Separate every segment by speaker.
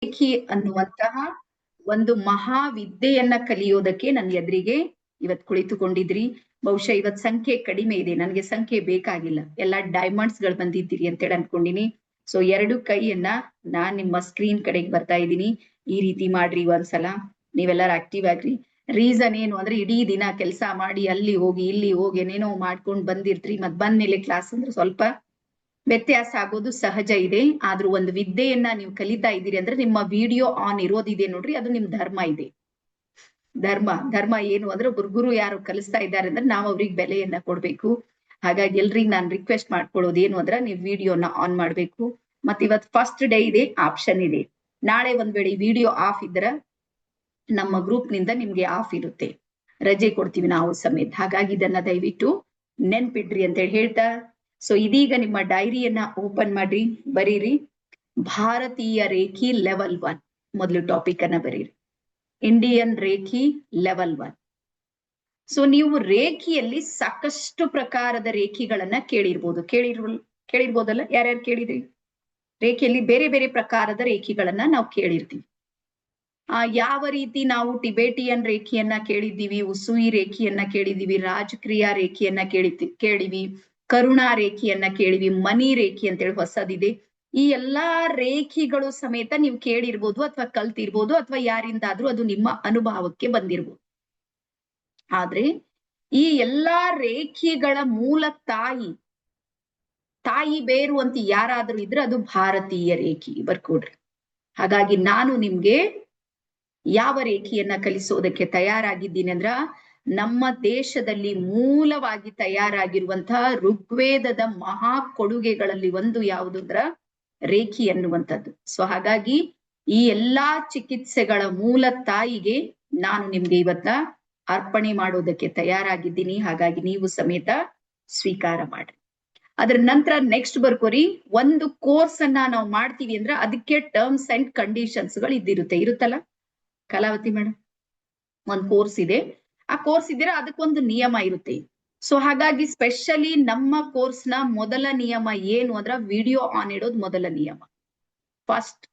Speaker 1: Reiki ಅನ್ನುವಂತಹ ಒಂದು ಮಹಾವಿದ್ಯೆಯನ್ನ ಕಲಿಯೋದಕ್ಕೆ ನನ್ನ ಎದುರಿಗೆ ಇವತ್ ಕುಳಿತುಕೊಂಡಿದ್ರಿ. ಬಹುಶಃ ಇವತ್ ಸಂಖ್ಯೆ ಕಡಿಮೆ ಇದೆ, ನನಗೆ ಸಂಖ್ಯೆ ಬೇಕಾಗಿಲ್ಲ, ಎಲ್ಲಾ ಡೈಮಂಡ್ಸ್ ಗಳು ಬಂದಿದ್ದೀರಿ ಅಂತೇಳಿ ಅನ್ಕೊಂಡಿನಿ. ಸೊ 2 ಕೈಯನ್ನ ನಾನ್ ನಿಮ್ಮ ಸ್ಕ್ರೀನ್ ಕಡೆಗೆ ಬರ್ತಾ ಇದ್ದೀನಿ. ಈ ರೀತಿ ಮಾಡ್ರಿ ಒಂದ್ಸಲ, ನೀವೆಲ್ಲರೂ ಆಕ್ಟಿವ್ ಆಗ್ರಿ. ರೀಸನ್ ಏನು ಅಂದ್ರೆ ಇಡೀ ದಿನ ಕೆಲಸ ಮಾಡಿ ಅಲ್ಲಿ ಹೋಗಿ ಇಲ್ಲಿ ಹೋಗಿ ಏನೇನೋ ಮಾಡ್ಕೊಂಡ್ ಬಂದಿರ್ತ್ರಿ. ಮತ್ ಬಂದ್ಮೇಲೆ ಕ್ಲಾಸ್ ಅಂದ್ರೆ ಸ್ವಲ್ಪ ವ್ಯತ್ಯಾಸ ಆಗೋದು ಸಹಜ ಇದೆ. ಆದ್ರೂ ಒಂದು ವಿದ್ಯೆಯನ್ನ ನೀವು ಕಲಿತಾ ಇದ್ದೀರಿ ಅಂದ್ರೆ ನಿಮ್ಮ ವಿಡಿಯೋ ಆನ್ ಇರೋದಿದೆ ನೋಡ್ರಿ, ಅದು ನಿಮ್ ಧರ್ಮ ಇದೆ. ಧರ್ಮ ಏನು ಅಂದ್ರೆ ಗುರು ಯಾರು ಕಲಿಸ್ತಾ ಇದ್ದಾರೆ ಅಂದ್ರೆ ನಾವು ಅವ್ರಿಗೆ ಬೆಲೆಯನ್ನ ಕೊಡ್ಬೇಕು. ಹಾಗಾಗಿ ಎಲ್ರಿಗ್ ನಾನು ರಿಕ್ವೆಸ್ಟ್ ಮಾಡ್ಕೊಳ್ಳೋದು ಏನು ಅಂದ್ರೆ ನೀವು ವಿಡಿಯೋನ ಆನ್ ಮಾಡ್ಬೇಕು. ಮತ್ ಇವತ್ ಫಸ್ಟ್ ಡೇ ಇದೆ, ಆಪ್ಷನ್ ಇದೆ. ನಾಳೆ ಒಂದ್ ವೇಳೆ ವಿಡಿಯೋ ಆಫ್ ಇದ್ರ ನಮ್ಮ ಗ್ರೂಪ್ ನಿಂದ ನಿಮ್ಗೆ ಆಫ್ ಇರುತ್ತೆ, ರಜೆ ಕೊಡ್ತೀವಿ ನಾವು ಸಮೇತ. ಹಾಗಾಗಿ ಇದನ್ನ ದಯವಿಟ್ಟು ನೆನ್ಪಿಡ್ರಿ ಅಂತ ಹೇಳ್ತಾ, ಸೊ ಇದೀಗ ನಿಮ್ಮ ಡೈರಿಯನ್ನ ಓಪನ್ ಮಾಡ್ರಿ, ಬರೀರಿ ಭಾರತೀಯ ರೇಖಿ ಲೆವೆಲ್ 1. ಮೊದಲು ಟಾಪಿಕ್ ಅನ್ನ ಬರೀರಿ, ಇಂಡಿಯನ್ ರೇಖಿ ಲೆವೆಲ್ 1. ಸೊ ನೀವು ರೇಖಿಯಲ್ಲಿ ಸಾಕಷ್ಟು ಪ್ರಕಾರದ ರೇಖಿಗಳನ್ನ ಕೇಳಿರ್ಬೋದಲ್ಲ? ಯಾರ್ಯಾರು ಕೇಳಿದ್ರಿ? ರೇಖೆಯಲ್ಲಿ ಬೇರೆ ಬೇರೆ ಪ್ರಕಾರದ ರೇಖಿಗಳನ್ನ ನಾವು ಕೇಳಿರ್ತೀವಿ. ಯಾವ ರೀತಿ ನಾವು ಟಿಬೇಟಿಯನ್ ರೇಖೆಯನ್ನ ಕೇಳಿದ್ದೀವಿ, ಉಸುಯಿ ರೇಖೆಯನ್ನ ಕೇಳಿದೀವಿ, ರಾಜಕ್ರಿಯಾ ರೇಖೆಯನ್ನ ಕೇಳಿವಿ, ಕರುಣಾ ರೇಖೆಯನ್ನ ಕೇಳಿವಿ, ಮನಿ ರೇಖೆ ಅಂತೇಳಿ ಹೊಸದಿದೆ. ಈ ಎಲ್ಲಾ ರೇಖಿಗಳು ಸಮೇತ ನೀವು ಕೇಳಿರ್ಬೋದು ಅಥವಾ ಕಲ್ತಿರ್ಬೋದು ಅಥವಾ ಯಾರಿಂದಾದ್ರೂ ಅದು ನಿಮ್ಮ ಅನುಭವಕ್ಕೆ ಬಂದಿರ್ಬೋದು. ಆದ್ರೆ ಈ ಎಲ್ಲಾ ರೇಖಿಗಳ ಮೂಲ ತಾಯಿ ಬೇರು ಅಂತ ಯಾರಾದ್ರೂ ಇದ್ರೆ ಅದು ಭಾರತೀಯ ರೇಖಿ. ಬರ್ಕೊಡ್ರಿ. ಹಾಗಾಗಿ ನಾನು ನಿಮ್ಗೆ ಯಾವ ರೇಖೆಯನ್ನ ಕಲಿಸೋದಕ್ಕೆ ತಯಾರಾಗಿದ್ದೀನಿ ಅಂದ್ರ, ನಮ್ಮ ದೇಶದಲ್ಲಿ ಮೂಲವಾಗಿ ತಯಾರಾಗಿರುವಂತಹ ಋಗ್ವೇದದ ಮಹಾ ಕೊಡುಗೆಗಳಲ್ಲಿ ಒಂದು ಯಾವುದು ಅಂದ್ರ ರೇಖಿ ಅನ್ನುವಂಥದ್ದು. ಸೊ ಹಾಗಾಗಿ ಈ ಎಲ್ಲಾ ಚಿಕಿತ್ಸೆಗಳ ಮೂಲ ತಾಯಿಗೆ ನಾನು ನಿಮ್ಗೆ ಇವತ್ತ ಅರ್ಪಣೆ ಮಾಡೋದಕ್ಕೆ ತಯಾರಾಗಿದ್ದೀನಿ. ಹಾಗಾಗಿ ನೀವು ಸಮೇತ ಸ್ವೀಕಾರ ಮಾಡ್ರಿ. ಅದ್ರ ನಂತರ ನೆಕ್ಸ್ಟ್ ಬರ್ಕೋರಿ, ಒಂದು ಕೋರ್ಸ್ ಅನ್ನ ನಾವು ಮಾಡ್ತೀವಿ ಅಂದ್ರೆ ಅದಕ್ಕೆ ಟರ್ಮ್ಸ್ ಅಂಡ್ ಕಂಡೀಷನ್ಸ್ ಗಳು ಇರುತ್ತಲ್ಲ ಕಲಾವತಿ ಮೇಡಮ್? ಒಂದ್ ಕೋರ್ಸ್ ಇದೆ, ಆ ಕೋರ್ಸ್ ಇದ್ರೆ ಅದಕ್ಕೊಂದು ನಿಯಮ ಇರುತ್ತೆ. ಸೊ ಹಾಗಾಗಿ ಸ್ಪೆಷಲಿ ನಮ್ಮ ಕೋರ್ಸ್ ನ ಮೊದಲ ನಿಯಮ ಏನು ಅಂದ್ರ ವಿಡಿಯೋ ಆನ್ ಇಡೋದು ಮೊದಲ ನಿಯಮ. ಫಸ್ಟ್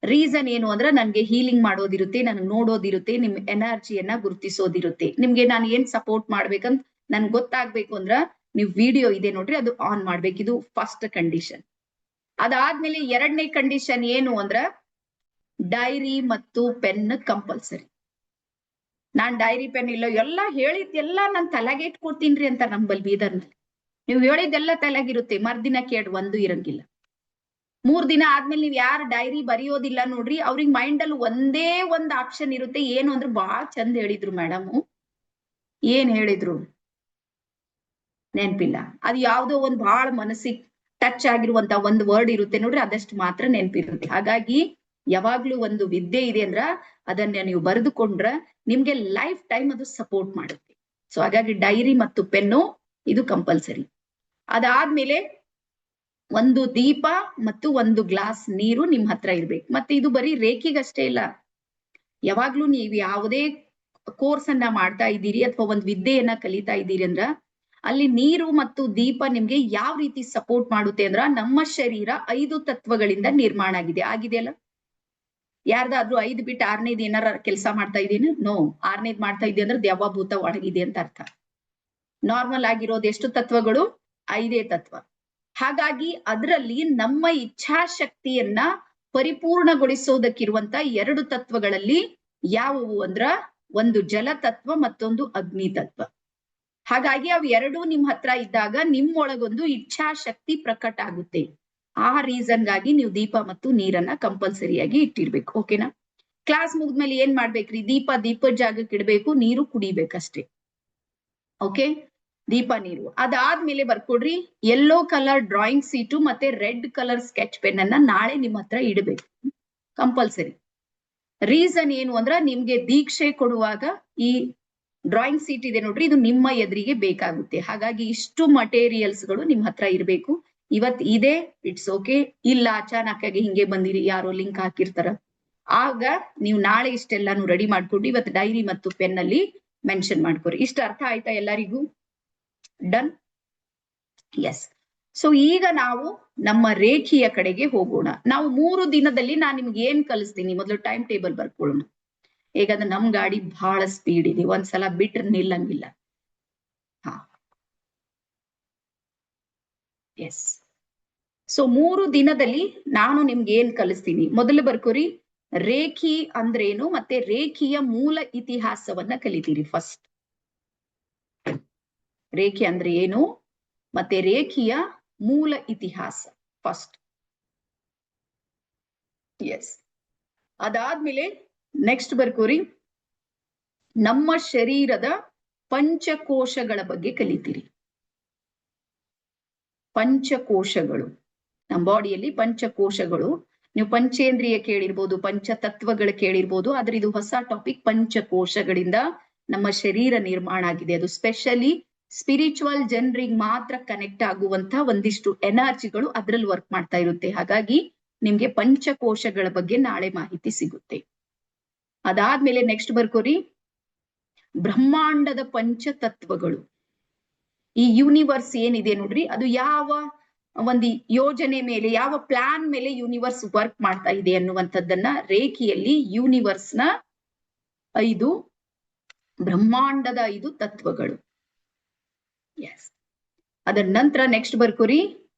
Speaker 1: ರೀಸನ್ ಏನು ಅಂದ್ರೆ ನನ್ಗೆ ಹೀಲಿಂಗ್ ಮಾಡೋದಿರುತ್ತೆ, ನನಗೆ ನೋಡೋದಿರುತ್ತೆ, ನಿಮ್ ಎನರ್ಜಿಯನ್ನ ಗುರುತಿಸೋದಿರುತ್ತೆ. ನಿಮ್ಗೆ ನಾನು ಏನ್ ಸಪೋರ್ಟ್ ಮಾಡ್ಬೇಕಂತ ನನ್ಗೆ ಗೊತ್ತಾಗ್ಬೇಕು ಅಂದ್ರ ನೀವು ವಿಡಿಯೋ ಇದೆ ನೋಡ್ರಿ ಅದು ಆನ್ ಮಾಡ್ಬೇಕು. ಇದು ಫಸ್ಟ್ ಕಂಡೀಷನ್. ಅದಾದ್ಮೇಲೆ 2ನೇ ಕಂಡೀಷನ್ ಏನು ಅಂದ್ರ ಡೈರಿ ಮತ್ತು ಪೆನ್ ಕಂಪಲ್ಸರಿ. ನಾನ್ ಡೈರಿ ಪೆನ್ ಇಲ್ಲ, ಎಲ್ಲ ಹೇಳಿದ್ದೆಲ್ಲ ನಾನ್ ತಲೆಗೆ ಇಟ್ಕೊಡ್ತೀನ್ರಿ ಅಂತ ನಂಬಲ್ ಬೀದರ್ನಲ್ಲಿ. ನೀವು ಹೇಳಿದ್ದೆಲ್ಲ ತಲೆಗಿರುತ್ತೆ, ಮರ್ದಿನ ಕೇಡ್ ಒಂದು ಇರಂಗಿಲ್ಲ. 3 ದಿನ ಆದ್ಮೇಲೆ ನೀವ್ ಯಾರು ಡೈರಿ ಬರೆಯೋದಿಲ್ಲ ನೋಡ್ರಿ, ಅವ್ರಿಗೆ ಮೈಂಡ್ ಅಲ್ಲಿ ಒಂದೇ ಒಂದ್ ಆಪ್ಷನ್ ಇರುತ್ತೆ, ಏನು ಅಂದ್ರೆ ಬಹಳ ಚಂದ ಹೇಳಿದ್ರು ಮೇಡಮ್, ಏನ್ ಹೇಳಿದ್ರು ನೆನ್ಪಿಲ್ಲ. ಅದು ಯಾವ್ದೋ ಒಂದ್ ಬಹಳ ಮನಸ್ಸಿಗೆ ಟಚ್ ಆಗಿರುವಂತ ಒಂದು ವರ್ಡ್ ಇರುತ್ತೆ ನೋಡ್ರಿ, ಅದಷ್ಟು ಮಾತ್ರ ನೆನ್ಪಿರುತ್ತೆ. ಹಾಗಾಗಿ ಯಾವಾಗ್ಲೂ ಒಂದು ವಿದ್ಯೆ ಇದೆ ಅಂದ್ರ ಅದನ್ನ ನೀವು ಬರೆದುಕೊಂಡ್ರ ನಿಮ್ಗೆ ಲೈಫ್ ಟೈಮ್ ಅದು ಸಪೋರ್ಟ್ ಮಾಡುತ್ತೆ. ಸೊ ಹಾಗಾಗಿ ಡೈರಿ ಮತ್ತು ಪೆನ್ನು ಇದು ಕಂಪಲ್ಸರಿ. ಅದಾದ್ಮೇಲೆ ಒಂದು ದೀಪ ಮತ್ತು ಒಂದು ಗ್ಲಾಸ್ ನೀರು ನಿಮ್ ಹತ್ರ ಇರ್ಬೇಕು. ಮತ್ತೆ ಇದು ಬರೀ ರೇಖಿಗಷ್ಟೇ ಇಲ್ಲ, ಯಾವಾಗ್ಲೂ ನೀವು ಯಾವುದೇ ಕೋರ್ಸ್ ಅನ್ನ ಮಾಡ್ತಾ ಇದ್ದೀರಿ ಅಥವಾ ಒಂದು ವಿದ್ಯೆಯನ್ನ ಕಲಿತಾ ಇದ್ದೀರಿ ಅಂದ್ರ ಅಲ್ಲಿ ನೀರು ಮತ್ತು ದೀಪ ನಿಮ್ಗೆ ಯಾವ ರೀತಿ ಸಪೋರ್ಟ್ ಮಾಡುತ್ತೆ ಅಂದ್ರ, ನಮ್ಮ ಶರೀರ 5 ತತ್ವಗಳಿಂದ ನಿರ್ಮಾಣ ಆಗಿದೆಯಲ್ಲ? ಯಾರ್ದಾದ್ರೂ 5 ಬಿಟ್ಟು 6ನೇದು ಏನಾರ ಕೆಲಸ ಮಾಡ್ತಾ ಇದೀನಿ? ನೋ. 6ನೇದು ಮಾಡ್ತಾ ಇದೀನಿ ಅಂದ್ರೆ ದೆವ್ವಭೂತ ಒಳಗಿದೆ ಅಂತ ಅರ್ಥ. ನಾರ್ಮಲ್ ಆಗಿರೋದು ಎಷ್ಟು ತತ್ವಗಳು? 5 ತತ್ವ. ಹಾಗಾಗಿ ಅದರಲ್ಲಿ ನಮ್ಮ ಇಚ್ಛಾಶಕ್ತಿಯನ್ನ ಪರಿಪೂರ್ಣಗೊಳಿಸೋದಕ್ಕಿರುವಂತ 2 ತತ್ವಗಳಲ್ಲಿ ಯಾವುವು ಅಂದ್ರ ಒಂದು ಜಲ ತತ್ವ ಮತ್ತೊಂದು ಅಗ್ನಿ ತತ್ವ. ಹಾಗಾಗಿ ಅವು 2 ನಿಮ್ ಹತ್ರ ಇದ್ದಾಗ ನಿಮ್ಮೊಳಗೊಂದು ಇಚ್ಛಾಶಕ್ತಿ ಪ್ರಕಟ ಆಗುತ್ತೆ. ಆ ರೀಸನ್ಗಾಗಿ ನೀವು ದೀಪ ಮತ್ತು ನೀರನ್ನ ಕಂಪಲ್ಸರಿಯಾಗಿ ಇಟ್ಟಿರ್ಬೇಕು. ಓಕೆನಾ? ಕ್ಲಾಸ್ ಮುಗಿದ್ಮೇಲೆ ಏನ್ ಮಾಡ್ಬೇಕ್ರಿ? ದೀಪದ ಜಾಗಕ್ಕೆ ಇಡ್ಬೇಕು, ನೀರು ಕುಡಿಬೇಕಷ್ಟೇ. ಓಕೆ? ದೀಪ ನೀರು. ಅದಾದ್ಮೇಲೆ ಬರ್ಕೊಡ್ರಿ, ಯೆಲ್ಲೋ ಕಲರ್ ಡ್ರಾಯಿಂಗ್ ಸೀಟು ಮತ್ತೆ ರೆಡ್ ಕಲರ್ ಸ್ಕೆಚ್ ಪೆನ್ ಅನ್ನ ನಾಳೆ ನಿಮ್ಮ ಹತ್ರ ಇಡಬೇಕು, ಕಂಪಲ್ಸರಿ. ರೀಸನ್ ಏನು ಅಂದ್ರ ನಿಮ್ಗೆ ದೀಕ್ಷೆ ಕೊಡುವಾಗ ಈ ಡ್ರಾಯಿಂಗ್ ಸೀಟ್ ಇದೆ ನೋಡ್ರಿ, ಇದು ನಿಮ್ಮ ಎದುರಿಗೆ ಬೇಕಾಗುತ್ತೆ. ಹಾಗಾಗಿ ಇಷ್ಟು ಮಟೀರಿಯಲ್ಸ್ ಗಳು ನಿಮ್ ಹತ್ರ ಇರ್ಬೇಕು. ಇವತ್ ಇದೆ, ಇಟ್ಸ್ ಓಕೆ. ಇಲ್ಲ ಅಚಾನಕ್ ಆಗಿ ಹಿಂಗೆ ಬಂದಿರಿ, ಯಾರೋ ಲಿಂಕ್ ಹಾಕಿರ್ತಾರ, ಆಗ ನೀವು ನಾಳೆ ಇಷ್ಟೆಲ್ಲಾನು ರೆಡಿ ಮಾಡ್ಕೊಂಡು ಇವತ್ತು ಡೈರಿ ಮತ್ತು ಪೆನ್ ಅಲ್ಲಿ ಮೆನ್ಷನ್ ಮಾಡ್ಕೊರಿ. ಇಷ್ಟ ಅರ್ಥ ಆಯ್ತಾ ಎಲ್ಲರಿಗೂ? ಡನ್? ಎಸ್. ಸೊ ಈಗ ನಾವು ನಮ್ಮ ರೇಖೆಯ ಕಡೆಗೆ ಹೋಗೋಣ. ನಾವು 3 ದಿನದಲ್ಲಿ ನಾನು ನಿಮ್ಗೆ ಏನ್ ಕಲಿಸ್ತೀನಿ ಮೊದಲು ಟೈಮ್ ಟೇಬಲ್ ಬರ್ಕೊಳ್ಳೋಣ. ಹೇಗಂದ್ರೆ ನಮ್ ಗಾಡಿ ಬಹಳ ಸ್ಪೀಡ್ ಇದೆ, ಒಂದ್ಸಲ ಬಿಟ್ರೆ ನಿಲ್ಲಂಗಿಲ್ಲ. ಹಾ, ಎಸ್. ಸೊ 3 ದಿನದಲ್ಲಿ ನಾನು ನಿಮ್ಗೆ ಏನ್ ಕಲಿಸ್ತೀನಿ ಮೊದಲು ಬರ್ಕೋರಿ. ರೇಖಿ ಅಂದ್ರೇನು ಮತ್ತೆ ರೇಖಿಯ ಮೂಲ ಇತಿಹಾಸವನ್ನ ಕಲಿತೀರಿ ಫಸ್ಟ್. ರೇಖೆ ಅಂದ್ರೆ ಏನು ಮತ್ತೆ ರೇಖಿಯ ಮೂಲ ಇತಿಹಾಸ ಫಸ್ಟ್. ಎಸ್. ಅದಾದ್ಮೇಲೆ ನೆಕ್ಸ್ಟ್ ಬರ್ಕೋರಿ, ನಮ್ಮ ಶರೀರದ ಪಂಚಕೋಶಗಳ ಬಗ್ಗೆ ಕಲಿತೀರಿ. ಪಂಚಕೋಶಗಳು, ನಮ್ಮ ಬಾಡಿಯಲ್ಲಿ ಪಂಚಕೋಶಗಳು. ನೀವು ಪಂಚೇಂದ್ರಿಯ ಕೇಳಿರ್ಬೋದು, ಪಂಚತತ್ವಗಳು ಕೇಳಿರ್ಬೋದು, ಆದ್ರೆ ಇದು ಹೊಸ ಟಾಪಿಕ್. ಪಂಚಕೋಶಗಳಿಂದ ನಮ್ಮ ಶರೀರ ನಿರ್ಮಾಣ ಆಗಿದೆ. ಅದು ಸ್ಪೆಷಲಿ ಸ್ಪಿರಿಚುವಲ್ ಜನರಿಗೆ ಮಾತ್ರ ಕನೆಕ್ಟ್ ಆಗುವಂತ ಒಂದಿಷ್ಟು ಎನರ್ಜಿಗಳು ಅದ್ರಲ್ಲಿ ವರ್ಕ್ ಮಾಡ್ತಾ ಇರುತ್ತೆ. ಹಾಗಾಗಿ ನಿಮ್ಗೆ ಪಂಚಕೋಶಗಳ ಬಗ್ಗೆ ನಾಳೆ ಮಾಹಿತಿ ಸಿಗುತ್ತೆ. ಅದಾದ್ಮೇಲೆ ನೆಕ್ಸ್ಟ್ ಬರ್ಕೋರಿ, ಬ್ರಹ್ಮಾಂಡದ ಪಂಚತತ್ವಗಳು. ಈ ಯೂನಿವರ್ಸ್ ಏನಿದೆ ನೋಡ್ರಿ, ಅದು ಯಾವ ಒಂದು ಯೋಜನೆ ಮೇಲೆ, ಯಾವ ಪ್ಲಾನ್ ಮೇಲೆ ಯೂನಿವರ್ಸ್ ವರ್ಕ್ ಮಾಡ್ತಾ ಇದೆ ಅನ್ನುವಂಥದ್ದನ್ನ ರೇಖೆಯಲ್ಲಿ ಯೂನಿವರ್ಸ್ ನ 5 ಬ್ರಹ್ಮಾಂಡದ 5 ತತ್ವಗಳು. ಎಸ್. ಅದರ ನಂತರ ನೆಕ್ಸ್ಟ್ ಬರ್ಕೋರಿ,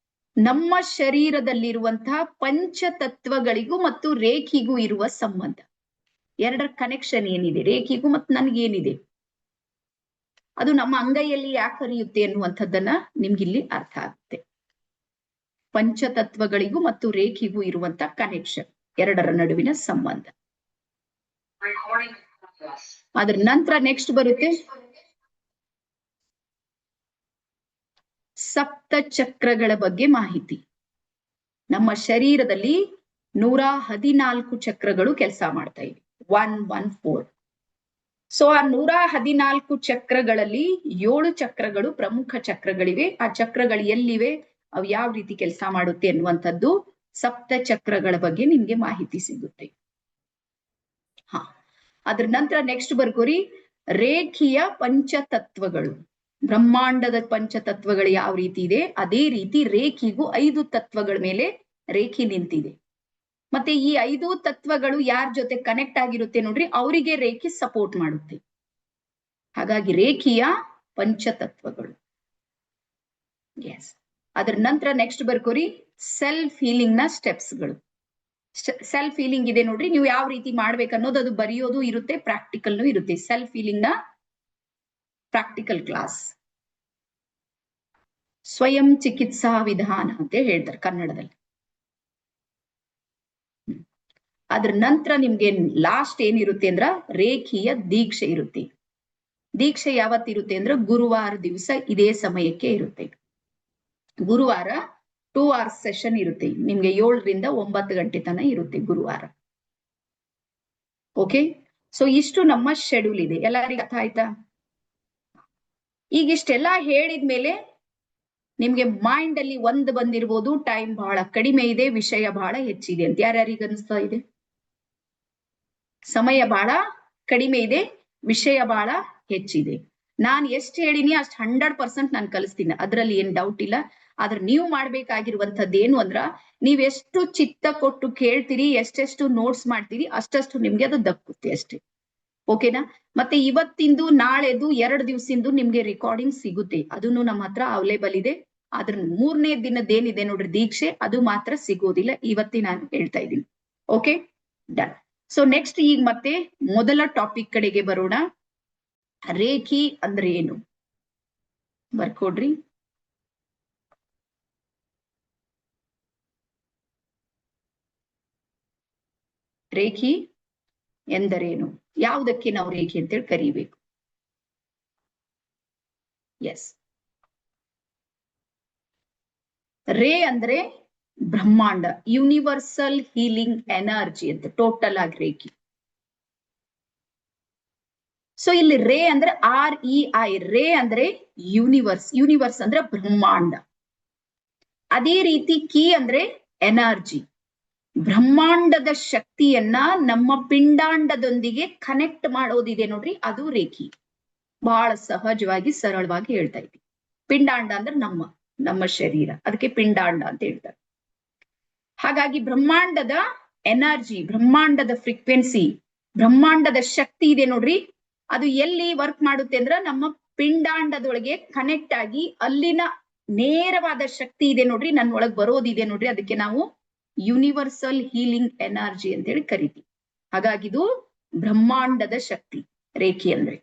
Speaker 1: ನಮ್ಮ ಶರೀರದಲ್ಲಿರುವಂತಹ ಪಂಚತತ್ವಗಳಿಗೂ ಮತ್ತು ರೇಖಿಗೂ ಇರುವ ಸಂಬಂಧ. ಎರಡರ ಕನೆಕ್ಷನ್ ಏನಿದೆ, ರೇಖಿಗೂ ಮತ್ತು ನನ್ಗೇನಿದೆ, ಅದು ನಮ್ಮ ಅಂಗೈಯಲ್ಲಿ ಯಾಕೆ ಹರಿಯುತ್ತೆ ಅನ್ನುವಂಥದ್ದನ್ನ ನಿಮ್ಗಿಲ್ಲಿ ಅರ್ಥ ಆಗುತ್ತೆ. ಪಂಚತತ್ವಗಳಿಗೂ ಮತ್ತು ರೇಖಿಗೂ ಇರುವಂತ ಕನೆಕ್ಷನ್, ಎರಡರ ನಡುವಿನ ಸಂಬಂಧ. ಅದ್ರ ನಂತರ ನೆಕ್ಸ್ಟ್ ಬರುತ್ತೆ ಸಪ್ತ ಚಕ್ರಗಳ ಬಗ್ಗೆ ಮಾಹಿತಿ. ನಮ್ಮ ಶರೀರದಲ್ಲಿ 114 ಚಕ್ರಗಳು ಕೆಲಸ ಮಾಡ್ತಾ ಇವೆ. 114. ಸೊ ಆ 114 ಚಕ್ರಗಳಲ್ಲಿ 7 ಚಕ್ರಗಳು ಪ್ರಮುಖ ಚಕ್ರಗಳಿವೆ. ಆ ಚಕ್ರಗಳು ಎಲ್ಲಿವೆ, ಅವು ಯಾವ ರೀತಿ ಕೆಲಸ ಮಾಡುತ್ತೆ ಅನ್ನುವಂಥದ್ದು ಸಪ್ತ ಚಕ್ರಗಳ ಬಗ್ಗೆ ನಿಮ್ಗೆ ಮಾಹಿತಿ ಸಿಗುತ್ತೆ. ಹಾ, ಅದ್ರ ನಂತರ ನೆಕ್ಸ್ಟ್ ಬರ್ಕೋರಿ, ರೇಖಿಯ ಪಂಚತತ್ವಗಳು. ಬ್ರಹ್ಮಾಂಡದ ಪಂಚತತ್ವಗಳು ಯಾವ ರೀತಿ ಇದೆ, ಅದೇ ರೀತಿ ರೇಖಿಗೂ 5 ತತ್ವಗಳ ಮೇಲೆ ರೇಖಿ ನಿಂತಿದೆ. ಮತ್ತೆ ಈ 5 ತತ್ವಗಳು ಯಾರ ಜೊತೆ ಕನೆಕ್ಟ್ ಆಗಿರುತ್ತೆ ನೋಡ್ರಿ, ಅವರಿಗೆ ರೇಖಿ ಸಪೋರ್ಟ್ ಮಾಡುತ್ತೆ. ಹಾಗಾಗಿ ರೇಖಿಯ ಪಂಚತತ್ವಗಳು. ಎಸ್. ಅದರ ನಂತರ ನೆಕ್ಸ್ಟ್ ಬರ್ಕೋರಿ, ಸೆಲ್ಫ್ ಹೀಲಿಂಗ್ ನ ಸ್ಟೆಪ್ಸ್ಗಳು. ಸೆಲ್ಫ್ ಹೀಲಿಂಗ್ ಇದೆ ನೋಡ್ರಿ, ನೀವು ಯಾವ ರೀತಿ ಮಾಡ್ಬೇಕನ್ನೋದು ಅದು ಬರೆಯೋದು ಇರುತ್ತೆ, ಪ್ರಾಕ್ಟಿಕಲ್ನು ಇರುತ್ತೆ. ಸೆಲ್ಫ್ ಹೀಲಿಂಗ್ ನ ಪ್ರಾಕ್ಟಿಕಲ್ ಕ್ಲಾಸ್. ಸ್ವಯಂ ಚಿಕಿತ್ಸಾ ವಿಧಾನ ಅಂತ ಹೇಳ್ತಾರೆ ಕನ್ನಡದಲ್ಲಿ. ಅದ್ರ ನಂತರ ನಿಮ್ಗೆ ಲಾಸ್ಟ್ ಏನಿರುತ್ತೆ ಅಂದ್ರ ರೇಖಿಯ ದೀಕ್ಷೆ ಇರುತ್ತೆ. ದೀಕ್ಷೆ ಯಾವತ್ತಿರುತ್ತೆ ಅಂದ್ರೆ ಗುರುವಾರ ದಿವಸ ಇದೇ ಸಮಯಕ್ಕೆ ಇರುತ್ತೆ. ಗುರುವಾರ 2 hours ಸೆಷನ್ ಇರುತ್ತೆ ನಿಮ್ಗೆ. 7 ರಿಂದ 9 ಗಂಟೆ ತನಕ ಇರುತ್ತೆ ಗುರುವಾರ. ಓಕೆ. ಸೊ ಇಷ್ಟು ನಮ್ಮ ಶೆಡ್ಯೂಲ್ ಇದೆ. ಎಲ್ಲರಿಗೂ ಅರ್ಥ ಆಯ್ತಾ? ಈಗ ಇಷ್ಟೆಲ್ಲ ಹೇಳಿದ್ಮೇಲೆ ನಿಮ್ಗೆ ಮೈಂಡ್ ಅಲ್ಲಿ ಒಂದು ಬಂದಿರ್ಬೋದು, ಟೈಮ್ ಬಹಳ ಕಡಿಮೆ ಇದೆ, ವಿಷಯ ಬಹಳ ಹೆಚ್ಚಿದೆ ಅಂತ. ಯಾರ್ಯಾರಿಗೆ ಅನಿಸ್ತಾ ಇದೆ? ಸಮಯ ಬಹಳ ಕಡಿಮೆ ಇದೆ, ವಿಷಯ ಬಹಳ ಹೆಚ್ಚಿದೆ. ನಾನು ಎಷ್ಟು ಹೇಳಿನಿ ಅಷ್ಟು 100% ನಾನು ಕಲಿಸ್ತೀನಿ, ಅದ್ರಲ್ಲಿ ಏನ್ ಡೌಟ್ ಇಲ್ಲ. ಆದ್ರೆ ನೀವು ಮಾಡ್ಬೇಕಾಗಿರುವಂತದ್ದು ಏನು ಅಂದ್ರ, ನೀವೆಷ್ಟು ಚಿತ್ತ ಕೊಟ್ಟು ಕೇಳ್ತೀರಿ, ಎಷ್ಟೆಷ್ಟು ನೋಟ್ಸ್ ಮಾಡ್ತೀರಿ, ಅಷ್ಟಷ್ಟು ನಿಮ್ಗೆ ಅದು ದಕ್ಕುತ್ತೆ ಅಷ್ಟೇ. ಓಕೆನಾ? ಮತ್ತೆ ಇವತ್ತಿಂದು ನಾಳೆದು 2 ದಿವಸದಿಂದ ನಿಮ್ಗೆ ರೆಕಾರ್ಡಿಂಗ್ ಸಿಗುತ್ತೆ, ಅದನ್ನು ನಮ್ಮ ಹತ್ರ ಅವೈಲೇಬಲ್ ಇದೆ. ಅದ್ರ 3ನೇ ದಿನದ್ದೇನಿದೆ ನೋಡ್ರಿ ದೀಕ್ಷೆ, ಅದು ಮಾತ್ರ ಸಿಗೋದಿಲ್ಲ, ಇವತ್ತೇ ನಾನು ಹೇಳ್ತಾ ಇದ್ದೀನಿ. Okay, done. ಸೊ ನೆಕ್ಸ್ಟ್ ಈಗ ಮತ್ತೆ ಮೊದಲ ಟಾಪಿಕ್ ಕಡೆಗೆ ಬರೋಣ. ರೇಖಿ ಅಂದ್ರೆ ಏನು ಬರ್ಕೊಡ್ರಿ. ರೇಖಿ ಎಂದರೇನು, ಯಾವುದಕ್ಕೆ ನಾವು ರೇಖಿ ಅಂತೇಳಿ ಕರೀಬೇಕು? ಎಸ್, ರೇ ಅಂದ್ರೆ ಬ್ರಹ್ಮಾಂಡ, ಯೂನಿವರ್ಸಲ್ ಹೀಲಿಂಗ್ ಎನರ್ಜಿ ಅಂತ ಟೋಟಲ್ ಆಗಿ ರೇಖಿ. ಸೊ ಇಲ್ಲಿ ರೇ ಅಂದ್ರೆ REI, ರೇ ಅಂದ್ರೆ ಯೂನಿವರ್ಸ್, ಯೂನಿವರ್ಸ್ ಅಂದ್ರೆ ಬ್ರಹ್ಮಾಂಡ. ಅದೇ ರೀತಿ ಕೀ ಅಂದ್ರೆ ಎನರ್ಜಿ. ಬ್ರಹ್ಮಾಂಡದ ಶಕ್ತಿಯನ್ನ ನಮ್ಮ ಪಿಂಡಾಂಡದೊಂದಿಗೆ ಕನೆಕ್ಟ್ ಮಾಡೋದಿದೆ ನೋಡ್ರಿ, ಅದು ರೇಖಿ. ಬಹಳ ಸಹಜವಾಗಿ ಸರಳವಾಗಿ ಹೇಳ್ತಾ ಇದ್ದೀವಿ. ಪಿಂಡಾಂಡ ಅಂದ್ರೆ ನಮ್ಮ ಶರೀರ, ಅದಕ್ಕೆ ಪಿಂಡಾಂಡ ಅಂತ ಹೇಳ್ತಾರೆ. ಹಾಗಾಗಿ ಬ್ರಹ್ಮಾಂಡದ ಎನರ್ಜಿ, ಬ್ರಹ್ಮಾಂಡದ ಫ್ರೀಕ್ವೆನ್ಸಿ, ಬ್ರಹ್ಮಾಂಡದ ಶಕ್ತಿ ಇದೆ ನೋಡ್ರಿ, ಅದು ಎಲ್ಲಿ ವರ್ಕ್ ಮಾಡುತ್ತೆ ಅಂದ್ರ ನಮ್ಮ ಪಿಂಡಾಂಡದೊಳಗೆ ಕನೆಕ್ಟ್ ಆಗಿ ಅಲ್ಲಿನ ನೇರವಾದ ಶಕ್ತಿ ಇದೆ ನೋಡ್ರಿ, ನನ್ನ ಒಳಗ್ ಬರೋದಿದೆ ನೋಡ್ರಿ, ಅದಕ್ಕೆ ನಾವು ಯೂನಿವರ್ಸಲ್ ಹೀಲಿಂಗ್ ಎನರ್ಜಿ ಅಂತ ಹೇಳಿ ಕರಿತೀವಿ. ಹಾಗಾಗಿ ಇದು ಬ್ರಹ್ಮಾಂಡದ ಶಕ್ತಿ ರೇಖೆ ಅಂದ್ರೆ.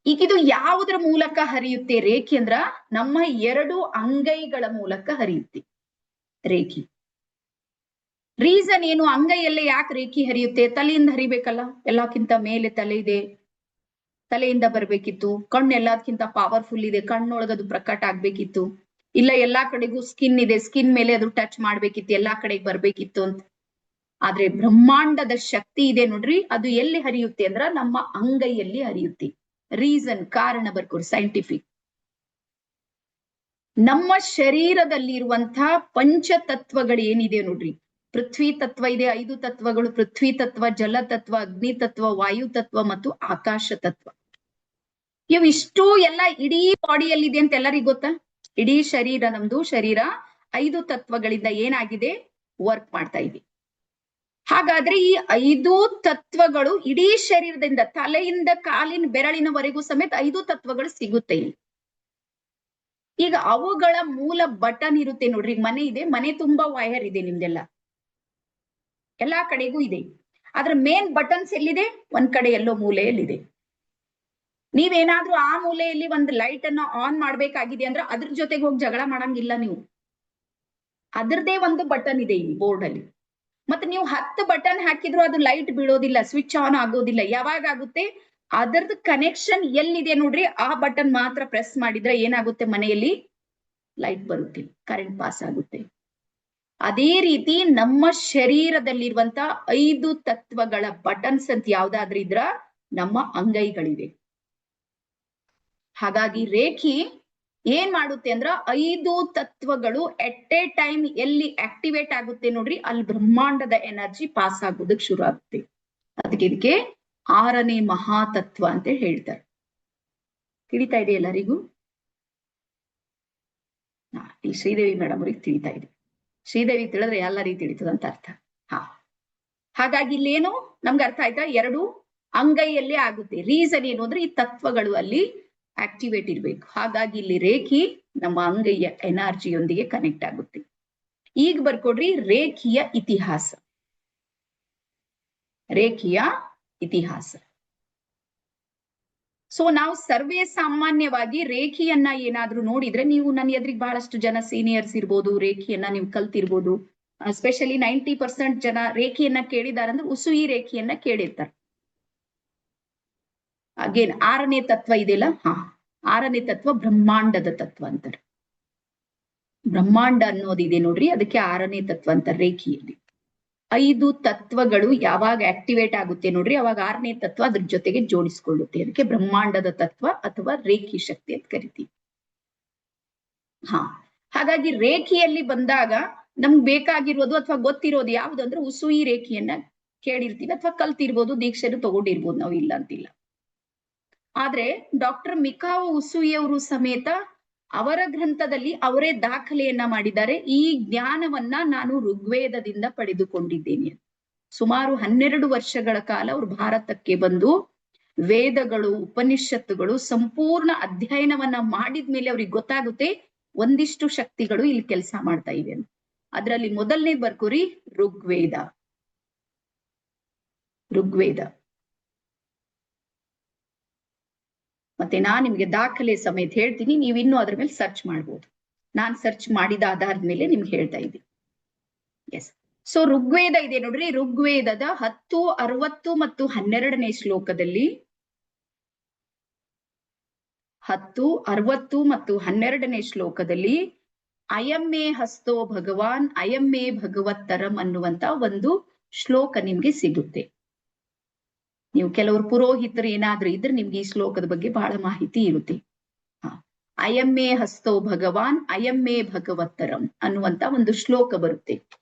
Speaker 1: ಈಗ ಇದು ಯಾವುದರ ಮೂಲಕ ಹರಿಯುತ್ತೆ ರೇಖೆ ಅಂದ್ರ ನಮ್ಮ 2 ಅಂಗೈಗಳ ಮೂಲಕ ಹರಿಯುತ್ತೆ ರೇಖೆ. ರೀಸನ್ ಏನು? ಅಂಗೈಯಲ್ಲೇ ಯಾಕೆ ರೇಖೆ ಹರಿಯುತ್ತೆ? ತಲೆಯಿಂದ ಹರಿಬೇಕಲ್ಲ, ಎಲ್ಲಕ್ಕಿಂತ ಮೇಲೆ ತಲೆ ಇದೆ, ತಲೆಯಿಂದ ಬರ್ಬೇಕಿತ್ತು. ಕಣ್ಣು ಎಲ್ಲದಕ್ಕಿಂತ ಪವರ್ಫುಲ್ ಇದೆ, ಕಣ್ಣೊಳಗದು ಪ್ರಕಟ ಆಗ್ಬೇಕಿತ್ತು. ಇಲ್ಲ ಎಲ್ಲಾ ಕಡೆಗೂ ಸ್ಕಿನ್ ಇದೆ, ಸ್ಕಿನ್ ಮೇಲೆ ಅದು ಟಚ್ ಮಾಡ್ಬೇಕಿತ್ತು, ಎಲ್ಲಾ ಕಡೆಗೆ ಬರ್ಬೇಕಿತ್ತು ಅಂತ. ಆದ್ರೆ ಬ್ರಹ್ಮಾಂಡದ ಶಕ್ತಿ ಇದೆ ನೋಡ್ರಿ, ಅದು ಎಲ್ಲಿ ಹರಿಯುತ್ತೆ ಅಂದ್ರ ನಮ್ಮ ಅಂಗೈಯಲ್ಲಿ ಹರಿಯುತ್ತೆ. ರೀಸನ್, ಕಾರಣ ಬರ್ಕೋರಿ, ಸೈಂಟಿಫಿಕ್. ನಮ್ಮ ಶರೀರದಲ್ಲಿ ಇರುವಂತಹ ಪಂಚತತ್ವಗಳು ಏನಿದೆ ನೋಡ್ರಿ, ಪೃಥ್ವಿ ತತ್ವ ಇದೆ, 5 ತತ್ವಗಳು, ಪೃಥ್ವಿ ತತ್ವ, ಜಲ ತತ್ವ, ಅಗ್ನಿ ತತ್ವ, ವಾಯು ತತ್ವ ಮತ್ತು ಆಕಾಶ ತತ್ವ. ಇವಿಷ್ಟು ಎಲ್ಲ ಇಡೀ ಬಾಡಿಯಲ್ಲಿ ಅಂತ ಎಲ್ಲರಿಗೂ ಗೊತ್ತಾ? ಇಡೀ ಶರೀರ, ನಮ್ದು ಶರೀರ 5 ತತ್ವಗಳಿಂದ ಏನಾಗಿದೆ, ವರ್ಕ್ ಮಾಡ್ತಾ ಇದೆ. ಹಾಗಾದ್ರೆ ಈ 5 ತತ್ವಗಳು ಇಡೀ ಶರೀರದಿಂದ ತಲೆಯಿಂದ ಕಾಲಿನ ಬೆರಳಿನವರೆಗೂ ಸಮೇತ 5 ತತ್ವಗಳು ಸಿಗುತ್ತೆ ಇಲ್ಲಿ. ಈಗ ಅವುಗಳ ಮೂಲ ಬಟನ್ ಇರುತ್ತೆ ನೋಡ್ರಿ, ಮನೆ ಇದೆ, ಮನೆ ತುಂಬಾ ವೈರ್ ಇದೆ ನಿಮ್ದೆಲ್ಲ, ಎಲ್ಲಾ ಕಡೆಗೂ ಇದೆ. ಅದ್ರ ಮೇನ್ ಬಟನ್ಸ್ ಎಲ್ಲಿದೆ? ಒಂದ್ ಕಡೆ ಎಲ್ಲೋ ಮೂಲೆಯಲ್ಲಿದೆ. ನೀವೇನಾದ್ರೂ ಆ ಮೂಲೆಯಲ್ಲಿ ಒಂದು ಲೈಟ್ ಅನ್ನ ಆನ್ ಮಾಡ್ಬೇಕಾಗಿದೆ ಅಂದ್ರೆ ಅದ್ರ ಜೊತೆಗೆ ಹೋಗಿ ಜಗಳ ಮಾಡಂಗಿಲ್ಲ ನೀವು. ಅದ್ರದೇ ಒಂದು ಬಟನ್ ಇದೆ ಇಲ್ಲಿ ಬೋರ್ಡ್ ಅಲ್ಲಿ. ಮತ್ತೆ ನೀವು 10 ಬಟನ್ ಹಾಕಿದ್ರು ಅದು ಲೈಟ್ ಬೀಳೋದಿಲ್ಲ, ಸ್ವಿಚ್ ಆನ್ ಆಗೋದಿಲ್ಲ. ಯಾವಾಗ ಆಗುತ್ತೆ? ಅದರದ್ದು ಕನೆಕ್ಷನ್ ಎಲ್ಲಿದೆ ನೋಡ್ರಿ, ಆ ಬಟನ್ ಮಾತ್ರ ಪ್ರೆಸ್ ಮಾಡಿದ್ರೆ ಏನಾಗುತ್ತೆ, ಮನೆಯಲ್ಲಿ ಲೈಟ್ ಬರುತ್ತೆ, ಕರೆಂಟ್ ಪಾಸ್ ಆಗುತ್ತೆ. ಅದೇ ರೀತಿ ನಮ್ಮ ಶರೀರದಲ್ಲಿರುವಂತ 5 ತತ್ವಗಳ ಬಟನ್ಸ್ ಅಂತ ಯಾವ್ದಾದ್ರೂ ಇದ್ರ ನಮ್ಮ ಅಂಗೈಗಳಿವೆ. ಹಾಗಾಗಿ ರೇಖೆ ಏನ್ ಮಾಡುತ್ತೆ ಅಂದ್ರ 5 ತತ್ವಗಳು ಎಟ್ ಎ ಟೈಮ್ ಎಲ್ಲಿ ಆಕ್ಟಿವೇಟ್ ಆಗುತ್ತೆ ನೋಡ್ರಿ, ಅಲ್ಲಿ ಬ್ರಹ್ಮಾಂಡದ ಎನರ್ಜಿ ಪಾಸ್ ಆಗೋದಕ್ಕೆ ಶುರು ಆಗುತ್ತೆ. ಅದಕ್ಕೆ ಇದಕ್ಕೆ 6ನೇ ಮಹಾತತ್ವ ಅಂತ ಹೇಳ್ತಾರೆ. ತಿಳಿತಾ ಇದೆ ಎಲ್ಲರಿಗೂ? ಈ ಶ್ರೀದೇವಿ ಮೇಡಮ್ ಅವ್ರಿಗೆ ತಿಳಿತಾ ಇದೆ. ಶ್ರೀದೇವಿ ತಿಳಿದ್ರೆ ಎಲ್ಲರಿಗೂ ತಿಳಿತದಂತ ಅರ್ಥ. ಹಾಗಾಗಿ ಇಲ್ಲೇನು ನಮ್ಗೆ ಅರ್ಥ ಆಯ್ತಾ? 2 ಅಂಗೈಯಲ್ಲೇ ಆಗುತ್ತೆ. ರೀಸನ್ ಏನು ಅಂದ್ರೆ ಈ ತತ್ವಗಳು ಅಲ್ಲಿ ಆಕ್ಟಿವೇಟ್ ಇರ್ಬೇಕು. ಹಾಗಾಗಿ ಇಲ್ಲಿ ರೇಖೆ ನಮ್ಮ ಅಂಗೈಯ ಎನರ್ಜಿಯೊಂದಿಗೆ ಕನೆಕ್ಟ್ ಆಗುತ್ತೆ. ಈಗ ಬರ್ಕೊಡ್ರಿ ರೇಖೆಯ ಇತಿಹಾಸ. ರೇಖೆಯ ಇತಿಹಾಸ. ಸೊ ನಾವು ಸರ್ವೇ ಸಾಮಾನ್ಯವಾಗಿ ರೇಖೆಯನ್ನ ಏನಾದ್ರೂ ನೋಡಿದ್ರೆ, ನೀವು ನನ್ನ ಎದುರಿಗೆ ಬಹಳಷ್ಟು ಜನ ಸೀನಿಯರ್ಸ್ ಇರ್ಬೋದು, ರೇಖೆಯನ್ನ ನೀವು ಕಲ್ತಿರ್ಬೋದು. ಸ್ಪೆಷಲಿ 90% ಜನ ರೇಖೆಯನ್ನ ಕೇಳಿದಾರಂದ್ರೆ ಉಸುಯಿ ರೇಖೆಯನ್ನ ಕೇಳಿರ್ತಾರೆ. ಅಗೇನ್ 6ನೇ ತತ್ವ ಇದೆಯಲ್ಲ, 6ನೇ ತತ್ವ ಬ್ರಹ್ಮಾಂಡದ ತತ್ವ ಅಂತಾರೆ. ಬ್ರಹ್ಮಾಂಡ ಅನ್ನೋದಿದೆ ನೋಡ್ರಿ, ಅದಕ್ಕೆ 6ನೇ ತತ್ವ ಅಂತಾರೆ ರೇಖೆಯಲ್ಲಿ. 5 ತತ್ವಗಳು ಯಾವಾಗ ಆಕ್ಟಿವೇಟ್ ಆಗುತ್ತೆ ನೋಡ್ರಿ, ಅವಾಗ 6ನೇ ತತ್ವ ಅದ್ರ ಜೊತೆಗೆ ಜೋಡಿಸ್ಕೊಳ್ಳುತ್ತೆ. ಅದಕ್ಕೆ ಬ್ರಹ್ಮಾಂಡದ ತತ್ವ ಅಥವಾ ರೇಖಿ ಶಕ್ತಿ ಅಂತ ಕರಿತೀವಿ. ಹಾಗಾಗಿ ರೇಖೆಯಲ್ಲಿ ಬಂದಾಗ ನಮ್ಗೆ ಬೇಕಾಗಿರೋದು ಅಥವಾ ಗೊತ್ತಿರೋದು ಯಾವ್ದು ಅಂದ್ರೆ ಉಸುಯಿ ರೇಖೆಯನ್ನ ಕೇಳಿರ್ತೀವಿ ಅಥವಾ ಕಲ್ತಿರ್ಬೋದು, ದೀಕ್ಷೆನು ತಗೊಂಡಿರ್ಬೋದು, ನಾವು ಇಲ್ಲ ಅಂತಿಲ್ಲ. ಆದ್ರೆ ಡಾಕ್ಟರ್ ಮಿಕಾವೊ ಉಸುಯಿ ಅವರು ಸಮೇತ ಅವರ ಗ್ರಂಥದಲ್ಲಿ ಅವರೇ ದಾಖಲೆಯನ್ನ ಮಾಡಿದ್ದಾರೆ. ಈ ಜ್ಞಾನವನ್ನ ನಾನು ಋಗ್ವೇದದಿಂದ ಪಡೆದುಕೊಂಡಿದ್ದೇನೆ. ಸುಮಾರು 12 ವರ್ಷಗಳ ಕಾಲ ಅವರು ಭಾರತಕ್ಕೆ ಬಂದು ವೇದಗಳು, ಉಪನಿಷತ್ತುಗಳು ಸಂಪೂರ್ಣ ಅಧ್ಯಯನವನ್ನ ಮಾಡಿದ್ಮೇಲೆ ಅವ್ರಿಗೆ ಗೊತ್ತಾಗುತ್ತೆ ಒಂದಿಷ್ಟು ಶಕ್ತಿಗಳು ಇಲ್ಲಿ ಕೆಲಸ ಮಾಡ್ತಾ ಇವೆ ಅಂತ. ಅದರಲ್ಲಿ ಮೊದಲನೇ ಬರ್ಕೋರಿ ಋಗ್ವೇದ. ಋಗ್ವೇದ ಮತ್ತೆ ನಾನ್ ನಿಮ್ಗೆ ದಾಖಲೆ ಸಮೇತ ಹೇಳ್ತೀನಿ, ನೀವಿನ್ನೂ ಅದ್ರ ಮೇಲೆ ಸರ್ಚ್ ಮಾಡ್ಬೋದು. ನಾನ್ ಸರ್ಚ್ ಮಾಡಿದ ಆಧಾರದ ಮೇಲೆ ನಿಮ್ಗೆ ಹೇಳ್ತಾ ಇದ್ದೀನಿ. ಎಸ್. ಸೊ ಋಗ್ವೇದ ಇದೆ ನೋಡ್ರಿ, ಋಗ್ವೇದದ 10, 60 ಮತ್ತು 12ನೇ ಶ್ಲೋಕದಲ್ಲಿ 10, 60 ಮತ್ತು 12ನೇ ಶ್ಲೋಕದಲ್ಲಿ ಅಯಮ್ಮೇ ಹಸ್ತೋ ಭಗವಾನ್ ಅಯಮ್ಮೇ ಭಗವತ್ತರಂ ಅನ್ನುವಂತ ಒಂದು ಶ್ಲೋಕ ನಿಮ್ಗೆ ಸಿಗುತ್ತೆ. ನೀವು ಕೆಲವರು ಪುರೋಹಿತರು ಏನಾದ್ರೂ ಇದ್ರೆ ನಿಮ್ಗೆ ಈ ಶ್ಲೋಕದ ಬಗ್ಗೆ ಬಹಳ ಮಾಹಿತಿ ಇರುತ್ತೆ. ಅಯಮ್ಮೇ ಹಸ್ತೋ ಭಗವಾನ್ ಅಯಮ್ಮೇ ಭಗವತ್ತರಂ ಅನ್ನುವಂತ ಒಂದು ಶ್ಲೋಕ ಬರುತ್ತೆ.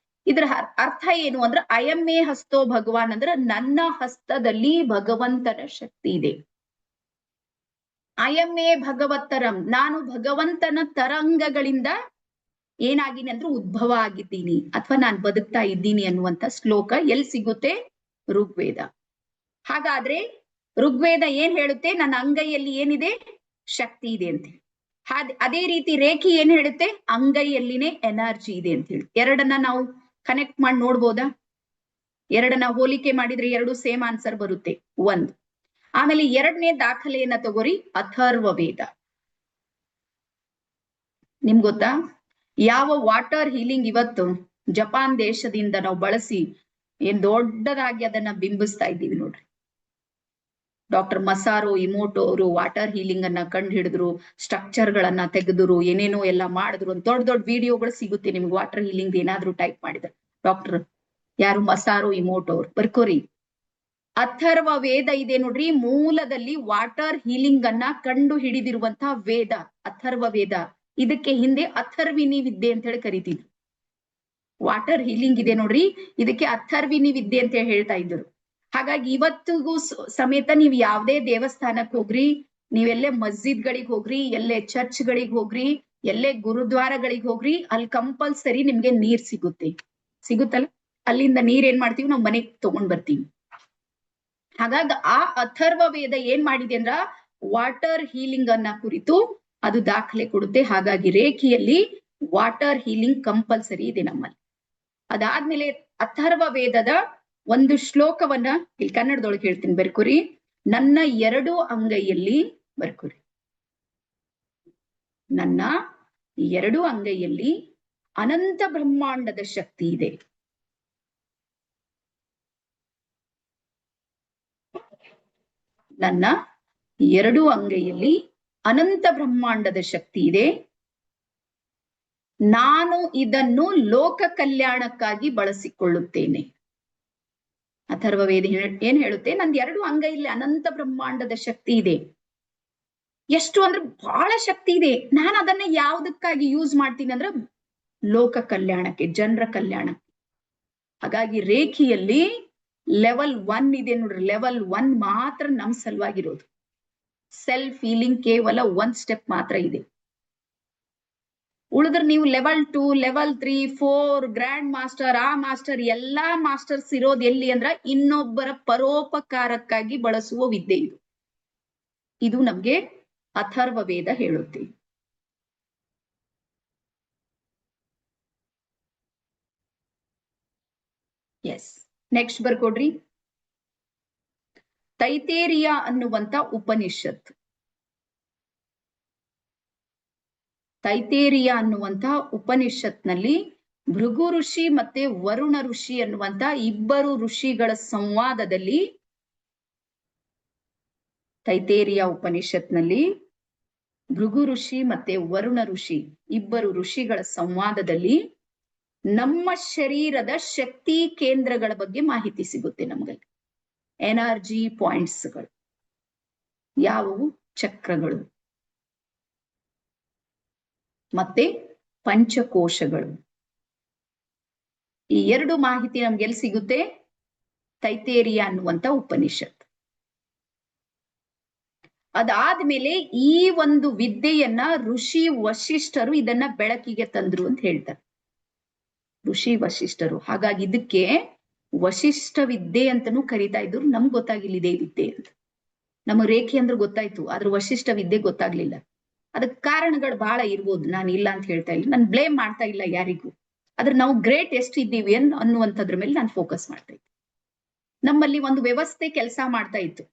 Speaker 1: ಇದರ ಅರ್ಥ ಏನು ಅಂದ್ರೆ, ಅಯಮ್ಮೇ ಹಸ್ತೋ ಭಗವಾನ್ ಅಂದ್ರೆ ನನ್ನ ಹಸ್ತದಲ್ಲಿ ಭಗವಂತನ ಶಕ್ತಿ ಇದೆ. ಅಯಮ್ಮೇ ಭಗವತ್ತರಂ, ನಾನು ಭಗವಂತನ ತರಂಗಗಳಿಂದ ಏನಾಗಿನಿ ಅಂದ್ರೆ ಉದ್ಭವ ಆಗಿದ್ದೀನಿ ಅಥವಾ ನಾನು ಬದುಕ್ತಾ ಇದ್ದೀನಿ ಅನ್ನುವಂತ ಶ್ಲೋಕ ಎಲ್ಲಿ ಸಿಗುತ್ತೆ? ಋಗ್ವೇದ. ಹಾಗಾದ್ರೆ ಋಗ್ವೇದ ಏನ್ ಹೇಳುತ್ತೆ? ನನ್ನ ಅಂಗೈಯಲ್ಲಿ ಏನಿದೆ? ಶಕ್ತಿ ಇದೆ ಅಂತ ಹೇಳಿ. ಅದೇ ರೀತಿ ರೇಖಿ ಏನ್ ಹೇಳುತ್ತೆ? ಅಂಗೈಯಲ್ಲಿನೇ ಎನರ್ಜಿ ಇದೆ ಅಂತ ಹೇಳಿ. ಎರಡನ್ನ ನಾವು ಕನೆಕ್ಟ್ ಮಾಡಿ ನೋಡ್ಬೋದಾ? ಎರಡನ್ನ ಹೋಲಿಕೆ ಮಾಡಿದ್ರೆ ಎರಡು ಸೇಮ್ ಆನ್ಸರ್ ಬರುತ್ತೆ. ಒಂದು. ಆಮೇಲೆ ಎರಡನೇ ದಾಖಲೆಯನ್ನ ತಗೋರಿ, ಅಥರ್ವ ವೇದ. ನಿಮ್ಗೆ ಗೊತ್ತಾ? ಯಾವ ವಾಟರ್ ಹೀಲಿಂಗ್ ಇವತ್ತು ಜಪಾನ್ ದೇಶದಿಂದ ನಾವು ಬಳಸಿ ಏನ್ ದೊಡ್ಡದಾಗಿ ಅದನ್ನ ಬಿಂಬಿಸ್ತಾ ಇದ್ದೀವಿ ನೋಡ್ರಿ. ಡಾಕ್ಟರ್ ಮಸಾರೋ ಇಮೋಟೋ ಅವರು ವಾಟರ್ ಹೀಲಿಂಗ್ ಅನ್ನ ಕಂಡು ಹಿಡಿದ್ರು, ಸ್ಟ್ರಕ್ಚರ್ ಗಳನ್ನ ತೆಗೆದ್ರು, ಏನೇನೋ ಎಲ್ಲ ಮಾಡಿದ್ರು. ದೊಡ್ಡ ದೊಡ್ಡ ವಿಡಿಯೋಗಳು ಸಿಗುತ್ತೆ ನಿಮ್ಗೆ ವಾಟರ್ ಹೀಲಿಂಗ್ ಏನಾದ್ರು ಟೈಪ್ ಮಾಡಿದ್ರೆ. ಡಾಕ್ಟರ್ ಯಾರು? ಮಸಾರೋ ಇಮೋಟೋ ಅವ್ರು. ಬರ್ಕೋರಿ. ಅಥರ್ವ ವೇದ ಇದೆ ನೋಡ್ರಿ, ಮೂಲದಲ್ಲಿ ವಾಟರ್ ಹೀಲಿಂಗ್ ಅನ್ನ ಕಂಡು ಹಿಡಿದಿರುವಂತಹ ವೇದ ಅಥರ್ವ ವೇದ. ಇದಕ್ಕೆ ಹಿಂದೆ ಅಥರ್ವಿನಿ ವಿದ್ಯೆ ಅಂತ ಹೇಳಿ ಕರಿತಿದ್ರು. ವಾಟರ್ ಹೀಲಿಂಗ್ ಇದೆ ನೋಡ್ರಿ, ಇದಕ್ಕೆ ಅಥರ್ವಿನಿ ವಿದ್ಯೆ ಅಂತ ಹೇಳ್ತಾ ಇದ್ರು. ಹಾಗಾಗಿ ಇವತ್ತಿಗೂ ಸಮೇತ ನೀವು ಯಾವ್ದೇ ದೇವಸ್ಥಾನಕ್ಕೆ ಹೋಗ್ರಿ, ನೀವೆಲ್ಲೇ ಮಸ್ಜಿದ್ಗಳಿಗೆ ಹೋಗ್ರಿ, ಎಲ್ಲೇ ಚರ್ಚ್ಗಳಿಗೆ ಹೋಗ್ರಿ, ಎಲ್ಲೇ ಗುರುದ್ವಾರಗಳಿಗೆ ಹೋಗ್ರಿ, ಅಲ್ಲಿ ಕಂಪಲ್ಸರಿ ನಿಮ್ಗೆ ನೀರ್ ಸಿಗುತ್ತಲ್ಲ. ಅಲ್ಲಿಂದ ನೀರ್ ಏನ್ ಮಾಡ್ತೀವಿ? ನಾವು ಮನೆಗೆ ತಗೊಂಡ್ ಬರ್ತೀವಿ. ಹಾಗಾಗಿ ಆ ಅಥರ್ವ ವೇದ ಏನ್ ಮಾಡಿದೆ ಅಂದ್ರ ವಾಟರ್ ಹೀಲಿಂಗ್ ಅನ್ನ ಕುರಿತು ಅದು ದಾಖಲೆ ಕೊಡುತ್ತೆ. ಹಾಗಾಗಿ ರೇಖಿಯಲ್ಲಿ ವಾಟರ್ ಹೀಲಿಂಗ್ ಕಂಪಲ್ಸರಿ ಇದೆ ನಮ್ಮಲ್ಲಿ. ಅದಾದ್ಮೇಲೆ ಅಥರ್ವ ವೇದದ ಒಂದು ಶ್ಲೋಕವನ್ನ ಇಲ್ಲಿ ಕನ್ನಡದೊಳಗೆ ಹೇಳ್ತೀನಿ, ಬರ್ಕೋರಿ. ನನ್ನ ಎರಡು ಅಂಗೈಯಲ್ಲಿ, ಬರ್ಕೋರಿ, ನನ್ನ ಎರಡು ಅಂಗೈಯಲ್ಲಿ ಅನಂತ ಬ್ರಹ್ಮಾಂಡದ ಶಕ್ತಿ ಇದೆ. ನನ್ನ ಎರಡು ಅಂಗೈಯಲ್ಲಿ ಅನಂತ ಬ್ರಹ್ಮಾಂಡದ ಶಕ್ತಿ ಇದೆ. ನಾನು ಇದನ್ನು ಲೋಕ ಕಲ್ಯಾಣಕ್ಕಾಗಿ ಬಳಸಿಕೊಳ್ಳುತ್ತೇನೆ. ಅಥರ್ವ ವೇದ ಏನ್ ಹೇಳುತ್ತೆ? ನಂದು ಎರಡು ಅಂಗೈಯಲ್ಲಿ ಅನಂತ ಬ್ರಹ್ಮಾಂಡದ ಶಕ್ತಿ ಇದೆ. ಎಷ್ಟು ಅಂದ್ರೆ ಬಹಳ ಶಕ್ತಿ ಇದೆ. ನಾನು ಅದನ್ನ ಯಾವ್ದಕ್ಕಾಗಿ ಯೂಸ್ ಮಾಡ್ತೀನಿ ಅಂದ್ರೆ ಲೋಕ ಕಲ್ಯಾಣಕ್ಕೆ, ಜನರ ಕಲ್ಯಾಣಕ್ಕೆ. ಹಾಗಾಗಿ ರೇಖಿಯಲ್ಲಿ ಲೆವೆಲ್ 1 ಇದೆ ನೋಡ್ರಿ. ಲೆವೆಲ್ 1 ಮಾತ್ರ ನಮ್ ಸಲುವಾಗಿರೋದು. ಸೆಲ್ಫ್ ಹೀಲಿಂಗ್ ಕೇವಲ 1 ಸ್ಟೆಪ್ ಮಾತ್ರ ಇದೆ. ಉಳಿದ್ರೆ ನೀವು ಲೆವೆಲ್ 2, ಲೆವೆಲ್ 3, 4 ಗ್ರ್ಯಾಂಡ್ ಮಾಸ್ಟರ್, ಆ ಮಾಸ್ಟರ್, ಎಲ್ಲಾ ಮಾಸ್ಟರ್ಸ್ ಇರೋದು ಎಲ್ಲಿ ಅಂದ್ರ ಇನ್ನೊಬ್ಬರ ಪರೋಪಕಾರಕ್ಕಾಗಿ ಬಳಸುವ ವಿದ್ಯೆ ಇದು. ಇದು ನಮ್ಗೆ ಅಥರ್ವ ವೇದ ಹೇಳುತ್ತೆ. S, next ಬರ್ಕೊಡ್ರಿ. ತೈತೇರಿಯ ಅನ್ನುವಂತ ಉಪನಿಷತ್. ತೈತೇರಿಯ ಅನ್ನುವಂತ ಉಪನಿಷತ್ನಲ್ಲಿ ಭೃಗು ಋಷಿ ಮತ್ತೆ ವರುಣ ಋಷಿ ಅನ್ನುವಂತ ಇಬ್ಬರು ಋಷಿಗಳ ಸಂವಾದದಲ್ಲಿ, ತೈತೇರಿಯ ಉಪನಿಷತ್ನಲ್ಲಿ ಭೃಗು ಋಷಿ ಮತ್ತೆ ವರುಣ ಋಷಿ ಇಬ್ಬರು ಋಷಿಗಳ ಸಂವಾದದಲ್ಲಿ ನಮ್ಮ ಶರೀರದ ಶಕ್ತಿ ಕೇಂದ್ರಗಳ ಬಗ್ಗೆ ಮಾಹಿತಿ ಸಿಗುತ್ತೆ ನಮ್ಗೆ. ಎನರ್ಜಿ ಪಾಯಿಂಟ್ಸ್ಗಳು ಯಾವುವು? ಚಕ್ರಗಳು ಮತ್ತೆ ಪಂಚಕೋಶಗಳು. ಈ ಎರಡು ಮಾಹಿತಿ ನಮ್ಗೆ ಎಲ್ಲಿ ಸಿಗುತ್ತೆ? ತೈತೇರಿಯ ಅನ್ನುವಂತ ಉಪನಿಷತ್. ಅದಾದ್ಮೇಲೆ ಈ ಒಂದು ವಿದ್ಯೆಯನ್ನ ಋಷಿ ವಶಿಷ್ಠರು ಇದನ್ನ ಬೆಳಕಿಗೆ ತಂದ್ರು ಅಂತ ಹೇಳ್ತಾರೆ. ಋಷಿ ವಶಿಷ್ಠರು. ಹಾಗಾಗಿ ಇದಕ್ಕೆ ವಶಿಷ್ಠ ವಿದ್ಯೆ ಅಂತಾನೂ ಕರೀತಾ ಇದ್ರು. ನಮ್ಗೆ ಗೊತ್ತಾಗಿಲ್ಲ ಇದೇ ವಿದ್ಯೆ ಅಂತ. ನಮ್ಮ ರೇಖೆ ಅಂದ್ರೆ ಗೊತ್ತಾಯ್ತು, ಆದ್ರೆ ವಶಿಷ್ಠ ವಿದ್ಯೆ ಗೊತ್ತಾಗ್ಲಿಲ್ಲ. ಅದಕ್ಕೆ ಕಾರಣಗಳು ಬಹಳ ಇರ್ಬೋದು, ನಾನು ಇಲ್ಲ ಅಂತ ಹೇಳ್ತಾ ಇಲ್ಲ, ನಾನು ಬ್ಲೇಮ್ ಮಾಡ್ತಾ ಇಲ್ಲ ಯಾರಿಗೂ. ಆದ್ರೆ ನಾವು ಗ್ರೇಟ್ ಎಷ್ಟಿದ್ದೀವಿ ಅನ್ನುವಂಥದ್ರ ಮೇಲೆ ನಾನು ಫೋಕಸ್ ಮಾಡ್ತಾ ಇದ್ದೆ. ನಮ್ಮಲ್ಲಿ ಒಂದು ವ್ಯವಸ್ಥೆ ಕೆಲಸ ಮಾಡ್ತಾ ಇತ್ತು.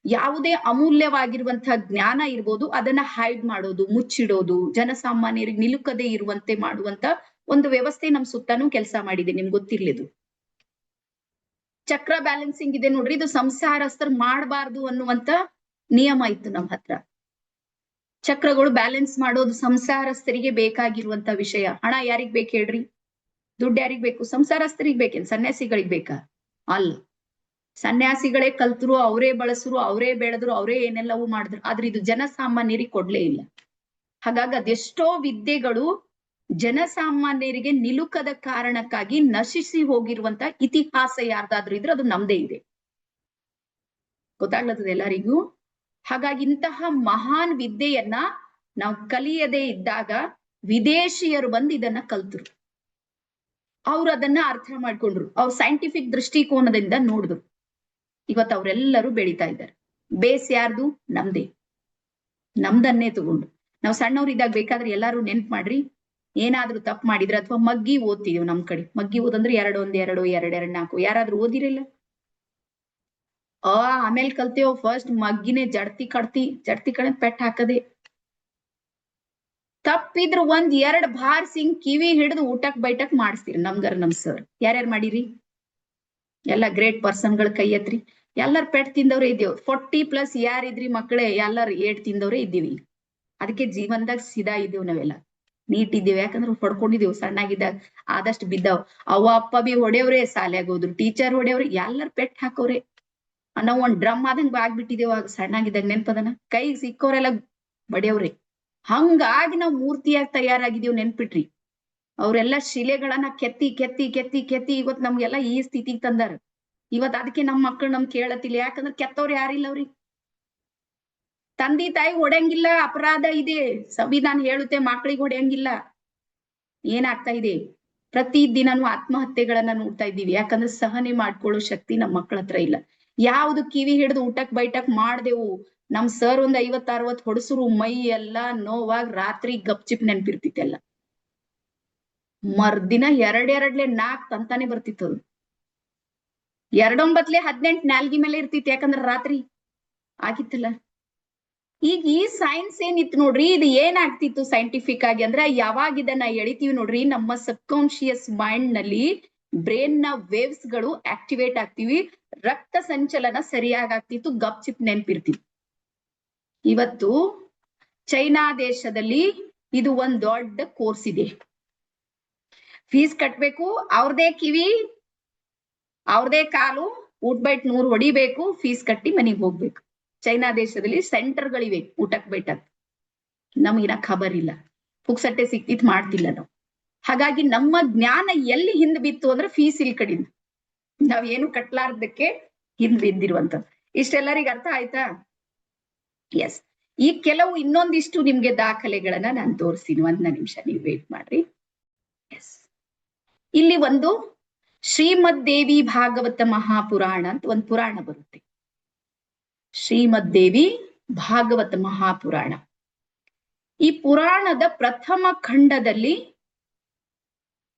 Speaker 1: ಯಾವುದೇ ಅಮೂಲ್ಯವಾಗಿರುವಂತಹ ಜ್ಞಾನ ಇರ್ಬೋದು, ಅದನ್ನ ಹೈಡ್ ಮಾಡೋದು, ಮುಚ್ಚಿಡೋದು, ಜನಸಾಮಾನ್ಯರಿಗೆ ನಿಲುಕದೆ ಇರುವಂತೆ ಮಾಡುವಂತ ಒಂದು ವ್ಯವಸ್ಥೆ ನಮ್ ಸುತ್ತಾನೂ ಕೆಲಸ ಮಾಡಿದೆ. ನಿಮ್ಗೆ ಗೊತ್ತಿರ್ಲಿದು. ಚಕ್ರ ಬ್ಯಾಲೆನ್ಸಿಂಗ್ ಇದೆ ನೋಡ್ರಿ, ಇದು ಸಂಸಾರಸ್ಥರು ಮಾಡಬಾರ್ದು ಅನ್ನುವಂತ ನಿಯಮ ಇತ್ತು ನಮ್ಮ ಹತ್ರ. ಚಕ್ರಗಳು ಬ್ಯಾಲೆನ್ಸ್ ಮಾಡೋದು ಸಂಸಾರಸ್ಥರಿಗೆ ಬೇಕಾಗಿರುವಂತ ವಿಷಯ. ಹಣ ಯಾರಿಗ್ ಬೇಕು ಹೇಳ್ರಿ? ದುಡ್ಡು ಯಾರಿಗ್ ಬೇಕು? ಸಂಸಾರಸ್ಥರಿಗೆ ಬೇಕೇನ್? ಸನ್ಯಾಸಿಗಳಿಗೆ ಬೇಕಾ? ಅಲ್ಲ. ಸನ್ಯಾಸಿಗಳೇ ಕಲ್ತರು, ಅವರೇ ಬಳಸರು, ಅವರೇ ಬೆಳೆದ್ರು, ಅವರೇ ಏನೆಲ್ಲವೂ ಮಾಡಿದ್ರು. ಆದ್ರೆ ಇದು ಜನಸಾಮಾನ್ಯರಿಗೆ ಕೊಡ್ಲೇ ಇಲ್ಲ. ಹಾಗಾಗಿ ಅದೆಷ್ಟೋ ವಿದ್ಯೆಗಳು ಜನಸಾಮಾನ್ಯರಿಗೆ ನಿಲುಕದ ಕಾರಣಕ್ಕಾಗಿ ನಶಿಸಿ ಹೋಗಿರುವಂತ ಇತಿಹಾಸ ಯಾರ್ದಾದ್ರೂ ಇದ್ರೆ ಅದು ನಮ್ದೇ ಇದೆ. ಗೊತ್ತಾಗ್ಲತ್ತದ ಎಲ್ಲರಿಗೂ? ಹಾಗಾಗಿ ಇಂತಹ ಮಹಾನ್ ವಿದ್ಯೆಯನ್ನ ನಾವು ಕಲಿಯದೇ ಇದ್ದಾಗ ವಿದೇಶಿಯರು ಬಂದು ಇದನ್ನ ಕಲ್ತರು. ಅವ್ರು ಅದನ್ನ ಅರ್ಥ ಮಾಡ್ಕೊಂಡ್ರು, ಅವ್ರ ಸೈಂಟಿಫಿಕ್ ದೃಷ್ಟಿಕೋನದಿಂದ ನೋಡಿದ್ರು. ಇವತ್ತು ಅವರೆಲ್ಲರೂ ಬೆಳೀತಾ ಇದ್ದಾರೆ. ಬೇಸ್ ಯಾರ್ದು? ನಮ್ದೇ, ನಮ್ದನ್ನೇ ತಗೊಂಡು. ನಾವು ಸಣ್ಣವ್ರಿದ್ದಾಗ ಬೇಕಾದ್ರೆ ಎಲ್ಲಾರು ನೆನ್ಪು ಮಾಡ್ರಿ, ಏನಾದ್ರೂ ತಪ್ಪು ಮಾಡಿದ್ರೆ ಅಥವಾ ಮಗ್ಗಿ ಓದ್ತಿದೀವಿ. ನಮ್ ಕಡೆ ಮಗ್ಗಿ ಓದಂದ್ರೆ 2 1 2 2 2 4 ಯಾರಾದ್ರೂ ಓದಿರಲ್ಲ? ಆಮೇಲೆ ಕಲ್ತೇವ್. ಫಸ್ಟ್ ಮಗ್ಗಿನೇ ಜಡ್ತಿ ಕಡೆ ಪೆಟ್ ಹಾಕದೆ. ತಪ್ಪಿದ್ರು 1 2 ಬಾರ್ಸಿಂಗ್ ಕಿವಿ ಹಿಡಿದು ಊಟಕ್ ಬೈಟಕ್ ಮಾಡಿಸ್ತೀರಿ. ನಮ್ ಸರ್ ಯಾರ್ಯಾರು ಮಾಡಿರಿ? ಎಲ್ಲ ಗ್ರೇಟ್ ಪರ್ಸನ್ಗಳ ಕೈ ಎತ್ರಿ. ಎಲ್ಲಾರು ಪೆಟ್ ತಿಂದವ್ರೆ ಇದ್ದೇವ್. 40+ ಯಾರಿದ್ರಿ ಮಕ್ಕಳೇ? ಎಲ್ಲಾರು ಏಟ್ ತಿಂದವ್ರೆ ಇದ್ದೀವಿ. ಅದಕ್ಕೆ ಜೀವನದಾಗ ಸಿದಾ ಇದ್ದೇವ್ ನಾವೆಲ್ಲ, ನೀಟ್ ಇದ್ದೇವೆ. ಯಾಕಂದ್ರೆ ಹೊಡ್ಕೊಂಡಿದ್ದೇವು ಸಣ್ಣಾಗಿದ್ದಾಗ, ಆದಷ್ಟು ಬಿದ್ದಾವ್. ಅವ್ವ ಅಪ್ಪ ಬಿ ಹೊಡೆಯವ್ರೆ, ಶಾಲ್ಯಾಗ ಹೋದ್ರು ಟೀಚರ್ ಹೊಡೆಯವ್ರೆ, ಎಲ್ಲಾರು ಪೆಟ್ ಹಾಕೋರೆ. ನಾವ್ ಒಂದ್ ಡ್ರಮ್ ಆದಂಗ್ ಆಗ್ಬಿಟ್ಟಿದ್ದೇವ್ ಆಗ ಸಣ್ಣಾಗಿದ್ದಾಗ. ನೆನ್ಪದನ? ಕೈಗೆ ಸಿಕ್ಕೋರೆಲ್ಲ ಬಡಿಯವ್ರೆ. ಹಂಗಾಗಿ ನಾವ್ ಮೂರ್ತಿಯಾಗಿ ತಯಾರಾಗಿದ್ದೀವ್. ನೆನ್ಪಿಟ್ರಿ? ಅವ್ರೆಲ್ಲಾ ಶಿಲೆಗಳನ್ನ ಕೆತ್ತಿ ಕೆತ್ತಿ ಕೆತ್ತಿ ಕೆತ್ತಿ ಇವತ್ ನಮ್ಗೆಲ್ಲಾ ಈ ಸ್ಥಿತಿಗೆ ತಂದಾರ. ಇವತ್ ಅದಕ್ಕೆ ನಮ್ ಮಕ್ಳು ನಮ್ ಕೇಳತಿಲ್ಲ. ಯಾಕಂದ್ರೆ ಕೆತ್ತವ್ರು ಯಾರಿಲ್ಲ ಅವ್ರಿಗೆ. ತಂದೆ ತಾಯಿ ಹೊಡೆಯಂಗಿಲ್ಲ, ಅಪರಾಧ ಇದೆ. ಸಂವಿಧಾನ ಹೇಳುತ್ತೆ ಮಕ್ಳಿಗೆ ಹೊಡೆಯಂಗಿಲ್ಲ. ಏನಾಗ್ತಾ ಇದೆ? ಪ್ರತಿ ದಿನನೂ ಆತ್ಮಹತ್ಯೆಗಳನ್ನ ನೋಡ್ತಾ ಇದ್ದೀವಿ. ಯಾಕಂದ್ರೆ ಸಹನೆ ಮಾಡ್ಕೊಳ್ಳೋ ಶಕ್ತಿ ನಮ್ ಮಕ್ಳ ಹತ್ರ ಇಲ್ಲ. ಯಾವ್ದು ಕಿವಿ ಹಿಡಿದು ಊಟಕ್ ಬೈಟಕ್ ಮಾಡ್ದೆವು. ನಮ್ ಸರ್ ಒಂದ್ 50 60 ಹೊಡ್ಸರು, ಮೈ ಎಲ್ಲಾ ನೋವಾಗ ರಾತ್ರಿ ಗಪ್ಚಿಪ್ ನೆನ್ಪಿರ್ತಿತ್ತೆಲ್ಲ. ಮರ್ದಿನ 2 2 4 ತಂತಾನೆ ಬರ್ತಿತ್ತು. 2 9 18 ನಾಲ್ಗಿ ಮೇಲೆ ಇರ್ತಿತ್ತು. ಯಾಕಂದ್ರ ರಾತ್ರಿ ಆಗಿತ್ತಲ್ಲ. ಈಗ ಈ ಸೈನ್ಸ್ ಏನಿತ್ತು ನೋಡ್ರಿ, ಇದು ಏನಾಗ್ತಿತ್ತು ಸೈಂಟಿಫಿಕ್ ಆಗಿ ಅಂದ್ರೆ, ಯಾವಾಗ ಇದನ್ನ ಎಳಿತೀವಿ ನೋಡ್ರಿ, ನಮ್ಮ ಸಬ್ ಕಾನ್ಶಿಯಸ್ ಮೈಂಡ್ ನಲ್ಲಿ ಬ್ರೈನ್ ನ ವೇವ್ಸ್ ಗಳು ಆಕ್ಟಿವೇಟ್ ಆಗ್ತಿವಿ, ರಕ್ತ ಸಂಚಲನ ಸರಿಯಾಗಿ ಆಗ್ತಿತ್ತು, ಗಪ್ ಚಿಪ್ ನೆನ್ಪಿರ್ತಿತ್ತು. ಇವತ್ತು ಚೈನಾ ದೇಶದಲ್ಲಿ ಇದು ಒಂದ್ ದೊಡ್ಡ ಕೋರ್ಸ್ ಇದೆ. ಫೀಸ್ ಕಟ್ಬೇಕು, ಅವ್ರದೇ ಕಿವಿ ಅವ್ರದೇ ಕಾಲು, ಊಟ ಬೈಟ್ 100 ಹೊಡಿಬೇಕು, ಫೀಸ್ ಕಟ್ಟಿ ಮನೆಗ್ ಹೋಗ್ಬೇಕು. ಚೈನಾ ದೇಶದಲ್ಲಿ ಸೆಂಟರ್ಗಳಿವೆ ಊಟಕ್ ಬೈಟಕ್. ನಮಗಿನ ಖಬರ್ ಇಲ್ಲ, ಪುಕ್ಸಟ್ಟೆ ಸಿಕ್ತಿತ್ ಮಾಡ್ತಿಲ್ಲ ನಾವು. ಹಾಗಾಗಿ ನಮ್ಮ ಜ್ಞಾನ ಎಲ್ಲಿ ಹಿಂದ್ ಬಿತ್ತು ಅಂದ್ರೆ ಫೀಸ್ ಇಲ್ ಕಡಿಂದ ನಾವ್ ಏನು ಕಟ್ಲಾರ್ದಕ್ಕೆ ಹಿಂದ್ ಬಿದ್ದಿರುವಂತದ್ದು. ಇಷ್ಟೆಲ್ಲರಿಗ ಅರ್ಥ ಆಯ್ತಾ? ಎಸ್. ಈ ಕೆಲವು ಇನ್ನೊಂದಿಷ್ಟು ನಿಮ್ಗೆ ದಾಖಲೆಗಳನ್ನ ನಾನು ತೋರಿಸ್ತೀನಿ. 1 ನಿಮಿಷ ನೀವು ವೇಟ್ ಮಾಡ್ರಿ. ಎಸ್. ಇಲ್ಲಿ ಒಂದು ಶ್ರೀಮದ್ ದೇವಿ ಭಾಗವತ ಮಹಾಪುರಾಣ ಅಂತ ಒಂದು ಪುರಾಣ ಬರುತ್ತೆ. ಶ್ರೀಮದ್ ದೇವಿ ಭಾಗವತ ಮಹಾಪುರಾಣ. ಈ ಪುರಾಣದ ಪ್ರಥಮ ಖಂಡದಲ್ಲಿ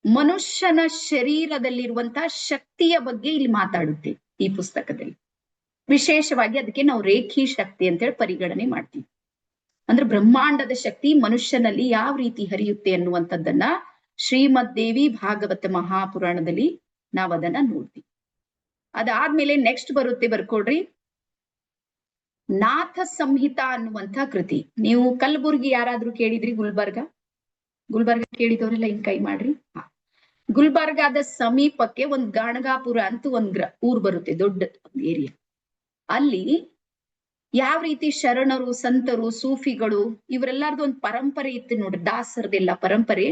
Speaker 1: ಮನುಷ್ಯನ ಶರೀರದಲ್ಲಿರುವಂತಹ ಶಕ್ತಿಯ ಬಗ್ಗೆ ಇಲ್ಲಿ ಮಾತಾಡುತ್ತೆ ಈ ಪುಸ್ತಕದಲ್ಲಿ. ವಿಶೇಷವಾಗಿ ಅದಕ್ಕೆ ನಾವು ರೇಖಿ ಶಕ್ತಿ ಅಂತ ಹೇಳಿ ಪರಿಗಣನೆ ಮಾಡ್ತೀವಿ. ಅಂದ್ರೆ ಬ್ರಹ್ಮಾಂಡದ ಶಕ್ತಿ ಮನುಷ್ಯನಲ್ಲಿ ಯಾವ ರೀತಿ ಹರಿಯುತ್ತೆ ಅನ್ನುವಂಥದ್ದನ್ನ ಶ್ರೀಮದ್ ದೇವಿ ಭಾಗವತ ಮಹಾಪುರಾಣದಲ್ಲಿ ನಾವ್ ಅದನ್ನ ನೋಡ್ತೀವಿ. ಅದಾದ್ಮೇಲೆ ನೆಕ್ಸ್ಟ್ ಬರುತ್ತೆ, ಬರ್ಕೊಡ್ರಿ, ನಾಥ ಸಂಹಿತ ಅನ್ನುವಂಥ ಕೃತಿ. ನೀವು ಕಲಬುರ್ಗಿ ಯಾರಾದ್ರೂ ಕೇಳಿದ್ರಿ? ಗುಲ್ಬರ್ಗ ಕೇಳಿದವರೆಲ್ಲ ಹಿಂಗ್ ಕೈ ಮಾಡ್ರಿ. ಗುಲ್ಬರ್ಗಾದ ಸಮೀಪಕ್ಕೆ ಒಂದ್ ಗಾಣಗಾಪುರ ಅಂತ ಒಂದ್ ಊರ್ ಬರುತ್ತೆ, ದೊಡ್ಡ ಏರಿಯಾ. ಅಲ್ಲಿ ಯಾವ ರೀತಿ ಶರಣರು, ಸಂತರು, ಸೂಫಿಗಳು ಇವರೆಲ್ಲಾರ್ದು ಒಂದು ಪರಂಪರೆ ಇತ್ತು ನೋಡ್ರಿ, ದಾಸರದೆಲ್ಲ ಪರಂಪರೆ.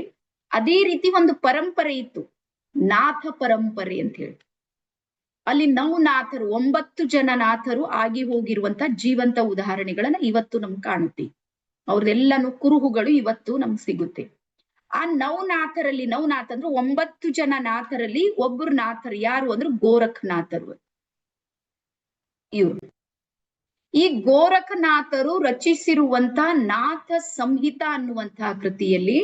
Speaker 1: ಅದೇ ರೀತಿ ಒಂದು ಪರಂಪರೆ ಇತ್ತು, ನಾಥ ಪರಂಪರೆ ಅಂತ ಹೇಳಿ. ಅಲ್ಲಿ ನವನಾಥರು 9 ಜನ ನಾಥರು ಆಗಿ ಹೋಗಿರುವಂತ ಜೀವಂತ ಉದಾಹರಣೆಗಳನ್ನ ಇವತ್ತು ನಮ್ಗೆ ಕಾಣುತ್ತೆ. ಅವ್ರದೆಲ್ಲಾನು ಕುರುಹುಗಳು ಇವತ್ತು ನಮ್ಗೆ ಸಿಗುತ್ತೆ. ಆ ನವನಾಥರಲ್ಲಿ, ನವನಾಥ ಅಂದ್ರೆ 9 ಜನ ನಾಥರಲ್ಲಿ ಒಬ್ಬರು ನಾಥರು ಯಾರು ಅಂದ್ರೆ ಗೋರಖನಾಥರು. ಇವ್ರು ಈ ಗೋರಖನಾಥರು ರಚಿಸಿರುವಂತ ನಾಥ ಸಂಹಿತ ಅನ್ನುವಂತಹ ಕೃತಿಯಲ್ಲಿ,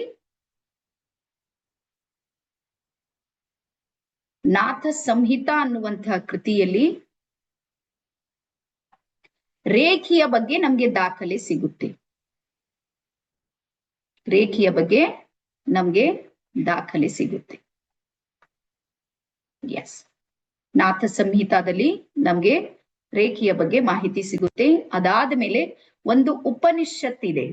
Speaker 1: ನಾಥ ಸಂಹಿತ ಅನ್ನುವಂತಹ ಕೃತಿಯಲ್ಲಿ ರೇಖಿಯ ಬಗ್ಗೆ ನಮ್ಗೆ ದಾಖಲೆ ಸಿಗುತ್ತೆ. ರೇಖಿಯ ಬಗ್ಗೆ ನಮ್ಗೆ ದಾಖಲೆ ಸಿಗುತ್ತೆ. ಎಸ್, ನಾಥ ಸಂಹಿತಾದಲ್ಲಿ ನಮ್ಗೆ ರೇಖಿಯ ಬಗ್ಗೆ ಮಾಹಿತಿ ಸಿಗುತ್ತೆ. ಅದಾದ ಮೇಲೆ ಒಂದು ಉಪನಿಷತ್ ಇದೆ,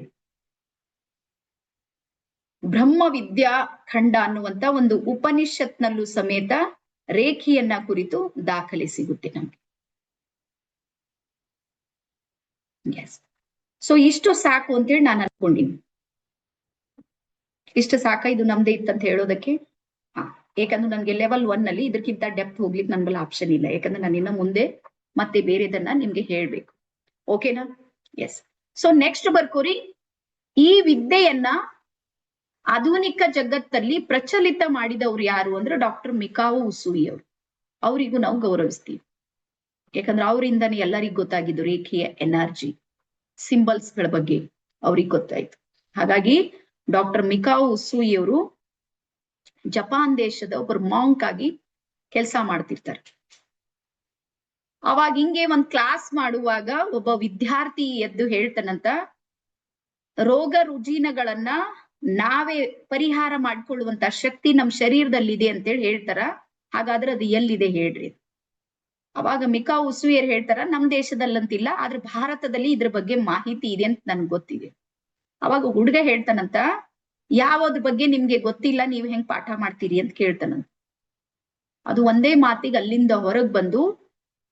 Speaker 1: ಬ್ರಹ್ಮ ವಿದ್ಯಾ ಖಂಡ ಅನ್ನುವಂತ ಒಂದು ಉಪನಿಷತ್ನಲ್ಲೂ ಸಮೇತ ರೇಖಿಯನ್ನ ಕುರಿತು ದಾಖಲೆ ಸಿಗುತ್ತೆ ನಮ್ಗೆ. ಎಸ್. ಸೊ ಇಷ್ಟು ಸಾಕು ಅಂತೇಳಿ ನಾನು ಅನ್ಕೊಂಡಿನಿ. ಇಷ್ಟು ಸಾಕ ಇದು ನಮ್ದೇ ಇತ್ತಂತ ಹೇಳೋದಕ್ಕೆ? ಯಾಕಂದ್ರೆ ನನ್ಗೆ ಲೆವೆಲ್ 1 ನಲ್ಲಿ ಇದಕ್ಕಿಂತ ಡೆಪ್ತ್ ಹೋಗ್ಲಿಕ್ಕೆ ನನ್ ಬಲ್ಲ ಆಪ್ಷನ್ ಇಲ್ಲ. ಯಾಕಂದ್ರೆ ನಾನು ಇನ್ನ ಮುಂದೆ ಮತ್ತೆ ಬೇರೆದನ್ನ ನಿಮ್ಗೆ ಹೇಳ್ಬೇಕು. ಓಕೆನಾ? ಎಸ್. ಸೊ ನೆಕ್ಸ್ಟ್ ಬರ್ಕೋರಿ, ಈ ವಿದ್ಯೆಯನ್ನ ಆಧುನಿಕ ಜಗತ್ತಲ್ಲಿ ಪ್ರಚಲಿತ ಮಾಡಿದವ್ರು ಯಾರು ಅಂದ್ರೆ ಡಾಕ್ಟರ್ ಮಿಕಾವೊ ಉಸುಯಿ ಅವರು. ಅವರಿಗೂ ನಾವು ಗೌರವಿಸ್ತೀವಿ. ಯಾಕಂದ್ರೆ ಅವರಿಂದಾನೇ ಎಲ್ಲರಿಗೂ ಗೊತ್ತಾಗಿದ್ದು ರೇಖೆಯ ಎನರ್ಜಿ, ಸಿಂಬಲ್ಸ್ ಗಳ ಬಗ್ಗೆ ಅವ್ರಿಗೆ ಗೊತ್ತಾಯ್ತು. ಹಾಗಾಗಿ ಡಾಕ್ಟರ್ ಮಿಕಾವೊ ಉಸುಯಿ ಅವರು ಜಪಾನ್ ದೇಶದ ಒಬ್ಬರು ಮಾಂಕ್ ಆಗಿ ಕೆಲಸ ಮಾಡ್ತಿರ್ತಾರೆ. ಅವಾಗ ಹಿಂಗೆ ಒಂದ್ ಕ್ಲಾಸ್ ಮಾಡುವಾಗ ಒಬ್ಬ ವಿದ್ಯಾರ್ಥಿ ಎದ್ದು ಹೇಳ್ತಾನಂತ, ರೋಗ ರುಜಿನಗಳನ್ನ ನಾವೇ ಪರಿಹಾರ ಮಾಡ್ಕೊಳ್ಳುವಂತ ಶಕ್ತಿ ನಮ್ ಶರೀರದಲ್ಲಿದೆ ಅಂತೇಳಿ ಹೇಳ್ತಾರ. ಹಾಗಾದ್ರೆ ಅದು ಎಲ್ಲಿದೆ ಹೇಳ್ರಿ. ಅವಾಗ ಮಿಕಾವೊ ಉಸುಯಿ ಹೇಳ್ತಾರ, ನಮ್ ದೇಶದಲ್ಲಂತಿಲ್ಲ, ಆದ್ರೆ ಭಾರತದಲ್ಲಿ ಇದ್ರ ಬಗ್ಗೆ ಮಾಹಿತಿ ಇದೆ ಅಂತ ನನ್ಗೆ ಗೊತ್ತಿದೆ. ಅವಾಗ ಹುಡುಗ ಹೇಳ್ತಾನಂತ, ಯಾವ್ದ್ರ ಬಗ್ಗೆ ನಿಮ್ಗೆ ಗೊತ್ತಿಲ್ಲ, ನೀವ್ ಹೆಂಗ್ ಪಾಠ ಮಾಡ್ತೀರಿ ಅಂತ ಕೇಳ್ತಾನಂತ. ಅದು ಒಂದೇ ಮಾತಿಗೆ ಅಲ್ಲಿಂದ ಹೊರಗ್ ಬಂದು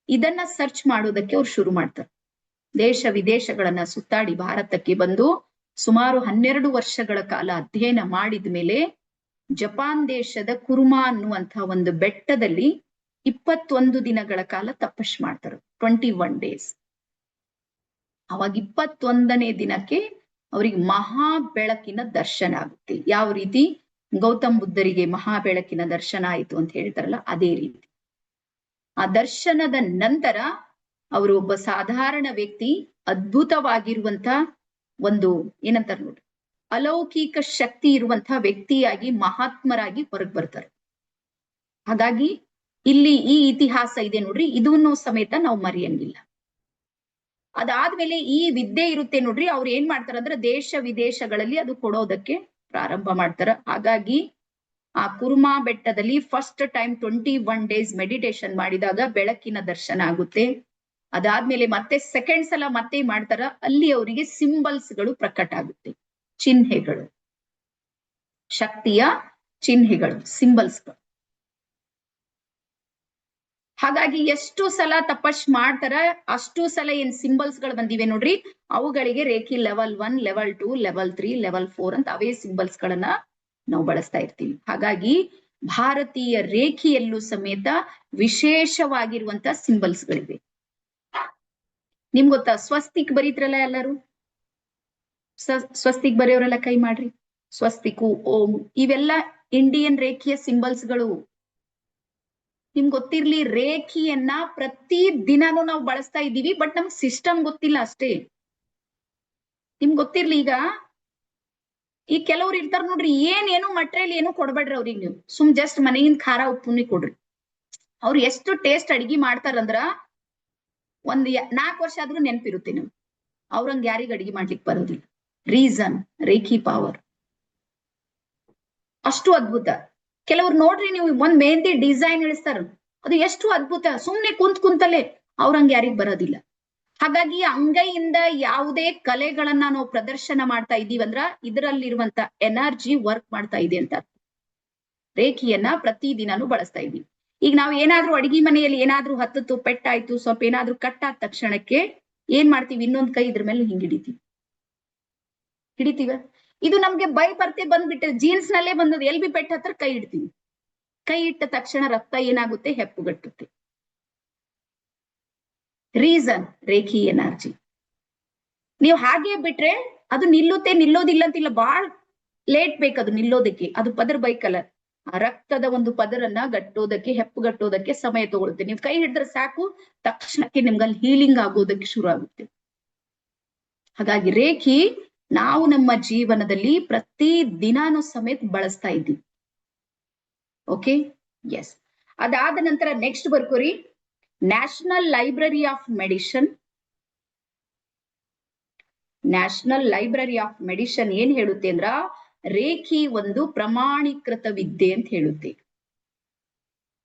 Speaker 1: ಇದನ್ನ ಸರ್ಚ್ ಮಾಡೋದಕ್ಕೆ ಅವ್ರು ಶುರು ಮಾಡ್ತಾರೆ. ದೇಶ ವಿದೇಶಗಳನ್ನ ಸುತ್ತಾಡಿ ಭಾರತಕ್ಕೆ ಬಂದು ಸುಮಾರು 12 ವರ್ಷಗಳ ಕಾಲ ಅಧ್ಯಯನ ಮಾಡಿದ ಮೇಲೆ ಜಪಾನ್ ದೇಶದ ಕುರುಮಾ ಅನ್ನುವಂತಹ ಒಂದು ಬೆಟ್ಟದಲ್ಲಿ 21 ದಿನಗಳ ಕಾಲ ತಪಸ್ ಮಾಡ್ತಾರೆ. 21 ಡೇಸ್. ಅವಾಗ 21ನೇ ದಿನಕ್ಕೆ ಅವ್ರಿಗೆ ಮಹಾ ಬೆಳಕಿನ ದರ್ಶನ ಆಗುತ್ತೆ. ಯಾವ ರೀತಿ ಗೌತಮ್ ಬುದ್ಧರಿಗೆ ಮಹಾ ಬೆಳಕಿನ ದರ್ಶನ ಆಯ್ತು ಅಂತ ಹೇಳ್ತಾರಲ್ಲ, ಅದೇ ರೀತಿ. ಆ ದರ್ಶನದ ನಂತರ ಅವರು ಒಬ್ಬ ಸಾಧಾರಣ ವ್ಯಕ್ತಿ ಅದ್ಭುತವಾಗಿರುವಂತ ಒಂದು ಏನಂತಾರೆ ನೋಡಿ, ಅಲೌಕಿಕ ಶಕ್ತಿ ಇರುವಂತಹ ವ್ಯಕ್ತಿಯಾಗಿ ಮಹಾತ್ಮರಾಗಿ ಹೊರಗ್ ಬರ್ತಾರೆ. ಹಾಗಾಗಿ ಇಲ್ಲಿ ಈ ಇತಿಹಾಸ ಇದೆ ನೋಡ್ರಿ, ಇದನ್ನು ಸಮೇತ ನಾವು ಮರೆಯಂಗಿಲ್ಲ. ಅದಾದ್ಮೇಲೆ ಈ ವಿದ್ಯೆ ಇರುತ್ತೆ ನೋಡ್ರಿ, ಅವ್ರು ಏನ್ ಮಾಡ್ತಾರ ಅಂದ್ರೆ ದೇಶ ವಿದೇಶಗಳಲ್ಲಿ ಅದು ಕೊಡೋದಕ್ಕೆ ಪ್ರಾರಂಭ ಮಾಡ್ತಾರ. ಹಾಗಾಗಿ ಆ ಕುರುಮಾ ಬೆಟ್ಟದಲ್ಲಿ ಫಸ್ಟ್ ಟೈಮ್ 21 ಡೇಸ್ ಮೆಡಿಟೇಷನ್ ಮಾಡಿದಾಗ ಬೆಳಕಿನ ದರ್ಶನ ಆಗುತ್ತೆ. ಅದಾದ್ಮೇಲೆ ಮತ್ತೆ ಸೆಕೆಂಡ್ ಸಲ ಮತ್ತೆ ಮಾಡ್ತಾರ, ಅಲ್ಲಿ ಅವರಿಗೆ ಸಿಂಬಲ್ಸ್ ಗಳು ಪ್ರಕಟ ಆಗುತ್ತೆ, ಚಿಹ್ನೆಗಳು, ಶಕ್ತಿಯ ಚಿಹ್ನೆಗಳು, ಸಿಂಬಲ್ಸ್ಗಳು. ಹಾಗಾಗಿ ಎಷ್ಟು ಸಲ ತಪಸ್ ಮಾಡ್ತಾರ ಅಷ್ಟು ಸಲ ಏನ್ ಸಿಂಬಲ್ಸ್ ಗಳು ಬಂದಿವೆ ನೋಡ್ರಿ, ಅವುಗಳಿಗೆ reiki level 1, level 2, level 3, level 4 ಅಂತ ಅವೇ ಸಿಂಬಲ್ಸ್ ಗಳನ್ನ ನಾವು ಬಳಸ್ತಾ ಇರ್ತೀವಿ. ಹಾಗಾಗಿ ಭಾರತೀಯ ರೇಖೆಯಲ್ಲೂ ಸಮೇತ ವಿಶೇಷವಾಗಿರುವಂತ ಸಿಂಬಲ್ಸ್ ಗಳಿವೆ. ನಿಮ್ಗೆ ಗೊತ್ತಾ, ಸ್ವಸ್ತಿಕ್ ಬರೀತ್ರಲ್ಲ ಎಲ್ಲರೂ, ಸ್ವಸ್ತಿಕ್ ಬರೆಯೋರೆಲ್ಲ ಕೈ ಮಾಡ್ರಿ. ಸ್ವಸ್ತಿಕು, ಓಂ, ಇವೆಲ್ಲ ಇಂಡಿಯನ್ ರೇಖೆಯ ಸಿಂಬಲ್ಸ್ ಗಳು. ನಿಮ್ಗೆ ಗೊತ್ತಿರ್ಲಿ, ರೇಖೆಯನ್ನ ಪ್ರತಿ ದಿನಾನು ನಾವು ಬಳಸ್ತಾ ಇದ್ದೀವಿ, ಬಟ್ ನಮ್ಗೆ ಸಿಸ್ಟಮ್ ಗೊತ್ತಿಲ್ಲ ಅಷ್ಟೇ. ನಿಮ್ಗೆ ಗೊತ್ತಿರ್ಲಿ, ಈಗ ಕೆಲವ್ರು ಇರ್ತಾರ ನೋಡ್ರಿ, ಏನು ಮಟೀರಿಯಲ್ ಏನು ಕೊಡ್ಬೇಡ್ರಿ ಅವ್ರಿಗೆ, ನೀವು ಸುಮ್ ಜಸ್ಟ್ ಮನೆಯಿಂದ ಖಾರ ಉಪ್ಪುನಿ ಕೊಡ್ರಿ. ಅವ್ರು ಎಷ್ಟು ಟೇಸ್ಟ್ ಅಡಿಗೆ ಮಾಡ್ತಾರಂದ್ರ ಒಂದ್ 4 ವರ್ಷ ಆದ್ರೂ ನೆನಪಿರುತ್ತೆ ನೀವು. ಅವ್ರಂಗ್ ಯಾರಿಗ ಅಡಿಗೆ ಮಾಡ್ಲಿಕ್ಕೆ ಬರೋದಿಲ್ಲ. ರೀಸನ್ ರೇಖಿ ಪವರ್ ಅಷ್ಟು ಅದ್ಭುತ. ಕೆಲವ್ರು ನೋಡ್ರಿ, ನೀವು ಒಂದ್ ಮೆಹಂದಿ ಡಿಸೈನ್ ಇಳಿಸ್ತಾರ, ಅದು ಎಷ್ಟು ಅದ್ಭುತ, ಸುಮ್ನೆ ಕುಂತಲ್ಲೇ. ಅವ್ರಂಗ್ ಯಾರಿಗ್ ಬರೋದಿಲ್ಲ. ಹಾಗಾಗಿ ಅಂಗೈಯಿಂದ ಯಾವುದೇ ಕಲೆಗಳನ್ನ ನಾವು ಪ್ರದರ್ಶನ ಮಾಡ್ತಾ ಇದೀವಂದ್ರ ಇದರಲ್ಲಿರುವಂತ ಎನರ್ಜಿ ವರ್ಕ್ ಮಾಡ್ತಾ ಇದೆ ಅಂತ. ರೇಖೆಯನ್ನ ಪ್ರತಿ ದಿನಾನು ಬಳಸ್ತಾ ಇದೀವಿ. ಈಗ ನಾವು ಏನಾದ್ರೂ ಅಡಿಗೆ ಮನೆಯಲ್ಲಿ ಏನಾದ್ರೂ ಹತ್ತಿತ್ತು, ಪೆಟ್ಟಾಯ್ತು, ಸ್ವಲ್ಪ ಏನಾದ್ರೂ ಕಟ್ಟಾದ ತಕ್ಷಣಕ್ಕೆ ಏನ್ ಮಾಡ್ತೀವಿ, ಇನ್ನೊಂದ್ ಕೈ ಇದ್ರ ಮೇಲೆ ಹಿಂಗ್ ಹಿಡಿತೀವ. ಇದು ನಮ್ಗೆ ಬೈ ಬರ್ತೆ ಬಂದ್ಬಿಟ್ಟೆ, ಜೀನ್ಸ್ ನಲ್ಲೇ ಬಂದದ್ದು, ಎಲ್ ಬಿ ಪೆಟ್ಟ ಹತ್ರ ಕೈ ಇಡ್ತೀವಿ. ಕೈ ಇಟ್ಟ ತಕ್ಷಣ ರಕ್ತ ಏನಾಗುತ್ತೆ, ಹೆಪ್ಪುಗಟ್ಟುತ್ತೆ. Reason reiki energy. ನೀವು ಹಾಗೆ ಬಿಟ್ರೆ ಅದು ನಿಲ್ಲೋದಿಲ್ಲ ಅಂತಿಲ್ಲ, ಬಾಳ್ ಲೇಟ್ ಬೇಕದು ನಿಲ್ಲೋದಕ್ಕೆ. ಅದು ಪದರ್ ಬೈಕಲ್ಲ, ಆ ರಕ್ತದ ಒಂದು ಪದರನ್ನ ಗಟ್ಟೋದಕ್ಕೆ, ಹೆಪ್ಪುಗಟ್ಟೋದಕ್ಕೆ ಸಮಯ ತಗೊಳುತ್ತೆ. ನೀವು ಕೈ ಹಿಡಿದ್ರೆ ಸಾಕು, ತಕ್ಷಣಕ್ಕೆ ನಿಮ್ಗಲ್ಲಿ ಹೀಲಿಂಗ್ ಆಗೋದಕ್ಕೆ ಶುರು ಆಗುತ್ತೆ. ಹಾಗಾಗಿ ರೇಖಿ ನಾವು ನಮ್ಮ ಜೀವನದಲ್ಲಿ ಪ್ರತಿ ದಿನಾನು ಸಮೇತ ಬಳಸ್ತಾ ಇದ್ದೀವಿ. Okay, yes. ಅದಾದ ನಂತರ ನೆಕ್ಸ್ಟ್ ಬರ್ಕೋರಿ, national library of medicine. National library of medicine ಏನ್ ಹೇಳುತ್ತೆ ಅಂದ್ರ, ರೇಖಿ ಒಂದು ಪ್ರಮಾಣೀಕೃತ ವಿದ್ಯೆ ಅಂತ ಹೇಳುತ್ತೆ.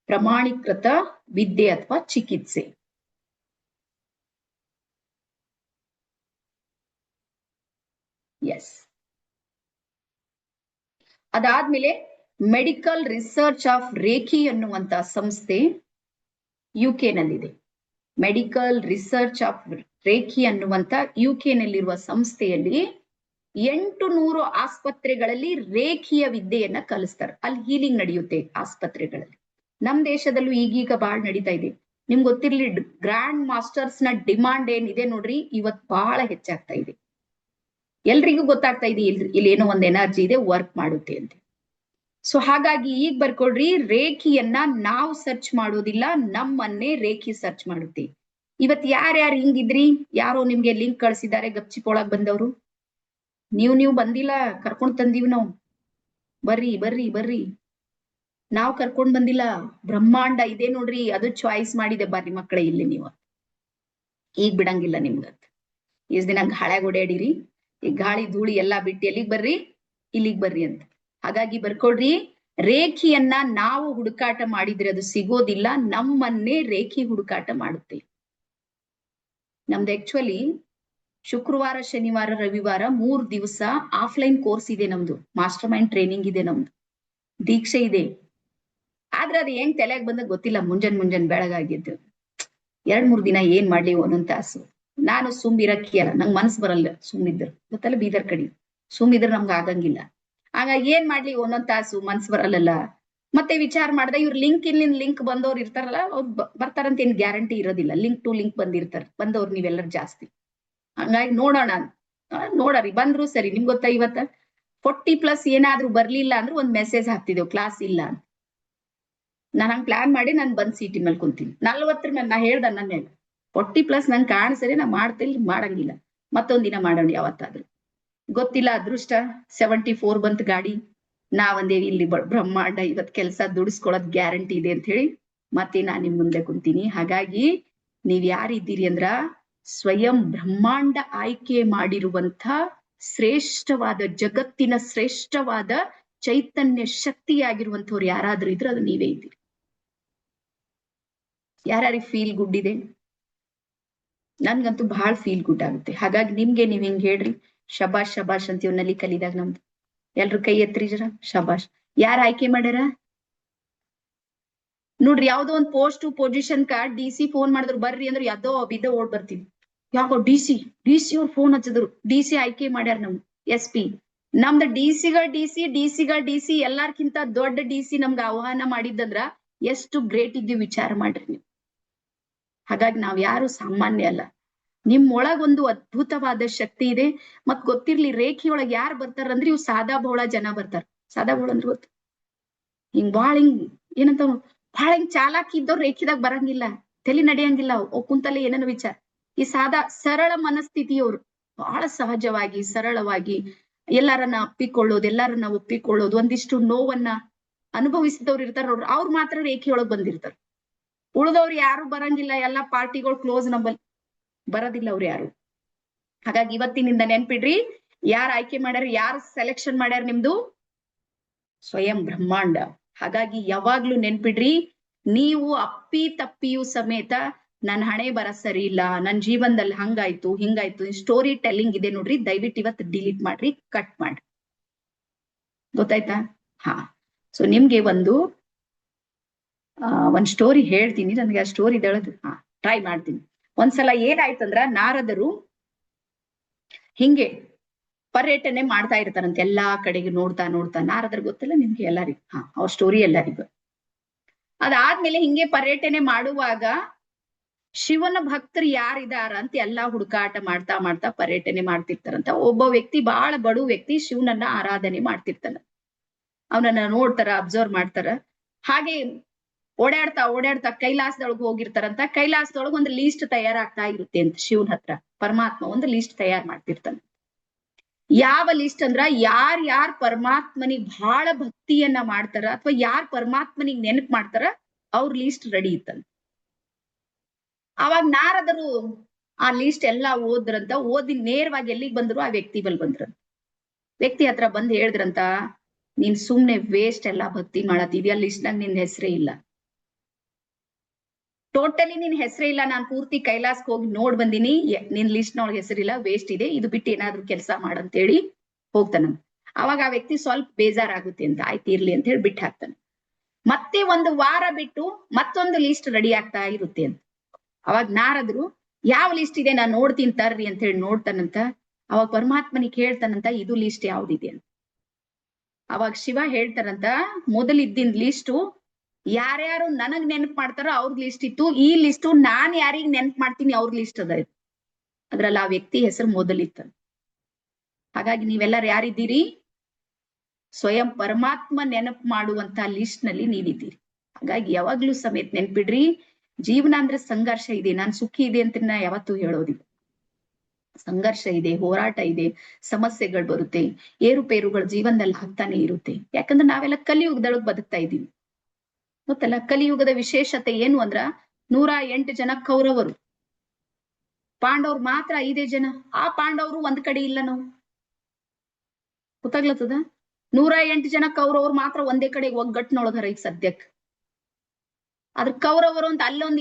Speaker 1: ಪ್ರಮಾಣೀಕೃತ ವಿದ್ಯೆ ಅಥವಾ ಚಿಕಿತ್ಸೆ. ಎಸ್. ಅದಾದ್ಮೇಲೆ ಮೆಡಿಕಲ್ ರಿಸರ್ಚ್ ಆಫ್ ರೇಖಿ ಅನ್ನುವಂತ ಸಂಸ್ಥೆ UK ನಲ್ಲಿದೆ. ಮೆಡಿಕಲ್ ರಿಸರ್ಚ್ ಆಫ್ ರೇಖಿ ಅನ್ನುವಂತ UK ನಲ್ಲಿರುವ ಸಂಸ್ಥೆಯಲ್ಲಿ 800 ಆಸ್ಪತ್ರೆಗಳಲ್ಲಿ ರೇಖಿಯ ವಿದ್ಯೆಯನ್ನ ಕಲಿಸ್ತಾರೆ. ಅಲ್ಲಿ ಹೀಲಿಂಗ್ ನಡೆಯುತ್ತೆ ಆಸ್ಪತ್ರೆಗಳಲ್ಲಿ. ನಮ್ ದೇಶದಲ್ಲೂ ಈಗೀಗ ಬಾಳ್ ನಡೀತಾ ಇದೆ. ನಿಮ್ಗೆ ಗೊತ್ತಿರ್ಲಿ, ಗ್ರ್ಯಾಂಡ್ ಮಾಸ್ಟರ್ಸ್ ನ ಡಿಮಾಂಡ್ ಏನಿದೆ ನೋಡ್ರಿ, ಇವತ್ ಬಹಳ ಹೆಚ್ಚಾಗ್ತಾ ಇದೆ. ಎಲ್ರಿಗೂ ಗೊತ್ತಾಗ್ತಾ ಇದೆ ಇಲ್ಲಿ ಏನೋ ಒಂದ್ ಎನರ್ಜಿ ಇದೆ, ವರ್ಕ್ ಮಾಡುತ್ತೆ ಅಂತ. ಸೊ ಹಾಗಾಗಿ ಈಗ ಬರ್ಕೊಳ್ರಿ, ರೇಖಿಯನ್ನ ನಾವು ಸರ್ಚ್ ಮಾಡೋದಿಲ್ಲ, ನಮ್ಮನ್ನೇ ರೇಖಿ ಸರ್ಚ್ ಮಾಡುತ್ತೆ. ಇವತ್ ಯಾರ್ಯಾರು ಹಿಂಗಿದ್ರಿ, ಯಾರೋ ನಿಮ್ಗೆ ಲಿಂಕ್ ಕಳ್ಸಿದ್ದಾರೆ ಗಪ್ಚಿಪ್ ಬಂದವರು, ನೀವು ಬಂದಿಲ್ಲ, ಕರ್ಕೊಂಡ್ ತಂದೀವಿ ನಾವು. ಬರ್ರಿ ಬರ್ರಿ ಬರ್ರಿ, ನಾವ್ ಕರ್ಕೊಂಡ್ ಬಂದಿಲ್ಲ, ಬ್ರಹ್ಮಾಂಡ ಇದೆ ನೋಡ್ರಿ, ಅದು ಚಾಯ್ಸ್ ಮಾಡಿದೆ. ಬರ್ರಿ ಮಕ್ಕಳೇ ಇಲ್ಲಿ ನೀವು, ಈಗ ಬಿಡಂಗಿಲ್ಲ ನಿಮ್ಗತ್. ಇಷ್ಟ್ ದಿನ ಗಾಳ್ಯಾಗ ಓಡಾಡಿರಿ, ಈ ಗಾಳಿ ಧೂಳಿ ಎಲ್ಲಾ ಬಿಟ್ಟು ಎಲ್ಲಿಗ್ ಬರ್ರಿ, ಇಲ್ಲಿಗ್ ಬರ್ರಿ ಅಂತ. ಹಾಗಾಗಿ ಬರ್ಕೊಳ್ರಿ, ರೇಖಿಯನ್ನ ನಾವು ಹುಡುಕಾಟ ಮಾಡಿದ್ರೆ ಅದು ಸಿಗೋದಿಲ್ಲ, ನಮ್ಮನ್ನೇ ರೇಖಿ ಹುಡುಕಾಟ ಮಾಡುತ್ತೆ. ನಮ್ದು ಆಕ್ಚುಲಿ ಶುಕ್ರವಾರ, ಶನಿವಾರ, ರವಿವಾರ 3 ದಿವಸ ಆಫ್ಲೈನ್ ಕೋರ್ಸ್ ಇದೆ ನಮ್ದು, ಮಾಸ್ಟರ್ ಮೈಂಡ್ ಟ್ರೈನಿಂಗ್ ಇದೆ ನಮ್ದು, ದೀಕ್ಷೆ ಇದೆ. ಆದ್ರೆ ಅದು ಹೆಂಗ್ ತಲೆಯಾಗ ಬಂದ ಗೊತ್ತಿಲ್ಲ. ಮುಂಜಾನ್ ಬೆಳಗಾಗಿದ್ದು 2-3 ದಿನ ಏನ್ ಮಾಡ್ಲಿ, ಒಂದೊಂದ್ ತಾಸು. ನಾನು ಸುಮ್ಮಿರಕ್ಕಿಯಲ್ಲ, ನಂಗ್ ಮನ್ಸ್ ಬರಲ್ಲ ಸುಮ್ಮಿದ್ರು, ಗೊತ್ತಲ್ಲ ಬೀದರ್ ಕಡೆ ಸುಮ್ಮಿದ್ರೆ ನಮ್ಗೆ ಆಗಂಗಿಲ್ಲ. ಆಗ ಏನ್ ಮಾಡ್ಲಿ, ಒಂದೊಂದ್ ತಾಸು ಮನ್ಸ್ ಬರಲ್ಲ. ಮತ್ತೆ ವಿಚಾರ ಮಾಡ್ದೆ, ಇವ್ರ ಲಿಂಕ್ ಬಂದವ್ರು ಇರ್ತಾರಲ್ಲ, ಅವ್ರು ಬರ್ತಾರಂತ ಏನ್ ಗ್ಯಾರಂಟಿ ಇರೋದಿಲ್ಲ. ಲಿಂಕ್ ಟು ಲಿಂಕ್ ಬಂದವ್ರು ನೀವೆಲ್ಲರೂ ಜಾಸ್ತಿ. ಹಂಗಾಗಿ ನೋಡರಿ ಬಂದ್ರು ಸರಿ. ನಿಮ್ಗೆ ಗೊತ್ತಾ, ಇವತ್ತ 40+ ಏನಾದ್ರೂ ಬರ್ಲಿಲ್ಲ ಅಂದ್ರೆ ಒಂದ್ ಮೆಸೇಜ್ ಹಾಕ್ತಿದ್ದೇವ್ ಕ್ಲಾಸ್ ಇಲ್ಲ ಅಂತ. ನಾನ್ ಹಂಗ್ ಪ್ಲಾನ್ ಮಾಡಿ ನಾನು ಬಂದ್ ಸೀಟಿನ ಮೇಲೆ ಕುಂತೀನಿ. 40 ಮೇಲೆ ನಾ ಹೇಳ್ದ ನನ್ನ 40+ ನಂಗೆ ಕಾಣಿಸರಿ, ನಾ ಮಾಡಂಗಿಲ್ಲ. ಮತ್ತೊಂದ್ ದಿನ ಮಾಡೋಣ ಯಾವತ್ತಾದ್ರು. ಗೊತ್ತಿಲ್ಲ, ಅದೃಷ್ಟ 74 ಬಂತ್ ಗಾಡಿ. ನಾವಂದೇವಿ ಇಲ್ಲಿ ಬ್ರಹ್ಮಾಂಡ ಇವತ್ ಕೆಲ್ಸ ದುಡಿಸ್ಕೊಳೋದ್ ಗ್ಯಾರಂಟಿ ಇದೆ ಅಂತ ಹೇಳಿ ಮತ್ತೆ ನಾನ್ ನಿಮ್ ಮುಂದೆ ಕುಂತೀನಿ. ಹಾಗಾಗಿ ನೀವ್ ಯಾರಿದ್ದೀರಿ ಅಂದ್ರ, ಸ್ವಯಂ ಬ್ರಹ್ಮಾಂಡ ಆಯ್ಕೆ ಮಾಡಿರುವಂತ ಶ್ರೇಷ್ಠವಾದ, ಜಗತ್ತಿನ ಶ್ರೇಷ್ಠವಾದ ಚೈತನ್ಯ ಶಕ್ತಿಯಾಗಿರುವಂತವ್ರು ಯಾರಾದ್ರೂ ಇದ್ರೆ ಅದು ನೀವೇ ಇದ್ದೀರಿ. ಯಾರ್ಯಾರಿಗೆ ಫೀಲ್ ಗುಡ್ ಇದೆ? ನನ್ಗಂತೂ ಬಹಳ ಫೀಲ್ ಗುಡ್ ಆಗುತ್ತೆ. ಹಾಗಾಗಿ ನಿಮ್ಗೆ ನೀವ್ ಹಿಂಗ್ ಹೇಳ್ರಿ, ಶಬಾಷ್ ಶಬಾಷ್ ಅಂತ ಇವನಲ್ಲಿ ಕಲಿದಾಗ ನಮ್ದು. ಎಲ್ರು ಕೈ ಎತ್ರಿ ಜರ, ಶಬಾಷ್. ಯಾರು ಆಯ್ಕೆ ಮಾಡ್ಯಾರ ನೋಡ್ರಿ, ಯಾವ್ದೋ ಒಂದ್ ಪೋಸ್ಟ್ ಪೊಸಿಷನ್ DC ಫೋನ್ ಮಾಡಿದ್ರು ಬರ್ರಿ ಅಂದ್ರೆ ಯಾವ್ದೋ ಬಿದ್ದ ಓಡ್ ಬರ್ತೀವಿ. ಯಾಕೋ DC ಅವ್ರು ಫೋನ್ ಹಚ್ಚಿದ್ರು, DC ಆಯ್ಕೆ ಮಾಡ್ಯಾರ ನಮ್ SP. ನಮ್ದು DC ಎಲ್ಲಾರ್ಕಿಂತ ದೊಡ್ಡ DC ನಮ್ಗೆ ಆಹ್ವಾನ ಮಾಡಿದ್ದಂದ್ರ ಎಷ್ಟು ಗ್ರೇಟ್ ಇದ್ದೀವಿ ವಿಚಾರ ಮಾಡ್ರಿ ನೀವು. ಹಾಗಾಗಿ ನಾವ್ ಯಾರು ಸಾಮಾನ್ಯ ಅಲ್ಲ. ನಿಮ್ ಒಳಗೊಂದು ಅದ್ಭುತವಾದ ಶಕ್ತಿ ಇದೆ. ಮತ್ ಗೊತ್ತಿರ್ಲಿ, ರೇಖೆಯೊಳಗ್ ಯಾರು ಬರ್ತಾರಂದ್ರೆ ಇವ್ ಸಾದಾ ಬೋಳ ಜನ ಬರ್ತಾರ. ಸಾದಾ ಬೋಳ ಅಂದ್ರೆ ಗೊತ್ತು, ಹಿಂಗ್ ಏನಂತ ಬಹಳ ಹಿಂಗ್ ಚಾಲಾಕಿ ಇದ್ದವ್ರು ರೇಖಿದಾಗ ಬರಂಗಿಲ್ಲ, ತಲೆ ನಡೆಯಂಗಿಲ್ಲ, ಕುಂತಲ್ಲೇ ಏನೇನೋ ವಿಚಾರ. ಈ ಸಾದಾ ಸರಳ ಮನಸ್ಥಿತಿಯವ್ರು ಬಹಳ ಸಹಜವಾಗಿ, ಸರಳವಾಗಿ ಎಲ್ಲಾರನ್ನ ಒಪ್ಪಿಕೊಳ್ಳೋದು, ಒಂದಿಷ್ಟು ನೋವನ್ನ ಅನುಭವಿಸಿದವ್ರು ಇರ್ತಾರ ನೋಡ್ರಿ, ಅವ್ರು ಮಾತ್ರ ರೇಖೆಯೊಳಗ್ ಬಂದಿರ್ತಾರ. ಉಳಿದವ್ರು ಯಾರು ಬರಂಗಿಲ್ಲ, ಎಲ್ಲಾ ಪಾರ್ಟಿಗಳು ಕ್ಲೋಸ್, ನಂಬಲ್ಲಿ ಬರೋದಿಲ್ಲ ಅವ್ರು ಯಾರು. ಹಾಗಾಗಿ ಇವತ್ತಿನಿಂದ ನೆನ್ಪಿಡ್ರಿ, ಯಾರು ಆಯ್ಕೆ ಮಾಡ್ಯಾರ, ಯಾರು ಸೆಲೆಕ್ಷನ್ ಮಾಡ್ಯಾರ, ನಿಮ್ದು ಸ್ವಯಂ ಬ್ರಹ್ಮಾಂಡ. ಹಾಗಾಗಿ ಯಾವಾಗ್ಲೂ ನೆನ್ಪಿಡ್ರಿ, ನೀವು ಅಪ್ಪಿ ತಪ್ಪಿಯೂ ಸಮೇತ ನನ್ ಹಣೆ ಬರ ಸರಿ ಇಲ್ಲ, ನನ್ ಜೀವನದಲ್ಲಿ ಹಂಗಾಯ್ತು ಹಿಂಗಾಯ್ತು ಸ್ಟೋರಿ ಟೆಲ್ಲಿಂಗ್ ಇದೆ ನೋಡ್ರಿ, ದಯವಿಟ್ಟು ಇವತ್ತು ಡಿಲೀಟ್ ಮಾಡ್ರಿ, ಕಟ್ ಮಾಡ್ರಿ. ಗೊತ್ತಾಯ್ತಾ? ಹಾ. ಸೊ ನಿಮ್ಗೆ ಒಂದ್ ಸ್ಟೋರಿ ಹೇಳ್ತೀನಿ. ನನಗೆ ಆ ಸ್ಟೋರಿ ಟ್ರೈ ಮಾಡ್ತೀನಿ. ಒಂದ್ಸಲ ಏನಾಯ್ತಂದ್ರ, ನಾರದರು ಹಿಂಗೆ ಪರ್ಯಟನೆ ಮಾಡ್ತಾ ಇರ್ತಾರಂತೆ ಎಲ್ಲಾ ಕಡೆಗೆ, ನೋಡ್ತಾ ನಾರದರು ಗೊತ್ತಿಲ್ಲ ನಿಮ್ಗೆ ಎಲ್ಲರಿಗೂ. ಅವ್ರ ಸ್ಟೋರಿ ಎಲ್ಲರಿಗೂ. ಅದಾದ್ಮೇಲೆ ಹಿಂಗೆ ಪರ್ಯಟನೆ ಮಾಡುವಾಗ ಶಿವನ ಭಕ್ತರು ಯಾರಿದಾರ ಅಂತ ಎಲ್ಲಾ ಹುಡುಕಾಟ ಮಾಡ್ತಾ ಪರ್ಯಟನೆ ಮಾಡ್ತಿರ್ತಾರಂತ. ಒಬ್ಬ ವ್ಯಕ್ತಿ, ಬಹಳ ಬಡು ವ್ಯಕ್ತಿ, ಶಿವನನ್ನ ಆರಾಧನೆ ಮಾಡ್ತಿರ್ತಾನ. ಅವನನ್ನ ನೋಡ್ತಾರ, ಅಬ್ಸರ್ವ್ ಮಾಡ್ತಾರ. ಹಾಗೆ ಓಡಾಡ್ತಾ ಕೈಲಾಸದೊಳಗೆ ಹೋಗಿರ್ತಾರಂತ. ಕೈಲಾಸದೊಳಗೆ ಒಂದು ಲೀಸ್ಟ್ ತಯಾರಾಗ್ತಾ ಇರುತ್ತೆ ಅಂತ ಶಿವನ ಹತ್ರ. ಪರಮಾತ್ಮ ಒಂದು ಲೀಸ್ಟ್ ತಯಾರು ಮಾಡ್ತಿರ್ತಾನೆ. ಯಾವ ಲಿಸ್ಟ್ ಅಂದ್ರ, ಯಾರ್ ಪರಮಾತ್ಮನಿಗೆ ಬಹಳ ಭಕ್ತಿಯನ್ನ ಮಾಡ್ತಾರ ಅಥವಾ ಯಾರ್ ಪರಮಾತ್ಮನಿಗೆ ನೆನಪು ಮಾಡ್ತಾರ ಅವ್ರ ಲೀಸ್ಟ್ ರೆಡಿ ಇತ್ತಂತ. ಅವಾಗ ನಾರದರು ಆ ಲೀಸ್ಟ್ ಎಲ್ಲಾ ಓದಿ ನೇರವಾಗಿ ಎಲ್ಲಿಗೆ ಬಂದ್ರು, ಆ ವ್ಯಕ್ತಿ ಬಲ್ ಬಂದ್ರಂತ. ವ್ಯಕ್ತಿ ಹತ್ರ ಬಂದ್ ಹೇಳಿದ್ರಂತ, ನೀನ್ ಸುಮ್ನೆ ವೇಸ್ಟ್ ಎಲ್ಲಾ ಭಕ್ತಿ ಮಾಡತ್ತಿದ್ಯಾ, ಲಿಸ್ಟ್ನಾಗ ನಿನ್ ಹೆಸರೇ ಇಲ್ಲ, ಟೋಟಲಿ ನಿನ್ ಹೆಸರೇ ಇಲ್ಲ, ನಾನ್ ಪೂರ್ತಿ ಕೈಲಾಸಕ್ಕೆ ಹೋಗಿ ನೋಡ್ ಬಂದಿನಿ, ನಿನ್ ಲಿಸ್ಟ್ ನೊಳಗೆ ಹೆಸರಿಲ್ಲ, ವೇಸ್ಟ್ ಇದೆ, ಇದು ಬಿಟ್ಟು ಏನಾದ್ರು ಕೆಲಸ ಮಾಡಂತೇಳಿ ಹೋಗ್ತಾನ. ಅವಾಗ ಆ ವ್ಯಕ್ತಿ ಸ್ವಲ್ಪ ಬೇಜಾರಾಗುತ್ತೆ ಅಂತ, ಆಯ್ತು ಇರ್ಲಿ ಅಂತ ಹೇಳಿ ಬಿಟ್ಟು ಹಾಕ್ತಾನೆ. ಮತ್ತೆ 1 ವಾರ ಬಿಟ್ಟು ಮತ್ತೊಂದು ಲಿಸ್ಟ್ ರೆಡಿ ಆಗ್ತಾ ಇರುತ್ತೆ ಅಂತ. ಅವಾಗ ನಾರದ್ರು, ಯಾವ ಲಿಸ್ಟ್ ಇದೆ ನಾನ್ ನೋಡ್ತೀನಿ ತರ್ರಿ ಅಂತ ಹೇಳಿ ನೋಡ್ತಾನಂತ. ಅವಾಗ ಪರಮಾತ್ಮನಿಗೆ ಹೇಳ್ತಾನಂತ, ಇದು ಲಿಸ್ಟ್ ಯಾವ್ದಿದೆ ಅಂತ. ಅವಾಗ ಶಿವ ಹೇಳ್ತಾರಂತ, ಮೊದಲಿದ್ದಿನ ಲಿಸ್ಟು ಯಾರ್ಯಾರು ನನಗ್ ನೆನಪು ಮಾಡ್ತಾರೋ ಅವ್ರ ಲಿಸ್ಟ್ ಇತ್ತು, ಈ ಲಿಸ್ಟು ನಾನ್ ಯಾರಿಗ್ ನೆನಪು ಮಾಡ್ತೀನಿ ಅವ್ರ ಲಿಸ್ಟ್ ಅದ. ಅದ್ರಲ್ಲಿ ಆ ವ್ಯಕ್ತಿ ಹೆಸರು ಮೊದಲಿತ್ತ. ಹಾಗಾಗಿ ನೀವೆಲ್ಲರೂ ಯಾರಿದ್ದೀರಿ? ಸ್ವಯಂ ಪರಮಾತ್ಮ ನೆನಪು ಮಾಡುವಂತ ಲಿಸ್ಟ್ ನಲ್ಲಿ ನೀವಿದ್ದೀರಿ. ಹಾಗಾಗಿ ಯಾವಾಗ್ಲೂ ಸಮೇತ ನೆನ್ಪಿಡ್ರಿ, ಜೀವನ ಅಂದ್ರೆ ಸಂಘರ್ಷ ಇದೆ. ನಾನ್ ಸುಖಿ ಇದೆ ಅಂತ ನಾ ಯಾವತ್ತೂ ಹೇಳೋದಿಲ್ಲ. ಸಂಘರ್ಷ ಇದೆ, ಹೋರಾಟ ಇದೆ, ಸಮಸ್ಯೆಗಳು ಬರುತ್ತೆ, ಏರುಪೇರುಗಳು ಜೀವನದಲ್ಲಿ ಆಗ್ತಾನೆ ಇರುತ್ತೆ. ಯಾಕಂದ್ರೆ ನಾವೆಲ್ಲ ಕಲಿಯುಗದೊಳಗ್ ಬದುಕ್ತಾ ಇದೀವಿ. ಗೊತ್ತಲ್ಲ, ಕಲಿಯುಗದ ವಿಶೇಷತೆ ಏನು ಅಂದ್ರ 108 ಜನ ಕೌರವರು, ಪಾಂಡವ್ರು ಮಾತ್ರ 5 ಜನ. ಆ ಪಾಂಡವರು ಒಂದ್ ಕಡೆ ಇಲ್ಲ. ನಾವು ಗೊತ್ತಾಗ್ಲತ್ತದ? 108 ಜನ ಕೌರವರು ಮಾತ್ರ ಒಂದೇ ಕಡೆ ಒಗ್ಗಟ್ಟಿನೊಳಗರ ಈಗ ಸದ್ಯಕ್ಕೆ. ಅದ್ರ ಕೌರವರು ಅಂತ ಅಲ್ಲೊಂದ್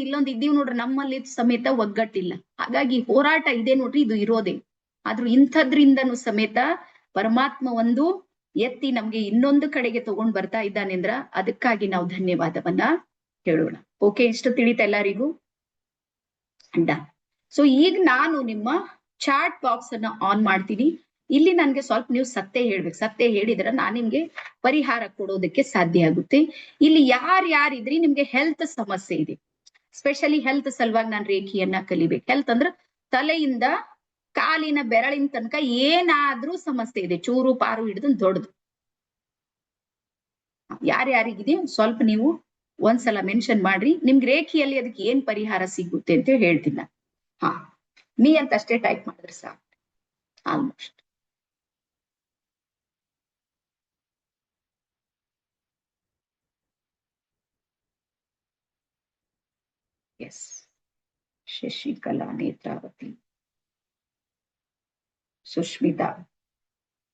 Speaker 1: ಇಲ್ಲೊಂದ್ ಇದ್ದೀವಿ ನೋಡ್ರಿ, ನಮ್ಮಲ್ಲಿ ಸಮೇತ ಒಗ್ಗಟ್ಟಿಲ್ಲ. ಹಾಗಾಗಿ ಹೋರಾಟ ಇದೆ ನೋಡ್ರಿ, ಇದು ಇರೋದೇ. ಆದ್ರೂ ಇಂಥದ್ರಿಂದನೂ ಸಮೇತ ಪರಮಾತ್ಮ ಒಂದು ಎತ್ತಿ ನಮ್ಗೆ ಇನ್ನೊಂದು ಕಡೆಗೆ ತಗೊಂಡ್ ಬರ್ತಾ ಇದ್ದಾನೆ ಅಂದ್ರ ಅದಕ್ಕಾಗಿ ನಾವು ಧನ್ಯವಾದವನ್ನ ಹೇಳೋಣ. ಓಕೆ, ಇಷ್ಟು ತಿಳಿತಾ ಎಲ್ಲರಿಗೂ? ಅಂಡ. ಸೊ ಈಗ ನಾನು ನಿಮ್ಮ ಚಾಟ್ ಬಾಕ್ಸ್ ಅನ್ನ ಆನ್ ಮಾಡ್ತೀನಿ. ಇಲ್ಲಿ ನನ್ಗೆ ಸ್ವಲ್ಪ ನೀವು ಸತ್ಯ ಹೇಳ್ಬೇಕು. ಸತ್ಯ ಹೇಳಿದ್ರೆ ನಾನ್ ನಿಮ್ಗೆ ಪರಿಹಾರ ಕೊಡೋದಕ್ಕೆ ಸಾಧ್ಯ ಆಗುತ್ತೆ. ಇಲ್ಲಿ ಯಾರಿದ್ರಿ ನಿಮ್ಗೆ ಹೆಲ್ತ್ ಸಮಸ್ಯೆ ಇದೆ, ಸ್ಪೆಷಲಿ ಹೆಲ್ತ್ ಸಲುವಾಗಿ ನಾನು ರೇಖಿಯನ್ನ ಕಲಿಬೇಕು. ಹೆಲ್ತ್ ಅಂದ್ರೆ ತಲೆಯಿಂದ ಕಾಲಿನ ಬೆರಳಿನ ತನಕ ಏನಾದ್ರೂ ಸಮಸ್ಯೆ ಇದೆ, ಚೂರು ಪಾರು ಹಿಡಿದು ದೊಡ್ಡದು. ಯಾರ್ಯಾರಿಗಿದೆ ಸ್ವಲ್ಪ ನೀವು ಒಂದ್ಸಲ ಮೆನ್ಷನ್ ಮಾಡ್ರಿ. ನಿಮ್ಗೆ ರೇಖಿಯಲ್ಲಿ ಅದಕ್ಕೆ ಏನ್ ಪರಿಹಾರ ಸಿಗುತ್ತೆ ಅಂತ ಹೇಳ್ತೀನಿ ನಾನು. ಹಾ, ಮೀ ಅಂತ ಅಷ್ಟೇ ಟೈಪ್ ಮಾಡಿದ್ರೆ ಸಾಕು. Almost yes. Shashikala, Netravati, Sushmita,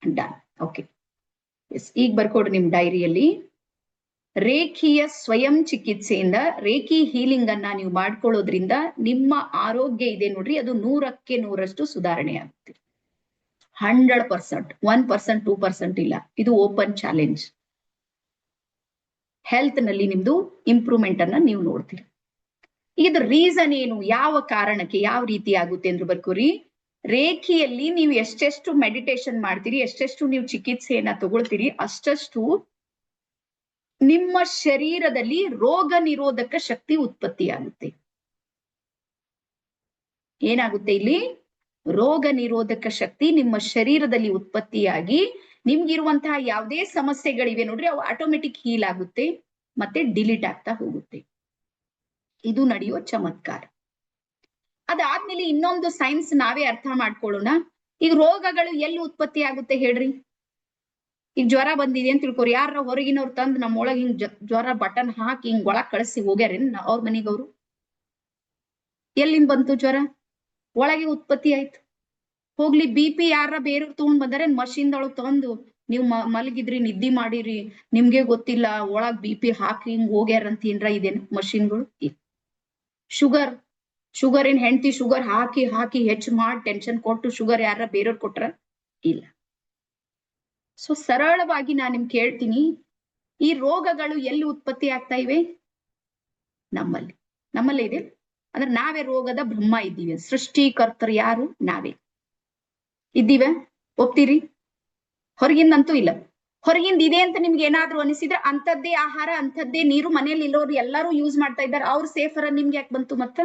Speaker 1: done. Okay, yes. ಈಗ ಬರ್ಕೊಡ್ರಿ ನಿಮ್ ಡೈರಿಯಲ್ಲಿ. ರೇಖೀಯ ಸ್ವಯಂ ಚಿಕಿತ್ಸೆಯಿಂದ ರೇಖಿ ಹೀಲಿಂಗ್ ಅನ್ನ ನೀವು ಮಾಡ್ಕೊಳ್ಳೋದ್ರಿಂದ ನಿಮ್ಮ ಆರೋಗ್ಯ ಇದೆ ನೋಡ್ರಿ, ಅದು 100ಕ್ಕೆ 100ರಷ್ಟು ಸುಧಾರಣೆ ಆಗುತ್ತೆ. 100%, 1%, 2% ಇಲ್ಲ. ಇದು ಓಪನ್ ಚಾಲೆಂಜ್. ಹೆಲ್ತ್ ನಲ್ಲಿ ನಿಮ್ದು ಇಂಪ್ರೂವ್ಮೆಂಟ್ ಅನ್ನ ನೀವು ನೋಡ್ತೀರಿ. ಇದು ರೀಸನ್ ಏನು, ಯಾವ ಕಾರಣಕ್ಕೆ ಯಾವ ರೀತಿ ಆಗುತ್ತೆ ಅಂದ್ರೆ ಬರ್ಕೋರಿ. ರೇಖಿಯಲ್ಲಿ ನೀವು ಎಷ್ಟೆಷ್ಟು ಮೆಡಿಟೇಷನ್ ಮಾಡ್ತೀರಿ, ಎಷ್ಟೆಷ್ಟು ನೀವು ಚಿಕಿತ್ಸೆಯನ್ನ ತಗೊಳ್ತೀರಿ, ಅಷ್ಟಷ್ಟು ನಿಮ್ಮ ಶರೀರದಲ್ಲಿ ರೋಗ ನಿರೋಧಕ ಶಕ್ತಿ ಉತ್ಪತ್ತಿಯಾಗುತ್ತೆ. ಏನಾಗುತ್ತೆ ಇಲ್ಲಿ? ರೋಗ ನಿರೋಧಕ ಶಕ್ತಿ ನಿಮ್ಮ ಶರೀರದಲ್ಲಿ ಉತ್ಪತ್ತಿಯಾಗಿ ನಿಮ್ಗಿರುವಂತಹ ಯಾವುದೇ ಸಮಸ್ಯೆಗಳಿವೆ ನೋಡ್ರಿ, ಅವು ಆಟೋಮೆಟಿಕ್ ಹೀಲ್ ಆಗುತ್ತೆ ಮತ್ತೆ ಡಿಲೀಟ್ ಆಗ್ತಾ ಹೋಗುತ್ತೆ. ಇದು ನಡೆಯೋ ಚಮತ್ಕಾರ. ಅದಾದ್ಮೇಲೆ ಇನ್ನೊಂದು ಸೈನ್ಸ್ ನಾವೇ ಅರ್ಥ ಮಾಡ್ಕೊಳ್ಳೋಣ. ಈಗ ರೋಗಗಳು ಎಲ್ಲಿ ಉತ್ಪತ್ತಿ ಆಗುತ್ತೆ ಹೇಳ್ರಿ? ಈಗ ಜ್ವರ ಬಂದಿದೆ ಅಂತ ತಿಳ್ಕೊರಿ, ಯಾರ ಹೊರಗಿನವ್ರು ತಂದು ನಮ್ಮೊಳಗೆ ಹಿಂಗ್ ಜ್ವರ ಬಟನ್ ಹಾಕಿ ಹಿಂಗ್ ಒಳಗ್ ಕಳಿಸಿ ಹೋಗ್ಯಾರೇನ್ ಅವ್ರ ಮನೆಗವ್ರು? ಎಲ್ಲಿಂದ ಬಂತು ಜ್ವರ? ಒಳಗೆ ಉತ್ಪತ್ತಿ ಆಯ್ತು. ಹೋಗ್ಲಿ BP ಯಾರ ಬೇರೆ ತಗೊಂಡ್ ಬಂದಾರೆ ಮಷಿನ್ ಒಳಗ್ ತಗೊಂಡು ನೀವು ಮಲಗಿದ್ರಿ, ನಿದ್ದಿ ಮಾಡಿರಿ, ನಿಮ್ಗೆ ಗೊತ್ತಿಲ್ಲ ಒಳಗ್ BP ಹಾಕಿ ಹಿಂಗ್ ಹೋಗ್ಯಾರಂತ ಏನ್ರ ಇದೇನು ಮಷಿನ್ಗಳು? ಶುಗರ್ ಏನ್ ಹೆಂಡತಿ ಶುಗರ್ ಹಾಕಿ ಹಾಕಿ ಹೆಚ್ಚು ಮಾಡಿ ಟೆನ್ಷನ್ ಕೊಟ್ಟು ಶುಗರ್ ಯಾರ ಬೇರೆಯವ್ರು ಕೊಟ್ರ? ಇಲ್ಲ. ಸೊ ಸರಳವಾಗಿ ನಾನು ನಿಮ್ಗೆ ಕೇಳ್ತೀನಿ, ಈ ರೋಗಗಳು ಎಲ್ಲಿ ಉತ್ಪತ್ತಿ ಆಗ್ತಾ ಇವೆ? ನಮ್ಮಲ್ಲೇ ಇದೆ. ಅಂದ್ರೆ ನಾವೇ ರೋಗದ ಬ್ರಹ್ಮ ಇದ್ದೀವಿ. ಸೃಷ್ಟಿಕರ್ತರು ಯಾರು? ನಾವೇ ಇದ್ದೀವ. ಒಪ್ತೀರಿ? ಹೊರಗಿಂದಂತೂ ಇಲ್ಲ. ಹೊರಗಿಂದ ಇದೆ ಅಂತ ನಿಮ್ಗೆ ಏನಾದ್ರೂ ಅನಿಸಿದ್ರೆ ಅಂತದ್ದೇ ಆಹಾರ, ಅಂತದ್ದೇ ನೀರು ಮನೇಲಿ ಇಲ್ಲೋರು ಎಲ್ಲರೂ ಯೂಸ್ ಮಾಡ್ತಾ ಇದ್ದಾರೆ, ಅವ್ರು ಸೇಫರ. ನಿಮ್ಗೆ ಯಾಕೆ ಬಂತು? ಮತ್ತ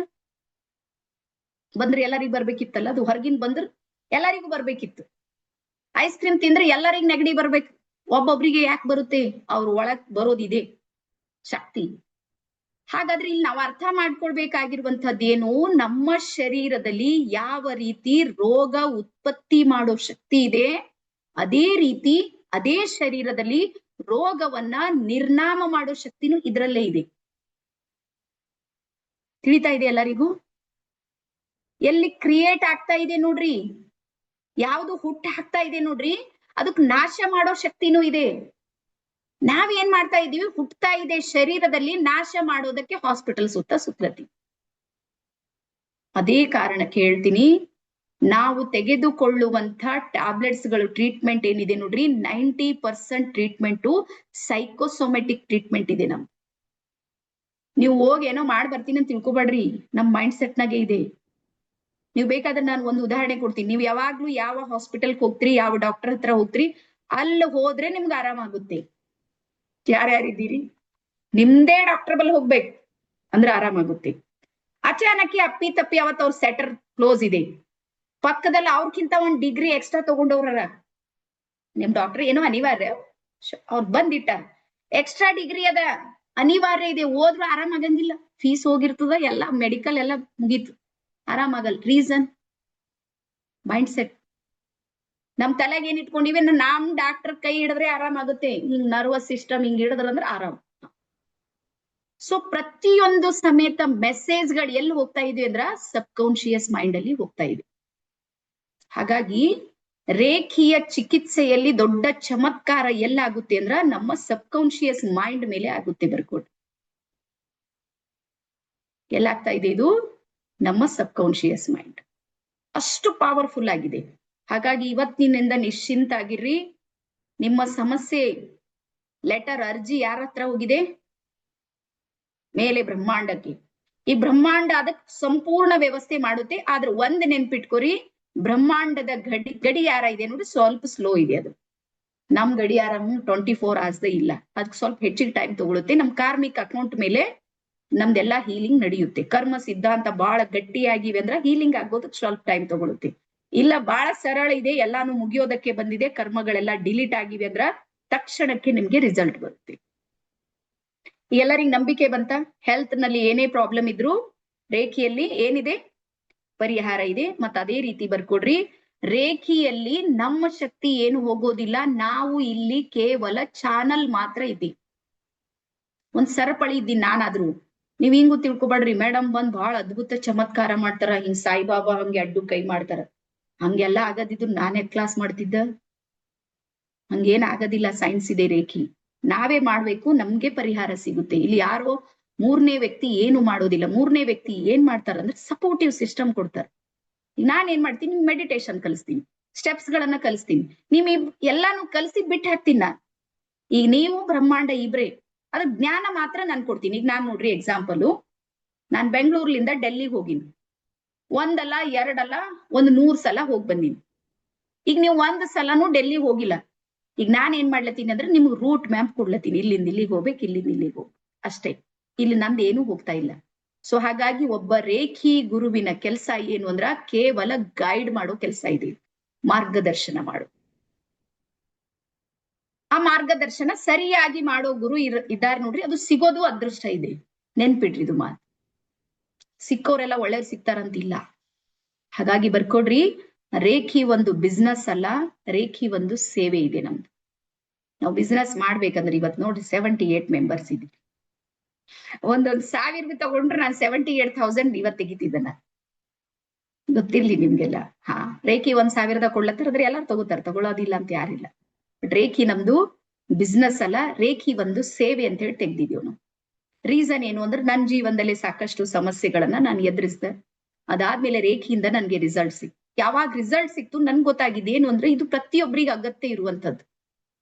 Speaker 1: ಬಂದ್ರೆ ಎಲ್ಲರಿಗೂ ಬರ್ಬೇಕಿತ್ತಲ್ಲ. ಅದು ಹೊರಗಿಂದ ಬಂದ್ರೆ ಎಲ್ಲರಿಗೂ ಬರ್ಬೇಕಿತ್ತು. ಐಸ್ ಕ್ರೀಮ್ ತಿಂದ್ರೆ ಎಲ್ಲರಿಗೂ ನೆಗಡಿ ಬರ್ಬೇಕು, ಒಬ್ಬೊಬ್ರಿಗೆ ಯಾಕೆ ಬರುತ್ತೆ? ಅವ್ರ ಒಳಗ್ ಬರೋದಿದೆ ಶಕ್ತಿ. ಹಾಗಾದ್ರೆ ಇಲ್ಲಿ ನಾವು ಅರ್ಥ ಮಾಡ್ಕೊಳ್ಬೇಕಾಗಿರುವಂತದ್ದೇನು, ನಮ್ಮ ಶರೀರದಲ್ಲಿ ಯಾವ ರೀತಿ ರೋಗ ಉತ್ಪತ್ತಿ ಮಾಡೋ ಶಕ್ತಿ ಇದೆ, ಅದೇ ರೀತಿ ಅದೇ ಶರೀರದಲ್ಲಿ ರೋಗವನ್ನ ನಿರ್ನಾಮ ಮಾಡೋ ಶಕ್ತಿನೂ ಇದ್ರಲ್ಲೇ ಇದೆ. ತಿಳಿತಾ ಇದೆ ಎಲ್ಲರಿಗೂ? ಎಲ್ಲಿ ಕ್ರಿಯೇಟ್ ಆಗ್ತಾ ಇದೆ ನೋಡ್ರಿ, ಯಾವುದು ಹುಟ್ಟು ಹಾಕ್ತಾ ಇದೆ ನೋಡ್ರಿ, ಅದಕ್ಕೆ ನಾಶ ಮಾಡೋ ಶಕ್ತಿನೂ ಇದೆ. ನಾವೇನ್ ಮಾಡ್ತಾ ಇದೀವಿ? ಹುಟ್ಟತಾ ಇದೆ ಶರೀರದಲ್ಲಿ, ನಾಶ ಮಾಡೋದಕ್ಕೆ ಹಾಸ್ಪಿಟಲ್ ಸುತ್ತಲತ್ತೀವಿ. ಅದೇ ಕಾರಣಕ್ಕೆ ಹೇಳ್ತೀನಿ, ನಾವು ತೆಗೆದುಕೊಳ್ಳುವಂತ ಟ್ಯಾಬ್ಲೆಟ್ಸ್ ಗಳು, ಟ್ರೀಟ್ಮೆಂಟ್ ಏನಿದೆ ನೋಡ್ರಿ, 90% ಟ್ರೀಟ್ಮೆಂಟು ಸೈಕೋಸೊಮೆಟಿಕ್ ಟ್ರೀಟ್ಮೆಂಟ್ ಇದೆ. ನಮ್ದು ನೀವು ಹೋಗಿ ಏನೋ ಮಾಡಿ ಬರ್ತೀನಿ ಅಂತ ತಿಳ್ಕೊಬೇಡ್ರಿ, ನಮ್ ಮೈಂಡ್ ಸೆಟ್ ನಾಗೆ ಇದೆ. ನೀವು ಬೇಕಾದ್ರೆ ನಾನು ಒಂದು ಉದಾಹರಣೆ ಕೊಡ್ತೀನಿ. ನೀವು ಯಾವಾಗ್ಲೂ ಯಾವ ಹಾಸ್ಪಿಟಲ್ಗೆ ಹೋಗ್ತೀರಿ, ಯಾವ ಡಾಕ್ಟರ್ ಹತ್ರ ಹೋಗ್ತೀರಿ, ಅಲ್ಲಿ ಹೋದ್ರೆ ನಿಮ್ಗೆ ಆರಾಮಾಗುತ್ತೆ. ಯಾರ್ಯಾರಿದ್ದೀರಿ? ನಿಮ್ದೇ ಡಾಕ್ಟರ್ ಬಲ್ಲಿ ಹೋಗ್ಬೇಕು ಅಂದ್ರೆ ಆರಾಮಾಗುತ್ತೆ. ಅಚಾನಕಿ ಅಪ್ಪಿ ತಪ್ಪಿ ಅವತ್ತು ಅವ್ರ ಸೆಟರ್ ಕ್ಲೋಸ್ ಇದೆ, ಪಕ್ಕದಲ್ಲಿ ಅವ್ರಕ್ಕಿಂತ ಒಂದ್ ಡಿಗ್ರಿ ಎಕ್ಸ್ಟ್ರಾ ತಗೊಂಡವ್ರ. ನಿಮ್ ಡಾಕ್ಟರ್ ಏನೋ ಅನಿವಾರ್ಯ, ಅವ್ರು ಬಂದಿಟ್ಟಾರ. ಎಕ್ಸ್ಟ್ರಾ ಡಿಗ್ರಿ ಅದ, ಅನಿವಾರ್ಯ ಇದೆ, ಹೋದ್ರು ಆರಾಮಾಗಂಗಿಲ್ಲ. ಫೀಸ್ ಹೋಗಿರ್ತದ, ಎಲ್ಲ ಮೆಡಿಕಲ್ ಎಲ್ಲ ಮುಗೀತು, ಆರಾಮಾಗಲ್. Reason mind set. ನಮ್ ತಲೆಗೆ ಏನ್ ಇಟ್ಕೊಂಡಿವಿ, ನಮ್ ಡಾಕ್ಟರ್ ಕೈ ಹಿಡಿದ್ರೆ ಆರಾಮಾಗುತ್ತೆ, ಹಿಂಗ್ ನರ್ವಸ್ ಸಿಸ್ಟಮ್ ಹಿಂಗ್ ಹಿಡಿದ್ರಂದ್ರೆ ಆರಾಮ್. ಸೊ ಪ್ರತಿಯೊಂದು ಸಮೇತ ಮೆಸೇಜ್ಗಳು ಎಲ್ಲಿ ಹೋಗ್ತಾ ಇದೀವಿ ಅಂದ್ರ ಸಬ್ ಕಾನ್ಶಿಯಸ್ ಮೈಂಡ್ ಅಲ್ಲಿ ಹೋಗ್ತಾ ಇದೆ. ಹಾಗಾಗಿ ರೇಖೀಯ ಚಿಕಿತ್ಸೆಯಲ್ಲಿ ದೊಡ್ಡ ಚಮತ್ಕಾರ ಎಲ್ಲಾಗುತ್ತೆ ಅಂದ್ರ ನಮ್ಮ ಸಬ್ ಕಾನ್ಶಿಯಸ್ ಮೈಂಡ್ ಮೇಲೆ ಆಗುತ್ತೆ. ಬರ್ಕೊಡ್ ಎಲ್ಲಾಗ್ತಾ ಇದೆ, ಇದು ನಮ್ಮ ಸಬ್ ಕಾನ್ಶಿಯಸ್ ಮೈಂಡ್ ಅಷ್ಟು ಪವರ್ಫುಲ್ ಆಗಿದೆ. ಹಾಗಾಗಿ ಇವತ್ತಿನಿಂದ ನಿಶ್ಚಿಂತ ಆಗಿರ್ರಿ. ನಿಮ್ಮ ಸಮಸ್ಯೆ ಲೆಟರ್ ಅರ್ಜಿ ಯಾರ ಹತ್ರ ಹೋಗಿದೆ? ಮೇಲೆ ಬ್ರಹ್ಮಾಂಡಕ್ಕೆ. ಈ ಬ್ರಹ್ಮಾಂಡ ಅದಕ್ಕೆ ಸಂಪೂರ್ಣ ವ್ಯವಸ್ಥೆ ಮಾಡುತ್ತೆ. ಆದ್ರೆ ಒಂದ್ ನೆನ್ಪಿಟ್ಕೋರಿ, ಬ್ರಹ್ಮಾಂಡದ ಗಡಿಯಾರ ಇದೆ ನೋಡಿ, ಸ್ವಲ್ಪ ಸ್ಲೋ ಇದೆ ಅದು. ನಮ್ ಗಡಿಯಾರ 24 hours ಇಲ್ಲ, ಅದಕ್ಕೆ ಸ್ವಲ್ಪ ಹೆಚ್ಚಿಗೆ ಟೈಮ್ ತಗೊಳುತ್ತೆ. ನಮ್ ಕಾರ್ಮಿಕ್ ಅಕೌಂಟ್ ಮೇಲೆ ನಮ್ದೆಲ್ಲಾ ಹೀಲಿಂಗ್ ನಡೆಯುತ್ತೆ. ಕರ್ಮ ಸಿದ್ಧಾಂತ ಬಹಳ ಗಟ್ಟಿಯಾಗಿವೆ ಅಂದ್ರೆ ಹೀಲಿಂಗ್ ಆಗೋದಕ್ಕೆ ಸ್ವಲ್ಪ ಟೈಮ್ ತಗೊಳುತ್ತೆ. ಇಲ್ಲ ಬಹಳ ಸರಳ ಇದೆ, ಎಲ್ಲಾನು ಮುಗಿಯೋದಕ್ಕೆ ಬಂದಿದೆ, ಕರ್ಮಗಳೆಲ್ಲ ಡಿಲೀಟ್ ಆಗಿವೆ ಅಂದ್ರ ತಕ್ಷಣಕ್ಕೆ ನಿಮ್ಗೆ ರಿಸಲ್ಟ್ ಬರುತ್ತೆ. ಎಲ್ಲರಿಗೂ ನಂಬಿಕೆ ಬಂತ? ಹೆಲ್ತ್ ನಲ್ಲಿ ಏನೇ ಪ್ರಾಬ್ಲಮ್ ಇದ್ರು ರೇಖೆಯಲ್ಲಿ ಏನಿದೆ? ಪರಿಹಾರ ಇದೆ. ಮತ್ತ ಅದೇ ರೀತಿ ಬರ್ಕೊಡ್ರಿ, ರೇಖೆಯಲ್ಲಿ ನಮ್ಮ ಶಕ್ತಿ ಏನು ಹೋಗೋದಿಲ್ಲ, ನಾವು ಇಲ್ಲಿ ಕೇವಲ ಚಾನಲ್ ಮಾತ್ರ ಇದ್ದೀವಿ. ಒಂದ್ ಸರಪಳಿ ಇದ್ದೀನಿ ನಾನಾದ್ರೂ. ನೀವ್ ಹಿಂಗೂ ತಿಳ್ಕೊಬೇಡ್ರಿ, ಮೇಡಮ್ ಬಂದ್ ಬಹಳ ಅದ್ಭುತ ಚಮತ್ಕಾರ ಮಾಡ್ತಾರ, ಹಿಂಗ್ ಸಾಯಿಬಾಬಾ ಹಂಗೆ ಅಡ್ಡು ಕೈ ಮಾಡ್ತಾರ, ಹಂಗೆಲ್ಲ ಆಗದಿದ್ರು ನಾನೇ ಕ್ಲಾಸ್ ಮಾಡ್ತಿದ್ದ. ಹಂಗೇನ್ ಆಗೋದಿಲ್ಲ, ಸೈನ್ಸ್ ಇದೆ ರೇಖಿ. ನಾವೇ ಮಾಡ್ಬೇಕು, ನಮ್ಗೆ ಪರಿಹಾರ ಸಿಗುತ್ತೆ. ಇಲ್ಲಿ ಯಾರೋ ಮೂರನೇ ವ್ಯಕ್ತಿ ಏನು ಮಾಡೋದಿಲ್ಲ. ಮೂರನೇ ವ್ಯಕ್ತಿ ಏನ್ ಮಾಡ್ತಾರ ಅಂದ್ರೆ ಸಪೋರ್ಟಿವ್ ಸಿಸ್ಟಮ್ ಕೊಡ್ತಾರೆ. ನಾನ್ ಏನ್ ಮಾಡ್ತೀನಿ, ಮೆಡಿಟೇಷನ್ ಕಲಿಸ್ತೀನಿ, ಸ್ಟೆಪ್ಸ್ ಗಳನ್ನ ಕಲಿಸ್ತೀನಿ, ನಿಮ್ ಎಲ್ಲಾನು ಕಲಿಸಿ ಬಿಟ್ಟು ಹಾಕ್ತೀನಿ ನಾನ್. ಈಗ ನೀವು ಬ್ರಹ್ಮಾಂಡ ಇಬ್ರೇ, ಅದ ಜ್ಞಾನ ಮಾತ್ರ ನಾನ್ ಕೊಡ್ತೀನಿ. ಈಗ ನಾನ್ ನೋಡ್ರಿ ಎಕ್ಸಾಂಪಲ್, ನಾನ್ ಬೆಂಗಳೂರ್ಲಿಂದ ಡೆಲ್ಲಿಗೆ ಹೋಗಿನಿ, ಒಂದಲ್ಲ ಎರಡಲ್ಲ 100 ಸಲ ಹೋಗ್ ಬಂದೀನಿ. ಈಗ ನೀವು ಒಂದ್ ಸಲನೂ ಡೆಲ್ಲಿ ಹೋಗಿಲ್ಲ. ಈಗ ನಾನ್ ಏನ್ ಮಾಡ್ಲತ್ತೀನಿ ಅಂದ್ರೆ ನಿಮ್ಗೆ ರೂಟ್ ಮ್ಯಾಪ್ ಕೊಡ್ಲತ್ತೀನಿ, ಇಲ್ಲಿಂದ ಇಲ್ಲಿಗೆ ಹೋಗ್ಬೇಕು, ಇಲ್ಲಿಂದ ಇಲ್ಲಿಗೆ ಹೋಗ್ಬೇಕು ಅಷ್ಟೇ. ಇಲ್ಲಿ ನಂದು ಏನು ಹೋಗ್ತಾ ಇಲ್ಲ. ಸೊ ಹಾಗಾಗಿ ಒಬ್ಬ ರೇಖಿ ಗುರುವಿನ ಕೆಲಸ ಏನು ಅಂದ್ರ ಕೇವಲ ಗೈಡ್ ಮಾಡೋ ಕೆಲಸ ಇದೆ, ಮಾರ್ಗದರ್ಶನ ಮಾಡು. ಆ ಮಾರ್ಗದರ್ಶನ ಸರಿಯಾಗಿ ಮಾಡೋ ಗುರು ಇದಾರ್ ನೋಡ್ರಿ, ಅದು ಸಿಗೋದು ಅದೃಷ್ಟ ಇದೆ. ನೆನ್ಪಿಡ್ರಿ ಇದು ಮಾತು. ಸಿಕ್ಕೋರೆಲ್ಲ ಒಳ್ಳೆಯವ್ರು ಸಿಗ್ತಾರಂತಿಲ್ಲ. ಹಾಗಾಗಿ ಬರ್ಕೊಡ್ರಿ, ರೇಖಿ ಒಂದು ಬಿಸ್ನೆಸ್ ಅಲ್ಲ, ರೇಖಿ ಒಂದು ಸೇವೆ ಇದೆ ನಮ್ದು. ನಾವು ಬಿಸ್ನೆಸ್ ಮಾಡ್ಬೇಕಂದ್ರೆ ಇವತ್ತು ನೋಡ್ರಿ 78 ಮೆಂಬರ್ಸ್ ಇದ್ವಿ. ಒಂದೊಂದ್ 1000 ತಗೊಂಡ್ರೆ ನಾನು 78,000 ಇವತ್ತು ತೆಗಿತಿದ್ದನ, ಗೊತ್ತಿರ್ಲಿ ನಿಮ್ಗೆಲ್ಲ. ಹಾ, ರೇಖಿ 1,000 ಕೊಡ್ಲತ್ತಾರ, ಎಲ್ಲಾರು ತಗೋತಾರ, ತಗೊಳ್ಳೋದಿಲ್ಲ ಅಂತ ಯಾರಿಲ್ಲ. ಬಟ್ ರೇಖಿ ನಮ್ದು ಬಿಸ್ನೆಸ್ ಅಲ್ಲ, ರೇಖಿ ಒಂದು ಸೇವೆ ಅಂತ ಹೇಳಿ ತೆಗ್ದಿದೀವಿ ನಾವು. ರೀಸನ್ ಏನು ಅಂದ್ರೆ ನನ್ನ ಜೀವನದಲ್ಲಿ ಸಾಕಷ್ಟು ಸಮಸ್ಯೆಗಳನ್ನ ನಾನು ಎದುರಿಸಿದೆ. ಅದಾದ್ಮೇಲೆ ರೇಖಿಯಿಂದ ನನ್ಗೆ ರಿಸಲ್ಟ್ ಸಿಕ್ತು. ಯಾವಾಗ ರಿಸಲ್ಟ್ ಸಿಕ್ತು ನನ್ಗೆ ಗೊತ್ತಾಗಿದೆ ಏನು ಅಂದ್ರೆ ಇದು ಪ್ರತಿಯೊಬ್ಬರಿಗೆ ಅಗತ್ಯ ಇರುವಂತದ್ದು,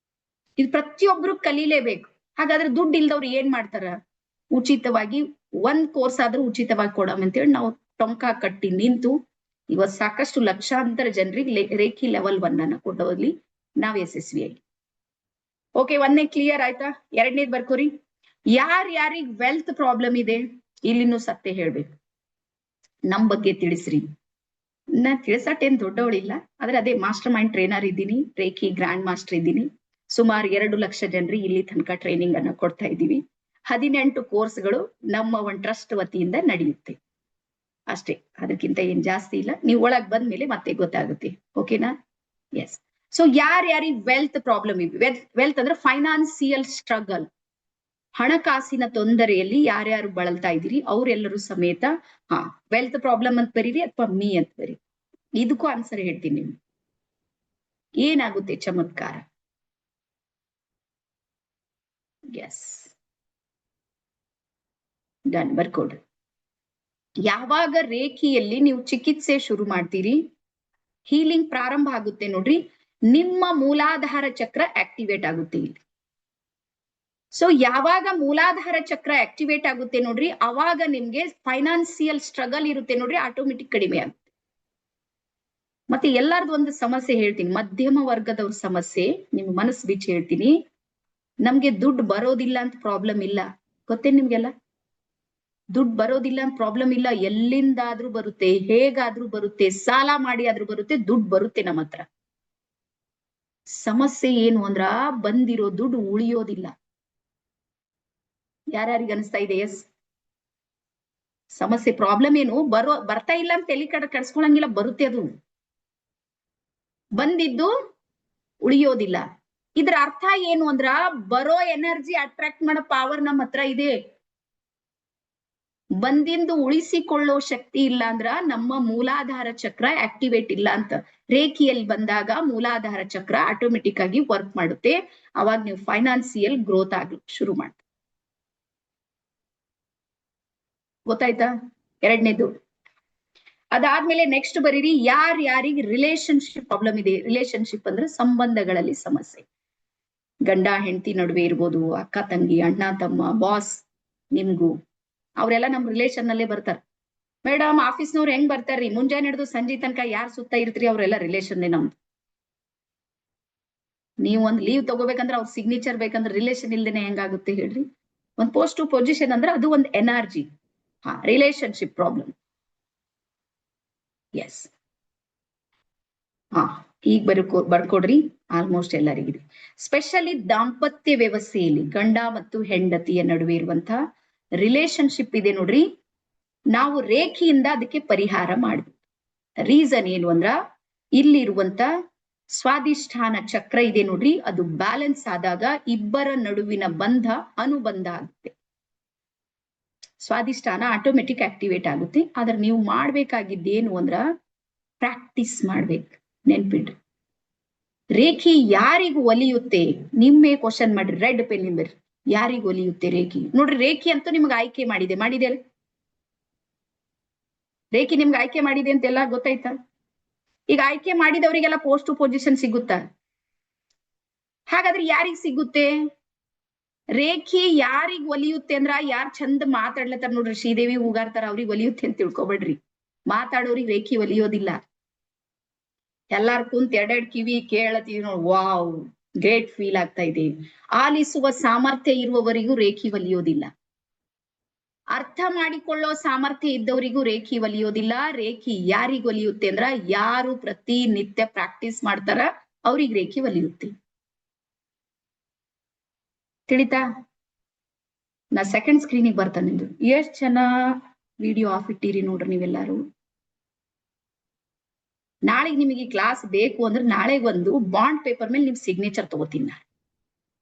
Speaker 1: ಇದು ಪ್ರತಿಯೊಬ್ರು ಕಲೀಲೇಬೇಕು. ಹಾಗಾದ್ರೆ ದುಡ್ಡು ಇಲ್ದವ್ರು ಏನ್ ಮಾಡ್ತಾರ? ಉಚಿತವಾಗಿ ಒಂದ್ ಕೋರ್ಸ್ ಆದ್ರೂ ಉಚಿತವಾಗಿ ಕೊಡಮ್ ಅಂತೇಳಿ ನಾವು ಟೊಂಕ ಕಟ್ಟಿ ನಿಂತು ಇವತ್ ಸಾಕಷ್ಟು ಲಕ್ಷಾಂತರ ಜನರಿಗೆ ರೇಖಿ ಲೆವೆಲ್ 1 ಅನ್ನ ಕೊಡೋದ್ರಲ್ಲಿ ನಾವ್ ಯಶಸ್ವಿಯಾಗಿ. ಓಕೆ, ಒಂದನೇ ಕ್ಲಿಯರ್ ಆಯ್ತಾ? ಎರಡನೇದ್ ಬರ್ಕೋರಿ, ಯಾರ್ಯಾರಿಗ್ ವೆಲ್ತ್ ಪ್ರಾಬ್ಲಮ್ ಇದೆ ಇಲ್ಲಿನೂ ಸತ್ಯ ಹೇಳ್ಬೇಕು, ನಮ್ ಬಗ್ಗೆ ತಿಳಿಸ್ರಿ. ನಾನ್ ತಿಳಿಸಟ್ಟೇನ್ ದೊಡ್ಡವಳಿಲ್ಲ, ಆದ್ರೆ ಅದೇ ಮಾಸ್ಟರ್ ಮೈಂಡ್ ಟ್ರೈನರ್ ಇದ್ದೀನಿ, ರೇಖಿ ಗ್ರ್ಯಾಂಡ್ ಮಾಸ್ಟರ್ ಇದ್ದೀನಿ. ಸುಮಾರು 2 ಲಕ್ಷ ಜನರಿಗೆ ಇಲ್ಲಿ ತನಕ ಟ್ರೈನಿಂಗ್ ಅನ್ನ ಕೊಡ್ತಾ ಇದ್ದೀವಿ. 18 ಕೋರ್ಸ್ಗಳು ನಮ್ಮ ಒಂದು ಟ್ರಸ್ಟ್ ವತಿಯಿಂದ ನಡೆಯುತ್ತೆ ಅಷ್ಟೇ, ಅದಕ್ಕಿಂತ ಏನ್ ಜಾಸ್ತಿ ಇಲ್ಲ. ನೀವು ಒಳಗ್ ಬಂದ್ಮೇಲೆ ಮತ್ತೆ ಗೊತ್ತಾಗುತ್ತೆ. ಓಕೆನಾ? ಎಸ್. ಸೊ ಯಾರ್ಯಾರಿಗೆ ವೆಲ್ತ್ ಪ್ರಾಬ್ಲಮ್ ಇದೆ, ವೆಲ್ತ್ ಅಂದ್ರೆ ಫೈನಾನ್ಸಿಯಲ್ ಸ್ಟ್ರಗಲ್, ಹಣಕಾಸಿನ ತೊಂದರೆಯಲ್ಲಿ ಯಾರ್ಯಾರು ಬಳಲ್ತಾ ಇದ್ದೀರಿ ಅವ್ರೆಲ್ಲರೂ ಸಮೇತ ವೆಲ್ತ್ ಪ್ರಾಬ್ಲಮ್ ಅಂತ ಬರೀರಿ ಅಥವಾ ಮೀ ಅಂತ ಬರೀರಿ, ಇದಕ್ಕೂ ಆನ್ಸರ್ ಹೇಳ್ತೀನಿ. ನಿಮ್ಗೆ ಏನಾಗುತ್ತೆ ಚಮತ್ಕಾರ? S, done, ಬರ್ಕೊಡ್ರಿ. ಯಾವಾಗ ರೇಖಿಯಲ್ಲಿ ನೀವು ಚಿಕಿತ್ಸೆ ಶುರು ಮಾಡ್ತೀರಿ, ಹೀಲಿಂಗ್ ಪ್ರಾರಂಭ ಆಗುತ್ತೆ ನೋಡ್ರಿ, ನಿಮ್ಮ ಮೂಲಾಧಾರ ಚಕ್ರ ಆಕ್ಟಿವೇಟ್ ಆಗುತ್ತೆ ಇಲ್ಲಿ. ಸೊ ಯಾವಾಗ ಮೂಲಾಧಾರ ಚಕ್ರ ಆಕ್ಟಿವೇಟ್ ಆಗುತ್ತೆ ನೋಡ್ರಿ, ಅವಾಗ ನಿಮ್ಗೆ ಫೈನಾನ್ಸಿಯಲ್ ಸ್ಟ್ರಗಲ್ ಇರುತ್ತೆ ನೋಡ್ರಿ, ಆಟೋಮೆಟಿಕ್ ಕಡಿಮೆ ಆಗುತ್ತೆ. ಮತ್ತೆ ಎಲ್ಲಾರ್ದು ಒಂದು ಸಮಸ್ಯೆ ಹೇಳ್ತೀನಿ, ಮಧ್ಯಮ ವರ್ಗದವ್ರ ಸಮಸ್ಯೆ ನಿಮ್ ಮನಸ್ಸು ಬಿಚ್ಚಿ ಹೇಳ್ತೀನಿ. ನಮ್ಗೆ ದುಡ್ಡು ಬರೋದಿಲ್ಲ ಅಂತ ಪ್ರಾಬ್ಲಮ್ ಇಲ್ಲ, ಗೊತ್ತೇ ನಿಮ್ಗೆಲ್ಲ? ದುಡ್ಡು ಬರೋದಿಲ್ಲ ಅಂತ ಪ್ರಾಬ್ಲಮ್ ಇಲ್ಲ, ಎಲ್ಲಿಂದಾದ್ರೂ ಬರುತ್ತೆ, ಹೇಗಾದ್ರೂ ಬರುತ್ತೆ, ಸಾಲ ಮಾಡಿ ಆದ್ರೂ ಬರುತ್ತೆ, ದುಡ್ಡು ಬರುತ್ತೆ ನಮ್ಮ ಹತ್ರ. ಸಮಸ್ಯೆ ಏನು ಅಂದ್ರ ಬಂದಿರೋ ದುಡ್ಡು ಉಳಿಯೋದಿಲ್ಲ. ಯಾರ್ಯಾರಿಗೆ ಅನಿಸ್ತಾ ಇದೆ? ಎಸ್. ಸಮಸ್ಯೆ ಪ್ರಾಬ್ಲಮ್ ಏನು, ಬರ್ತಾ ಇಲ್ಲ ಅಂತ ತಲೆ ಕಡ್ಸ್ಕೊಳಂಗಿಲ್ಲ, ಬರುತ್ತೆ. ಅದು ಬಂದಿದ್ದು ಉಳಿಯೋದಿಲ್ಲ. ಇದ್ರ ಅರ್ಥ ಏನು ಅಂದ್ರ ಬರೋ ಎನರ್ಜಿ ಅಟ್ರಾಕ್ಟ್ ಮಾಡೋ ಪವರ್ ನಮ್ಮ ಹತ್ರ ಇದೆ. ಬಂದಿಂದು ಉಳಿಸಿಕೊಳ್ಳೋ ಶಕ್ತಿ ಇಲ್ಲ ಅಂದ್ರ ನಮ್ಮ ಮೂಲಾಧಾರ ಚಕ್ರ ಆಕ್ಟಿವೇಟ್ ಇಲ್ಲ ಅಂತ. ರೇಖಿಯಲ್ಲಿ ಬಂದಾಗ ಮೂಲಾಧಾರ ಚಕ್ರ ಆಟೋಮೆಟಿಕ್ ಆಗಿ ವರ್ಕ್ ಮಾಡುತ್ತೆ. ಅವಾಗ ನೀವು ಫೈನಾನ್ಸಿಯಲ್ ಗ್ರೋತ್ ಆಗ್ಲಿಕ್ಕೆ ಶುರು ಮಾಡ್ತೀವಿ. ಗೊತ್ತಾಯ್ತಾ? ಎರಡನೇದು. ಅದಾದ್ಮೇಲೆ ನೆಕ್ಸ್ಟ್ ಬರೀರಿ, ಯಾರಿಗೆ ರಿಲೇಶನ್ಶಿಪ್ ಪ್ರಾಬ್ಲಮ್ ಇದೆ. ರಿಲೇಶನ್ಶಿಪ್ ಅಂದ್ರೆ ಸಂಬಂಧಗಳಲ್ಲಿ ಸಮಸ್ಯೆ. ಗಂಡ ಹೆಂಡತಿ ನಡುವೆ ಇರ್ಬೋದು, ಅಕ್ಕ ತಂಗಿ, ಅಣ್ಣ ತಮ್ಮ, ಬಾಸ್, ನಿಮ್ಗೂ. ಅವರೆಲ್ಲ ನಮ್ ರಿಲೇಶನ್ ನಲ್ಲೇ ಬರ್ತಾರ. ಮೇಡಮ್ ಆಫೀಸ್ನವ್ರು ಹೆಂಗ್ ಬರ್ತಾರ್ರಿ, ಮುಂಜಾನೆ ಹಿಡಿದು ಸಂಜೆ ತನಕ ಯಾರ್ ಸುತ್ತ ಇರ್ತೀರಿ, ಅವರೆಲ್ಲ ರಿಲೇಶನ್ ನಮ್ದು. ನೀವು ಒಂದ್ ಲೀವ್ ತಗೋಬೇಕಂದ್ರೆ ಅವ್ರ ಸಿಗ್ನೇಚರ್ ಬೇಕಂದ್ರೆ ರಿಲೇಶನ್ ಇಲ್ದೇನೆ ಹೆಂಗಾಗುತ್ತೆ ಹೇಳ್ರಿ? ಒಂದ್ ಪೋಸ್ಟ್ ಟು ಪೊಸಿಷನ್ ಅಂದ್ರೆ ಅದು ಒಂದು ಎನರ್ಜಿ. Relationship problem. ಎಸ್. ಈಗ ಬರ್ಕೊಡ್ರಿ. ಆಲ್ಮೋಸ್ಟ್ ಎಲ್ಲರಿಗಿದೆ. ಸ್ಪೆಷಲಿ ದಾಂಪತ್ಯ ವ್ಯವಸ್ಥೆಯಲ್ಲಿ ಗಂಡ ಮತ್ತು ಹೆಂಡತಿಯ ನಡುವೆ ಇರುವಂತಹ ರಿಲೇಶನ್ಶಿಪ್ ಇದೆ ನೋಡ್ರಿ, ನಾವು ರೇಖೆಯಿಂದ ಅದಕ್ಕೆ ಪರಿಹಾರ ಮಾಡ್ಬೇಕು. ರೀಸನ್ ಏನು ಅಂದ್ರ ಇಲ್ಲಿರುವಂತ ಸ್ವಾಧಿಷ್ಠಾನ ಚಕ್ರ ಇದೆ ನೋಡ್ರಿ, ಅದು ಬ್ಯಾಲೆನ್ಸ್ ಆದಾಗ ಇಬ್ಬರ ನಡುವಿನ ಬಂಧ ಅನುಬಂಧ ಆಗುತ್ತೆ. ಸ್ವಾಧಿಷ್ಠಾನ ಆಟೋಮೆಟಿಕ್ ಆಕ್ಟಿವೇಟ್ ಆಗುತ್ತೆ. ಆದ್ರೆ ನೀವು ಮಾಡ್ಬೇಕಾಗಿದ್ದೇನು ಅಂದ್ರ ಪ್ರಾಕ್ಟೀಸ್ ಮಾಡ್ಬೇಕು. ನೆನ್ಪಿಡ್ರಿ, ರೇಖಿ ಯಾರಿಗೂ ಒಲಿಯುತ್ತೆ? ನಿಮ್ಮೇ ಕ್ವಶನ್ ಮಾಡ್ರಿ, ರೆಡ್ ಪೆನ್ ಇಂದ ಯಾರಿಗೂ ಒಲಿಯುತ್ತೆ ರೇಖಿ? ನೋಡ್ರಿ, ರೇಖಿ ಅಂತೂ ನಿಮ್ಗೆ ಆಯ್ಕೆ ಮಾಡಿದೆ ರೇಖಿ ನಿಮ್ಗೆ ಆಯ್ಕೆ ಮಾಡಿದೆ ಅಂತೆಲ್ಲ ಗೊತ್ತಾಯ್ತಾ? ಈಗ ಆಯ್ಕೆ ಮಾಡಿದವರಿಗೆಲ್ಲ ಪೋಸ್ಟ್ ಟು ಪೊಸಿಷನ್ ಸಿಗುತ್ತಾ? ಹಾಗಾದ್ರೆ ಯಾರಿಗ್ ಸಿಗುತ್ತೆ? ರೇಖಿ ಯಾರಿಗ್ ಒಲಿಯುತ್ತೆ ಅಂದ್ರ ಯಾರ್ ಚಂದ ಮಾತಾಡ್ಲತ್ತಾರ ನೋಡ್ರಿ, ಶ್ರೀದೇವಿ ಹೂಗಾರ್ತಾರ, ಅವ್ರಿಗೆ ಒಲಿಯುತ್ತೆ ಅಂತ ತಿಳ್ಕೊಬೇಡ್ರಿ. ಮಾತಾಡೋರಿಗೆ ರೇಖಿ ಒಲಿಯೋದಿಲ್ಲ. ಎಲ್ಲಾರ್ ಕುಂತ ಎರಡೆರಡ್ ಕಿವಿ ಕೇಳತೀವಿ ನೋಡಿ, ವಾವ್ ಗ್ರೇಟ್ ಫೀಲ್ ಆಗ್ತಾ ಇದೆ. ಆಲಿಸುವ ಸಾಮರ್ಥ್ಯ ಇರುವವರಿಗೂ ರೇಖಿ ಒಲಿಯೋದಿಲ್ಲ. ಅರ್ಥ ಮಾಡಿಕೊಳ್ಳೋ ಸಾಮರ್ಥ್ಯ ಇದ್ದವರಿಗೂ ರೇಖಿ ಒಲಿಯೋದಿಲ್ಲ. ರೇಖಿ ಯಾರಿಗ್ ಒಲಿಯುತ್ತೆ ಅಂದ್ರ ಯಾರು ಪ್ರತಿ ನಿತ್ಯ ಪ್ರಾಕ್ಟೀಸ್ ಮಾಡ್ತಾರ ಅವ್ರಿಗೆ ರೇಖಿ ಒಲಿಯುತ್ತೆ. ತಿಳಿತಾ? ನಾ ಸೆಕೆಂಡ್ ಸ್ಕ್ರೀನಿಗೆ ಬರ್ತಾನೆ. ಎಷ್ಟ್ ಜನ ವಿಡಿಯೋ ಆಫ್ ಇಟ್ಟಿರಿ ನೋಡ್ರಿ ನೀವೆಲ್ಲಾರು. ನಾಳೆಗ್ ನಿಮಗೆ ಕ್ಲಾಸ್ ಬೇಕು ಅಂದ್ರೆ ನಾಳೆ ಒಂದು ಬಾಂಡ್ ಪೇಪರ್ ಮೇಲೆ ನಿಮ್ ಸಿಗ್ನೇಚರ್ ತಗೋತೀನಿ.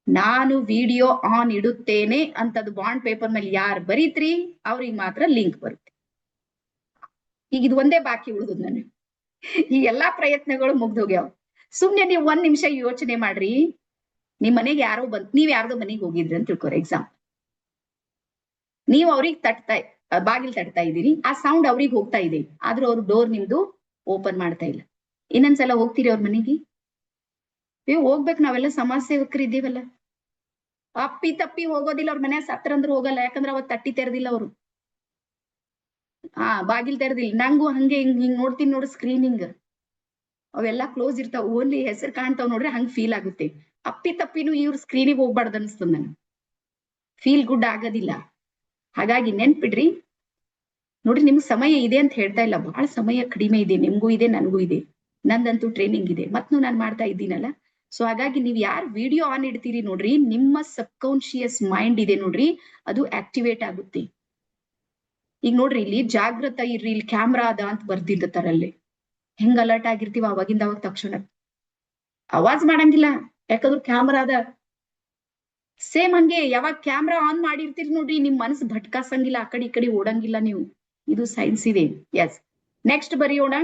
Speaker 1: ನಾನು ವಿಡಿಯೋ ಆನ್ ಇಡುತ್ತೇನೆ ಅಂತದ್ ಬಾಂಡ್ ಪೇಪರ್ ಮೇಲೆ ಯಾರು ಬರೀತ್ರಿ ಅವ್ರಿಗೆ ಮಾತ್ರ ಲಿಂಕ್ ಬರುತ್ತೆ. ಈಗ ಇದು ಒಂದೇ ಬಾಕಿ ಉಳಿದ್ ನನಗೆ. ಈ ಎಲ್ಲಾ ಪ್ರಯತ್ನಗಳು ಮುಗ್ದೋಗ್ಯಾವ. ಸುಮ್ನೆ ನೀವು 1 ನಿಮಿಷ ಯೋಚನೆ ಮಾಡ್ರಿ. ನಿಮ್ ಮನೆಗೆ ಯಾರೋ ನೀವ್ ಯಾರ್ದೋ ಮನೆಗೆ ಹೋಗಿದ್ರಿ ಅಂತ ತಿಳ್ಕೊರಿ. ಎಕ್ಸಾಂಪಲ್, ನೀವ್ ಅವ್ರಿಗೆ ಬಾಗಿಲ್ ತಟ್ತಾ ಇದ್ದೀರಿ, ಆ ಸೌಂಡ್ ಅವ್ರಿಗೆ ಹೋಗ್ತಾ ಇದೆ, ಆದ್ರೂ ಅವ್ರು ಡೋರ್ ನಿಮ್ದು ಓಪನ್ ಮಾಡ್ತಾ ಇಲ್ಲ. ಇನ್ನೊಂದ್ಸಲ ಹೋಗ್ತೀರಿ ಅವ್ರ ಮನೆಗೆ? ಹೋಗ್ಬೇಕು, ನಾವೆಲ್ಲ ಸಮಾಜ ಸೇವಕರು ಇದ್ದೀವಲ್ಲ. ಅಪ್ಪಿ ತಪ್ಪಿ ಹೋಗೋದಿಲ್ಲ, ಅವ್ರ ಮನೆ ಸತ್ರಂದ್ರೂ ಹೋಗಲ್ಲ. ಯಾಕಂದ್ರೆ ಅವತ್ ತಟ್ಟಿ ತೆರೆದಿಲ್ಲ ಅವರು. ಬಾಗಿಲ್ ತೆರೆದಿಲ್ಲ. ನಂಗೂ ಹಂಗೆ ಹಿಂಗ್ ನೋಡ್ತೀನಿ ನೋಡು ಸ್ಕ್ರೀನಿಂಗ್, ಅವೆಲ್ಲಾ ಕ್ಲೋಸ್ ಇರ್ತಾವ, ಓನ್ಲಿ ಹೆಸರು ಕಾಣ್ತಾವ್ ನೋಡ್ರಿ, ಹಂಗ್ ಫೀಲ್ ಆಗುತ್ತೆ. ಅಪ್ಪಿ ತಪ್ಪಿನೂ ಇವ್ರ ಸ್ಕ್ರೀನಿಗೆ ಹೋಗ್ಬಾರ್ದು ಅನ್ಸ್ತದ ನನ್ಗೆ. ಫೀಲ್ ಗುಡ್ ಆಗೋದಿಲ್ಲ. ಹಾಗಾಗಿ ನೆನ್ಪಿಡ್ರಿ. ನೋಡ್ರಿ, ನಿಮ್ಗೆ ಸಮಯ ಇದೆ ಅಂತ ಹೇಳ್ತಾ ಇಲ್ಲ, ಬಹಳ ಸಮಯ ಕಡಿಮೆ ಇದೆ. ನಿಮ್ಗೂ ಇದೆ, ನನ್ಗೂ ಇದೆ. ನಂದಂತೂ ಟ್ರೈನಿಂಗ್ ಇದೆ, ಮತ್ನು ನಾನ್ ಮಾಡ್ತಾ ಇದ್ದೀನಲ್ಲ. ಸೊ ಹಾಗಾಗಿ ನೀವ್ ಯಾರು ವಿಡಿಯೋ ಆನ್ ಇಡ್ತೀರಿ ನೋಡ್ರಿ, ನಿಮ್ಮ ಸಬ್ಕಾನ್ಶಿಯಸ್ ಮೈಂಡ್ ಇದೆ ನೋಡ್ರಿ, ಅದು ಆಕ್ಟಿವೇಟ್ ಆಗುತ್ತೆ. ಈಗ ನೋಡ್ರಿ, ಇಲ್ಲಿ ಜಾಗೃತ ಇರ್ರಿ, ಇಲ್ಲಿ ಕ್ಯಾಮ್ರಾ ಅದ ಅಂತ ಬರ್ದಿರ್ತಾರಲ್ಲಿ. ಹೆಂಗ್ ಅಲರ್ಟ್ ಆಗಿರ್ತೀವ ಅವಾಗಿಂದ ಅವಾಗ ತಕ್ಷಣ ಅವಾಜ್ ಮಾಡಂಗಿಲ್ಲ, ಯಾಕಂದ್ರೆ ಕ್ಯಾಮ್ರಾ ಅದ. ಸೇಮ್ ಹಂಗೆ ಯಾವಾಗ ಕ್ಯಾಮ್ರಾ ಆನ್ ಮಾಡಿರ್ತೀರಿ ನೋಡ್ರಿ, ನಿಮ್ ಮನಸ್ಸು ಭಟ್ಕಾಸಂಗಿಲ್ಲ, ಆ ಕಡೆ ಈ ಕಡೆ ಓಡಂಗಿಲ್ಲ ನೀವು. ಇದು ಸೈನ್ಸ್ ಇದೆ. ಎಸ್. ನೆಕ್ಸ್ಟ್ ಬರೆಯೋಣ.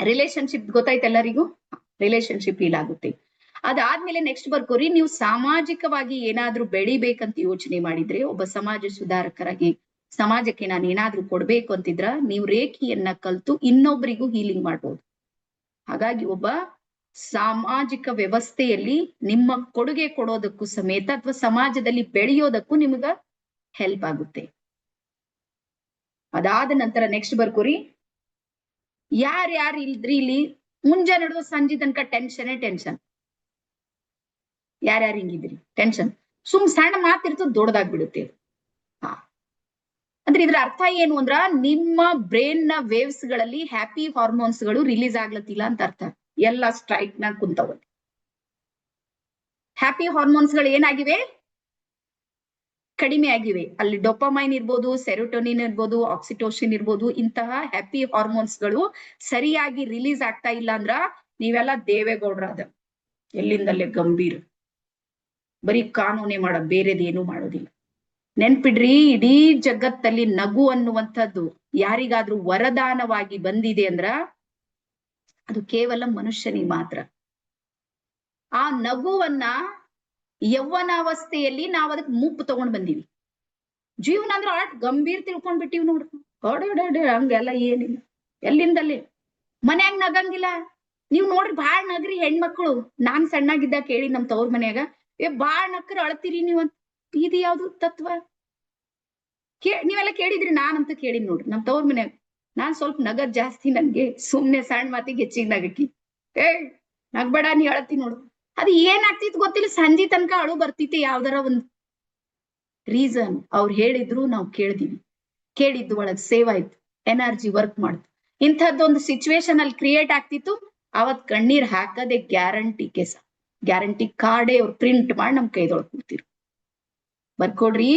Speaker 1: ರಿಲೇಶನ್ಶಿಪ್ ಗೊತ್ತಾಯ್ತು ಎಲ್ಲರಿಗೂ? ರಿಲೇಶನ್ಶಿಪ್ ಇಲ್ಲಾಗುತ್ತೆ. ಅದಾದ್ಮೇಲೆ ನೆಕ್ಸ್ಟ್ ಬರ್ಕೋರಿ, ನೀವು ಸಾಮಾಜಿಕವಾಗಿ ಏನಾದ್ರೂ ಬೆಳಿಬೇಕಂತ ಯೋಚನೆ ಮಾಡಿದ್ರೆ, ಒಬ್ಬ ಸಮಾಜ ಸುಧಾರಕರಾಗಿ ಸಮಾಜಕ್ಕೆ ನಾನು ಏನಾದ್ರೂ ಕೊಡ್ಬೇಕು ಅಂತಿದ್ರ, ನೀವು ರೇಖಿಯನ್ನ ಕಲ್ತು ಇನ್ನೊಬ್ಬರಿಗೂ ಹೀಲಿಂಗ್ ಮಾಡ್ಬೋದು. ಹಾಗಾಗಿ ಒಬ್ಬ ಸಾಮಾಜಿಕ ವ್ಯವಸ್ಥೆಯಲ್ಲಿ ನಿಮ್ಮ ಕೊಡುಗೆ ಕೊಡೋದಕ್ಕೂ ಸಮೇತ ಅಥವಾ ಸಮಾಜದಲ್ಲಿ ಬೆಳೆಯೋದಕ್ಕೂ ನಿಮ್ಗ ಹೆಲ್ಪ್ ಆಗುತ್ತೆ. ಅದಾದ ನಂತರ ನೆಕ್ಸ್ಟ್ ಬರ್ಕೋರಿ, ಯಾರ್ಯಾರು ಇಲ್ದ್ರಿ ಇಲ್ಲಿ ಮುಂಜಾನೆ ನಡೆದು ಸಂಜೆ ತನಕ ಟೆನ್ಷನ್. ಯಾರ್ಯಾರು ಹಿಂಗಿದ್ರಿ ಟೆನ್ಷನ್, ಸಣ್ಣ ಮಾತಿರ್ತದ ದೊಡ್ಡದಾಗ್ಬಿಡುತ್ತೆ. ಅಂದ್ರೆ ಇದ್ರ ಅರ್ಥ ಏನು ಅಂದ್ರ ನಿಮ್ಮ ಬ್ರೈನ್ ನ ವೇವ್ಸ್ ಗಳಲ್ಲಿ ಹ್ಯಾಪಿ ಹಾರ್ಮೋನ್ಸ್ ಗಳು ರಿಲೀಸ್ ಆಗ್ಲತ್ತಿಲ್ಲ ಅಂತ ಅರ್ಥ. ಎಲ್ಲ ಸ್ಟ್ರೈಕ್ ನಾಗ ಕುಂತವ. ಹ್ಯಾಪಿ ಹಾರ್ಮೋನ್ಸ್ ಗಳು ಏನಾಗಿವೆ? ಕಡಿಮೆ ಆಗಿವೆ. ಅಲ್ಲಿ ಡೊಪಮೈನ್ ಇರ್ಬೋದು, ಸೆರೋಟೋನಿನ್ ಇರ್ಬೋದು, ಆಕ್ಸಿಟೋಸಿನ್ ಇರ್ಬೋದು, ಇಂತಹ ಹ್ಯಾಪಿ ಹಾರ್ಮೋನ್ಸ್ ಗಳು ಸರಿಯಾಗಿ ರಿಲೀಸ್ ಆಗ್ತಾ ಇಲ್ಲ ಅಂದ್ರ ನೀವೆಲ್ಲ ದೇವೇಗೌಡ್ರಾದ ಎಲ್ಲಿಂದಲ್ಲೇ ಗಂಭೀರ, ಬರೀ ಕಾನೂನೇ ಮಾಡ, ಬೇರೆದೇನು ಮಾಡೋದಿಲ್ಲ. ನೆನ್ಪಿಡ್ರಿ, ಇಡೀ ಜಗತ್ತಲ್ಲಿ ನಗು ಅನ್ನುವಂಥದ್ದು ಯಾರಿಗಾದ್ರೂ ವರದಾನವಾಗಿ ಬಂದಿದೆ ಅಂದ್ರ ಅದು ಕೇವಲ ಮನುಷ್ಯನಿಗೆ ಮಾತ್ರ. ಆ ನಗುವನ್ನ ಯೌವನಾವಸ್ಥೆಯಲ್ಲಿ ನಾವ್ ಅದಕ್ಕೆ ಮುಪ್ಪು ತಗೊಂಡ್ ಬಂದೀವಿ. ಜೀವನ ಅಂದ್ರೆ ಆಟ್ ಗಂಭೀರ್ ತಿಳ್ಕೊಂಡ್ ಬಿಟ್ಟಿವ್ ನೋಡ್ರಿ. ಹೊಡೆ ಹಂಗೆಲ್ಲ ಏನಿಲ್ಲ. ಎಲ್ಲಿಂದಲ್ಲಿ ಮನ್ಯಾಗ ನಗಂಗಿಲ್ಲ. ನೀವ್ ನೋಡ್ರಿ ಬಾಳ್ ನಗ್ರಿ ಹೆಣ್ಮಕ್ಳು. ನಾನ್ ಸಣ್ಣಾಗಿದ್ದ ಕೇಳಿ ನಮ್ ತವ್ರ ಮನ್ಯಾಗ, ಬಾಳ್ ನಕ್ರ ಅಳ್ತೀರಿ ನೀವಂತ. ಇದು ಯಾವ್ದು ತತ್ವ? ನೀವೆಲ್ಲ ಕೇಳಿದ್ರಿ, ನಾನಂತೂ ಕೇಳಿದ್ ನೋಡ್ರಿ ನಮ್ ತವ್ರ ಮನ್ಯಾಗ. ನಾನ್ ಸ್ವಲ್ಪ ನಗದ್ ಜಾಸ್ತಿ, ನನ್ಗೆ ಸುಮ್ನೆ ಸಣ್ಣ ಮಾತಿಗೆ ಹೆಚ್ಚಿಗೆ ನಗಕಿ. ನಗ್ಬೇಡ, ನೀ ಅಳತಿ ನೋಡು. ಅದು ಏನಾಗ್ತಿತ್ ಗೊತ್ತಿಲ್ಲ, ಸಂಜೆ ತನಕ ಅಳು ಬರ್ತಿತ್ತು. ಯಾವ್ದಾರ ಒಂದ್ ರೀಸನ್ ಅವ್ರು ಹೇಳಿದ್ರು ನಾವು ಕೇಳಿದೀವಿ. ಕೇಳಿದ್ದು ಒಳಗ್ ಸೇವ್ ಆಯ್ತು, ಎನರ್ಜಿ ವರ್ಕ್ ಮಾಡ್ತು. ಇಂಥದ್ದೊಂದು ಸಿಚುವೇಶನ್ ಅಲ್ಲಿ ಕ್ರಿಯೇಟ್ ಆಗ್ತಿತ್ತು. ಅವತ್ ಕಣ್ಣೀರ್ ಹಾಕದೆ ಗ್ಯಾರಂಟಿ ಕೇಸ, ಗ್ಯಾರಂಟಿ ಕಾರ್ಡೇ ಅವ್ರು ಪ್ರಿಂಟ್ ಮಾಡಿ ನಮ್ ಕೈದೊಳಗ್ ಕೊಡ್ತಿರು. ಬರ್ಕೊಡ್ರಿ.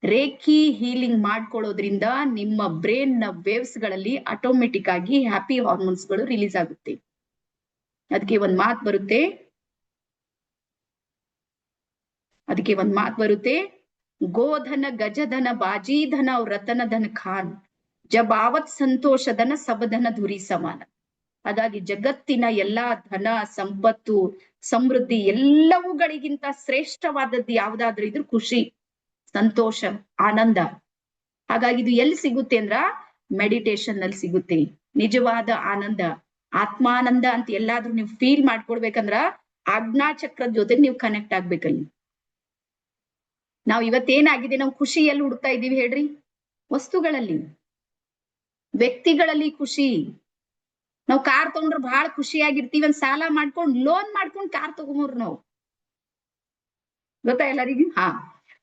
Speaker 1: ರೇಖಿ ಹೀಲಿಂಗ್ ಮಾಡ್ಕೊಳ್ಳೋದ್ರಿಂದ ನಿಮ್ಮ ಬ್ರೈನ್ ನ ವೇವ್ಸ್ ಗಳಲ್ಲಿ ಆಟೋಮೆಟಿಕ್ ಆಗಿ ಹ್ಯಾಪಿ ಹಾರ್ಮೋನ್ಸ್ ಗಳು ರಿಲೀಸ್ ಆಗುತ್ತೆ. ಅದಕ್ಕೆ ಒಂದ್ ಮಾತು ಬರುತ್ತೆ, ಗೋಧನ ಗಜಧನ ಬಾಜಿಧನ ಅವ್ರ ರತನ ಧನ ಖಾನ್, ಜಬಾವತ್ ಸಂತೋಷಧನ ಸಬಧನ ಧುರಿ ಸಮಾನ. ಹಾಗಾಗಿ ಜಗತ್ತಿನ ಎಲ್ಲಾ ಧನ, ಸಂಪತ್ತು, ಸಮೃದ್ಧಿ ಎಲ್ಲವುಗಳಿಗಿಂತ ಶ್ರೇಷ್ಠವಾದದ್ದು ಯಾವ್ದಾದ್ರೂ ಇದ್ರು ಖುಷಿ, ಸಂತೋಷ, ಆನಂದ. ಹಾಗಾಗಿ ಇದು ಎಲ್ಲಿ ಸಿಗುತ್ತೆ ಅಂದ್ರ ಮೆಡಿಟೇಷನ್ ನಲ್ಲಿ ಸಿಗುತ್ತೆ. ನಿಜವಾದ ಆನಂದ, ಆತ್ಮಾನಂದ ಅಂತ ಎಲ್ಲಾದ್ರೂ ನೀವು ಫೀಲ್ ಮಾಡ್ಕೊಡ್ಬೇಕಂದ್ರ ಆಜ್ಞಾ ಚಕ್ರದ ಜೊತೆ ನೀವು ಕನೆಕ್ಟ್ ಆಗ್ಬೇಕಲ್ಲಿ. ನಾವ್ ಇವತ್ತೇನಾಗಿದೆ, ನಾವು ಖುಷಿ ಎಲ್ಲಿ ಹುಡುಕ್ತಾ ಇದೀವಿ ಹೇಳ್ರಿ? ವಸ್ತುಗಳಲ್ಲಿ, ವ್ಯಕ್ತಿಗಳಲ್ಲಿ ಖುಷಿ. ನಾವು ಕಾರ್ ತಗೊಂಡ್ರೆ ಬಹಳ ಖುಷಿಯಾಗಿರ್ತೀವಿ. ಒಂದ್ ಸಾಲ ಮಾಡ್ಕೊಂಡ್ ಲೋನ್ ಮಾಡ್ಕೊಂಡ್ ಕಾರ್ ತಗೊಂಡ್ರು ನಾವು, ಗೊತ್ತಾ ಎಲ್ಲರಿಗೂ?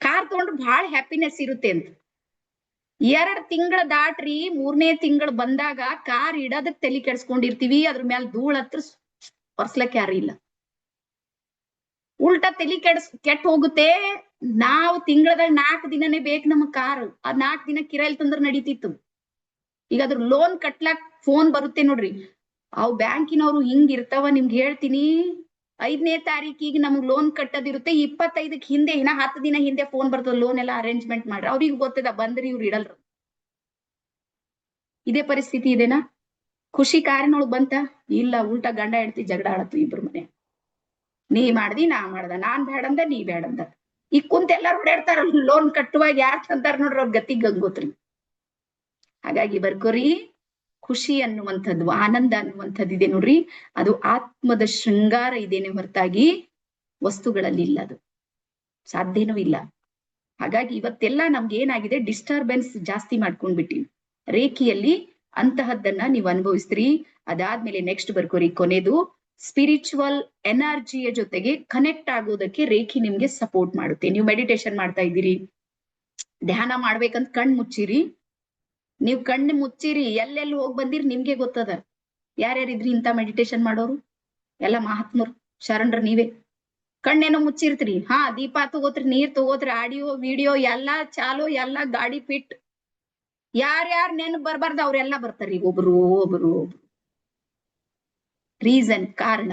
Speaker 1: ಕಾರ್ ತಗೊಂಡ್ರೆ ಬಹಳ ಹ್ಯಾಪಿನೆಸ್ ಇರುತ್ತೆ ಅಂತ. 2 ತಿಂಗಳ ದಾಟ್ರಿ 3ನೇ ತಿಂಗಳು ಬಂದಾಗ ಕಾರ್ ಇಡೋದಕ್ ತಲೆ ಕೆಡ್ಸ್ಕೊಂಡಿರ್ತೀವಿ. ಅದ್ರ ಮೇಲೆ ಧೂಳ್ ಹತ್ರ ಒರ್ಸ್ಲಕ್ ಯಾರು ಇಲ್ಲ. ಉಲ್ಟಾ ತಲಿ ಕೆಟ್ಟ ಹೋಗುತ್ತೆ. ನಾವು ತಿಂಗಳದಾಗ 4 ದಿನನೇ ಬೇಕು ನಮಗ್ ಕಾರು. ಆ 4 ದಿನ ಕಿರಾಯಿಲ್ ತಂದ್ರ ನಡೀತಿತ್ತು. ಈಗ ಅದ್ರ ಲೋನ್ ಕಟ್ಲಾಕ್ ಫೋನ್ ಬರುತ್ತೆ ನೋಡ್ರಿ. ಅವ್ ಬ್ಯಾಂಕಿನವ್ರು ಹಿಂಗ್ ಇರ್ತಾವ, ನಿಮ್ಗೆ ಹೇಳ್ತೀನಿ. 5ನೇ ತಾರೀಕಿಗೆ ನಮ್ಗ್ ಲೋನ್ ಕಟ್ಟದಿರುತ್ತೆ. 25ಕ್ಕೆ ಹಿಂದೆ, 10 ದಿನ ಹಿಂದೆ ಫೋನ್ ಬರ್ತದ, ಲೋನ್ ಎಲ್ಲ ಅರೇಂಜ್ಮೆಂಟ್ ಮಾಡ್ರಿ. ಅವ್ರಿಗೆ ಗೊತ್ತದ ಬಂದ್ರಿ ಇವ್ರು ಇಡಲ್ರು. ಇದೇ ಪರಿಸ್ಥಿತಿ ಇದೆನಾ? ಖುಷಿ ಕಾರಿನೊಳಗ್ ಬಂತ? ಇಲ್ಲ, ಉಲ್ಟಾ ಗಂಡ ಹೆಂಡತಿ ಜಗಳ ಆಡತ್ತು ಇಬ್ರು ಮನೆ. ನೀ ಮಾಡ್ದಿ, ನಾ ಮಾಡ್ದ, ನಾನ್ ಬೇಡಂದ, ನೀ ಬೇಡಂದ. ಈಗ ಕುಂತ ಎಲ್ಲಾರು ಹೊಡೆಡ್ತಾರ. ಲೋನ್ ಕಟ್ಟುವಾಗ ಯಾರ್ ಅಂತಾರ ನೋಡ್ರಿ, ಅವ್ರ ಗತಿ ಗಂಗೋತ್ರಿ. ಹಾಗಾಗಿ ಬರ್ಕೋರಿ, ಖುಷಿ ಅನ್ನುವಂಥದ್ದು, ಆನಂದ ಅನ್ನುವಂಥದ್ದು ಇದೆ ನೋಡ್ರಿ, ಅದು ಆತ್ಮದ ಶೃಂಗಾರ ಇದೇನೆ ಹೊರತಾಗಿ ವಸ್ತುಗಳಲ್ಲಿ ಇಲ್ಲ. ಅದು ಸಾಧ್ಯನೂ ಇಲ್ಲ. ಹಾಗಾಗಿ ಇವತ್ತೆಲ್ಲ ನಮ್ಗೆ ಏನಾಗಿದೆ, ಡಿಸ್ಟರ್ಬೆನ್ಸ್ ಜಾಸ್ತಿ ಮಾಡ್ಕೊಂಡ್ಬಿಟ್ಟಿವಿ. ರೇಖಿಯಲ್ಲಿ ಅಂತಹದ್ದನ್ನ ನೀವು ಅನುಭವಿಸ್ತೀರಿ. ಅದಾದ್ಮೇಲೆ ನೆಕ್ಸ್ಟ್ ಬರ್ಕೋರಿ, ಕೊನೆದು ಸ್ಪಿರಿಚುವಲ್ ಎನರ್ಜಿಯ ಜೊತೆಗೆ ಕನೆಕ್ಟ್ ಆಗೋದಕ್ಕೆ ರೇಖಿ ನಿಮ್ಗೆ ಸಪೋರ್ಟ್ ಮಾಡುತ್ತೆ. ನೀವು ಮೆಡಿಟೇಷನ್ ಮಾಡ್ತಾ ಇದ್ದೀರಿ, ಧ್ಯಾನ ಮಾಡ್ಬೇಕಂತ ಕಣ್ ಮುಚ್ಚಿರಿ. ನೀವು ಕಣ್ಣು ಮುಚ್ಚಿರಿ, ಎಲ್ಲೆಲ್ಲಿ ಹೋಗಿ ಬಂದಿರಿ ನಿಮ್ಗೆ ಗೊತ್ತದ. ಯಾರ್ಯಾರಿದ್ರಿ ಇಂತ ಮೆಡಿಟೇಷನ್ ಮಾಡೋರು? ಎಲ್ಲ ಮಹಾತ್ಮರು, ಶರಣರು ನೀವೇ. ಕಣ್ಣೇನೋ ಮುಚ್ಚಿರ್ತೀರಿ. ದೀಪ ತಗೋತ್ರಿ, ನೀರ್ ತಗೋತ್ರಿ, ಆಡಿಯೋ ವಿಡಿಯೋ ಎಲ್ಲಾ ಚಾಲು, ಎಲ್ಲಾ ಗಾಡಿ ಫಿಟ್. ಯಾರ್ಯಾರು ನೆನಪು ಬರ್ಬಾರ್ದು ಅವ್ರೆಲ್ಲ ಬರ್ತಾರಿ, ಒಬ್ರು. ರೀಸನ್, ಕಾರಣ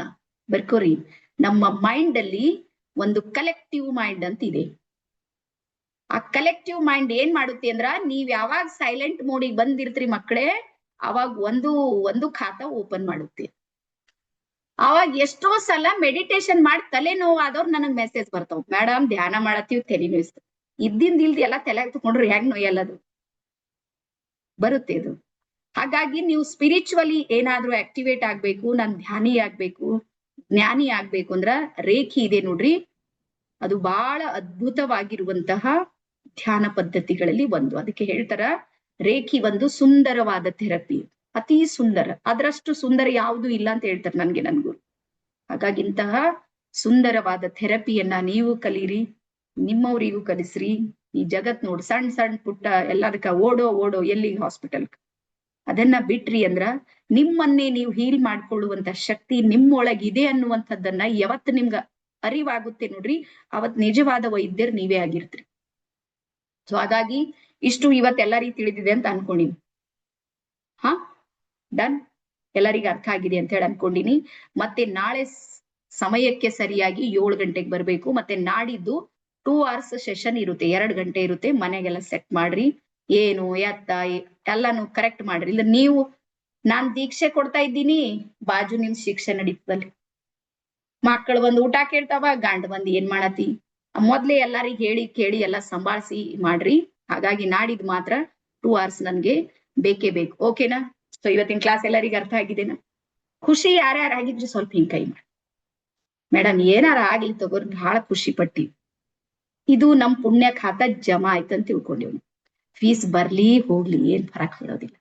Speaker 1: ಬರ್ಕೋರಿ. ನಮ್ಮ ಮೈಂಡ್ ಅಲ್ಲಿ ಒಂದು ಕಲೆಕ್ಟಿವ್ ಮೈಂಡ್ ಅಂತ ಇದೆ. ಆ ಕಲೆಕ್ಟಿವ್ ಮೈಂಡ್ ಏನ್ ಮಾಡುತ್ತೆ ಅಂದ್ರ, ನೀವ್ ಯಾವಾಗ ಸೈಲೆಂಟ್ ಮೋಡಿಗೆ ಬಂದಿರ್ತೀರಿ ಮಕ್ಕಳೇ, ಅವಾಗ ಒಂದು ಖಾತಾ ಓಪನ್ ಮಾಡುತ್ತೆ. ಅವಾಗ ಎಷ್ಟೋ ಸಲ ಮೆಡಿಟೇಷನ್ ಮಾಡಿ ತಲೆ ನೋವಾದವ್ರು ನನಗ್ ಮೆಸೇಜ್ ಬರ್ತಾವ್, ಮೇಡಮ್ ಧ್ಯಾನ ಮಾಡತ್ತೀವಿ ತಲೆ ನೋಯಿಸ್ತ. ಇಲ್ದಿ ಎಲ್ಲ ತಲೆ ತಗೊಂಡ್ರು ಹೆಂಗ್ ನೋಯಲ್ಲದು ಬರುತ್ತೆ ಅದು. ಹಾಗಾಗಿ ನೀವು ಸ್ಪಿರಿಚುವಲಿ ಏನಾದ್ರೂ ಆಕ್ಟಿವೇಟ್ ಆಗ್ಬೇಕು, ನಾನ್ ಧ್ಯಾನಿ ಆಗ್ಬೇಕು, ಜ್ಞಾನಿ ಆಗ್ಬೇಕು ಅಂದ್ರ ರೇಖಿ ಇದೆ ನೋಡ್ರಿ, ಅದು ಬಹಳ ಅದ್ಭುತವಾಗಿರುವಂತಹ ಧ್ಯಾನ ಪದ್ಧತಿಗಳಲ್ಲಿ ಒಂದು. ಅದಕ್ಕೆ ಹೇಳ್ತಾರ, ರೇಖಿ ಒಂದು ಸುಂದರವಾದ ಥೆರಪಿ, ಅತಿ ಸುಂದರ, ಅದರಷ್ಟು ಸುಂದರ ಯಾವುದು ಇಲ್ಲ ಅಂತ ಹೇಳ್ತಾರೆ ನನ್ಗೂ. ಹಾಗಾಗಿ ಇಂತಹ ಸುಂದರವಾದ ಥೆರಪಿಯನ್ನ ನೀವು ಕಲೀರಿ, ನಿಮ್ಮವರಿಗೂ ಕಲಿಸ್ರಿ. ಈ ಜಗತ್ ನೋಡ್ ಸಣ್ಣ ಸಣ್ಣ ಪುಟ್ಟ ಎಲ್ಲದಕ್ಕ ಓಡೋ ಎಲ್ಲಿ ಹಾಸ್ಪಿಟಲ್. ಅದನ್ನ ಬಿಟ್ರಿ ಅಂದ್ರ ನಿಮ್ಮನ್ನೇ ನೀವು ಹೀಲ್ ಮಾಡ್ಕೊಳ್ಳುವಂತ ಶಕ್ತಿ ನಿಮ್ಮೊಳಗಿದೆ ಅನ್ನುವಂಥದ್ದನ್ನ ಯಾವತ್ತು ನಿಮ್ಗ ಅರಿವಾಗುತ್ತೆ ನೋಡ್ರಿ, ಅವತ್ ನಿಜವಾದ ವೈದ್ಯರು ನೀವೇ ಆಗಿರ್ತೀರಿ. ಸೊ ಹಾಗಾಗಿ ಇಷ್ಟು ಇವತ್ತೆಲ್ಲರಿಗೂ ತಿಳಿದಿದೆ ಅಂತ ಅನ್ಕೊಂಡಿನಿ. ಹಾ, ಡನ್, ಎಲ್ಲರಿಗೂ ಅರ್ಥ ಆಗಿದೆ ಅಂತ ಹೇಳಿ ಅನ್ಕೊಂಡಿನಿ. ಮತ್ತೆ ನಾಳೆ ಸಮಯಕ್ಕೆ ಸರಿಯಾಗಿ 7 ಗಂಟೆಗೆ ಬರ್ಬೇಕು. ಮತ್ತೆ ನಾಡಿದ್ದು 2 hours ಸೆಷನ್ ಇರುತ್ತೆ, 2 ಗಂಟೆ ಇರುತ್ತೆ. ಮನೆಗೆಲ್ಲ ಸೆಟ್ ಮಾಡ್ರಿ, ಏನು ಎತ್ತ ಎಲ್ಲಾನು ಕರೆಕ್ಟ್ ಮಾಡ್ರಿ. ಇಲ್ಲ ನೀವು ನಾನ್ ದೀಕ್ಷೆ ಕೊಡ್ತಾ ಇದ್ದೀನಿ, ಬಾಜು ನಿಮ್ ಶಿಕ್ಷೆ ನಡೀತದಲ್ಲಿ. ಮಕ್ಕಳು ಬಂದು ಊಟ ಕೇಳ್ತಾವ, ಗಂಡ ಬಂದು ಏನ್ ಮಾಡತಿ. ಮೊದ್ಲೇ ಎಲ್ಲಾರಿಗ ಹೇಳಿ ಕೇಳಿ ಎಲ್ಲ ಸಂಭಾಳಿಸಿ ಮಾಡ್ರಿ. ಹಾಗಾಗಿ ನಾಡಿದ್ ಮಾತ್ರ 2 hours ನನ್ಗೆ ಬೇಕೇ ಬೇಕು. ಓಕೆನಾ? ಸೊ ಇವತ್ತಿನ ಕ್ಲಾಸ್ ಎಲ್ಲರಿಗೂ ಅರ್ಥ ಆಗಿದೆನಾ? ಖುಷಿ ಯಾರ್ಯಾರಾಗಿದ್ರು ಸ್ವಲ್ಪ ಹಿಂಗ್ ಕೈ ಮಾಡಿ. ಮೇಡಮ್ ಏನಾರ ಆಗ್ಲಿ ತಗೋರ್, ಬಹಳ ಖುಷಿ ಪಟ್ಟಿ. ಇದು ನಮ್ ಪುಣ್ಯ ಖಾತಾ ಜಮಾ ಆಯ್ತಂತ ತಿಳ್ಕೊಂಡಿವ್. ಫೀಸ್ ಬರ್ಲಿ ಹೋಗ್ಲಿ ಏನ್ ಫರಕ್ ಬೀಳೋದಿಲ್ಲ.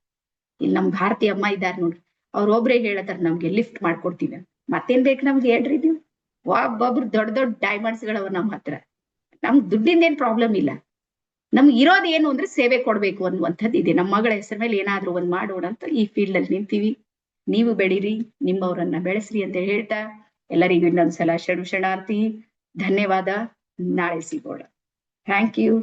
Speaker 1: ಇಲ್ಲಿ ನಮ್ ಭಾರತಿ ಅಮ್ಮ ಇದಾರ ನೋಡ್ರಿ, ಅವ್ರೊಬ್ರೇ ಹೇಳತಾರ ನಮ್ಗೆ ಲಿಫ್ಟ್ ಮಾಡ್ಕೊಡ್ತೀವಿ. ಮತ್ತೇನ್ ಬೇಕು ನಮ್ಗೆ ಹೇಳ್ರಿ ನೀವು? ಒಬ್ಬೊಬ್ರು ದೊಡ್ಡ ದೊಡ್ಡ ಡೈಮಂಡ್ಸ್ ಗಳವ ನಮ್ ಹತ್ರ. ನಮ್ಗ್ ದುಡ್ಡಿಂದ ಏನ್ ಪ್ರಾಬ್ಲಮ್ ಇಲ್ಲ. ನಮ್ಗೆ ಇರೋದ್ ಏನು ಅಂದ್ರೆ ಸೇವೆ ಕೊಡ್ಬೇಕು ಅನ್ನುವಂಥದ್ದು ಇದೆ. ನಮ್ಮ ಮಗಳ ಹೆಸರ ಮೇಲೆ ಏನಾದ್ರೂ ಒಂದ್ ಮಾಡೋಣ ಅಂತ ಈ ಫೀಲ್ಡ್ ಅಲ್ಲಿ ನಿಂತೀವಿ. ನೀವು ಬೆಳೀರಿ, ನಿಮ್ಮವರನ್ನ ಬೆಳೆಸ್ರಿ ಅಂತ ಹೇಳ್ತಾ ಎಲ್ಲರಿಗೂ ಇನ್ನೊಂದ್ಸಲ ಶರಣಾರ್ಥಿ, ಧನ್ಯವಾದ. ನಾಳೆ ಸಿಗೋಣ. Thank you.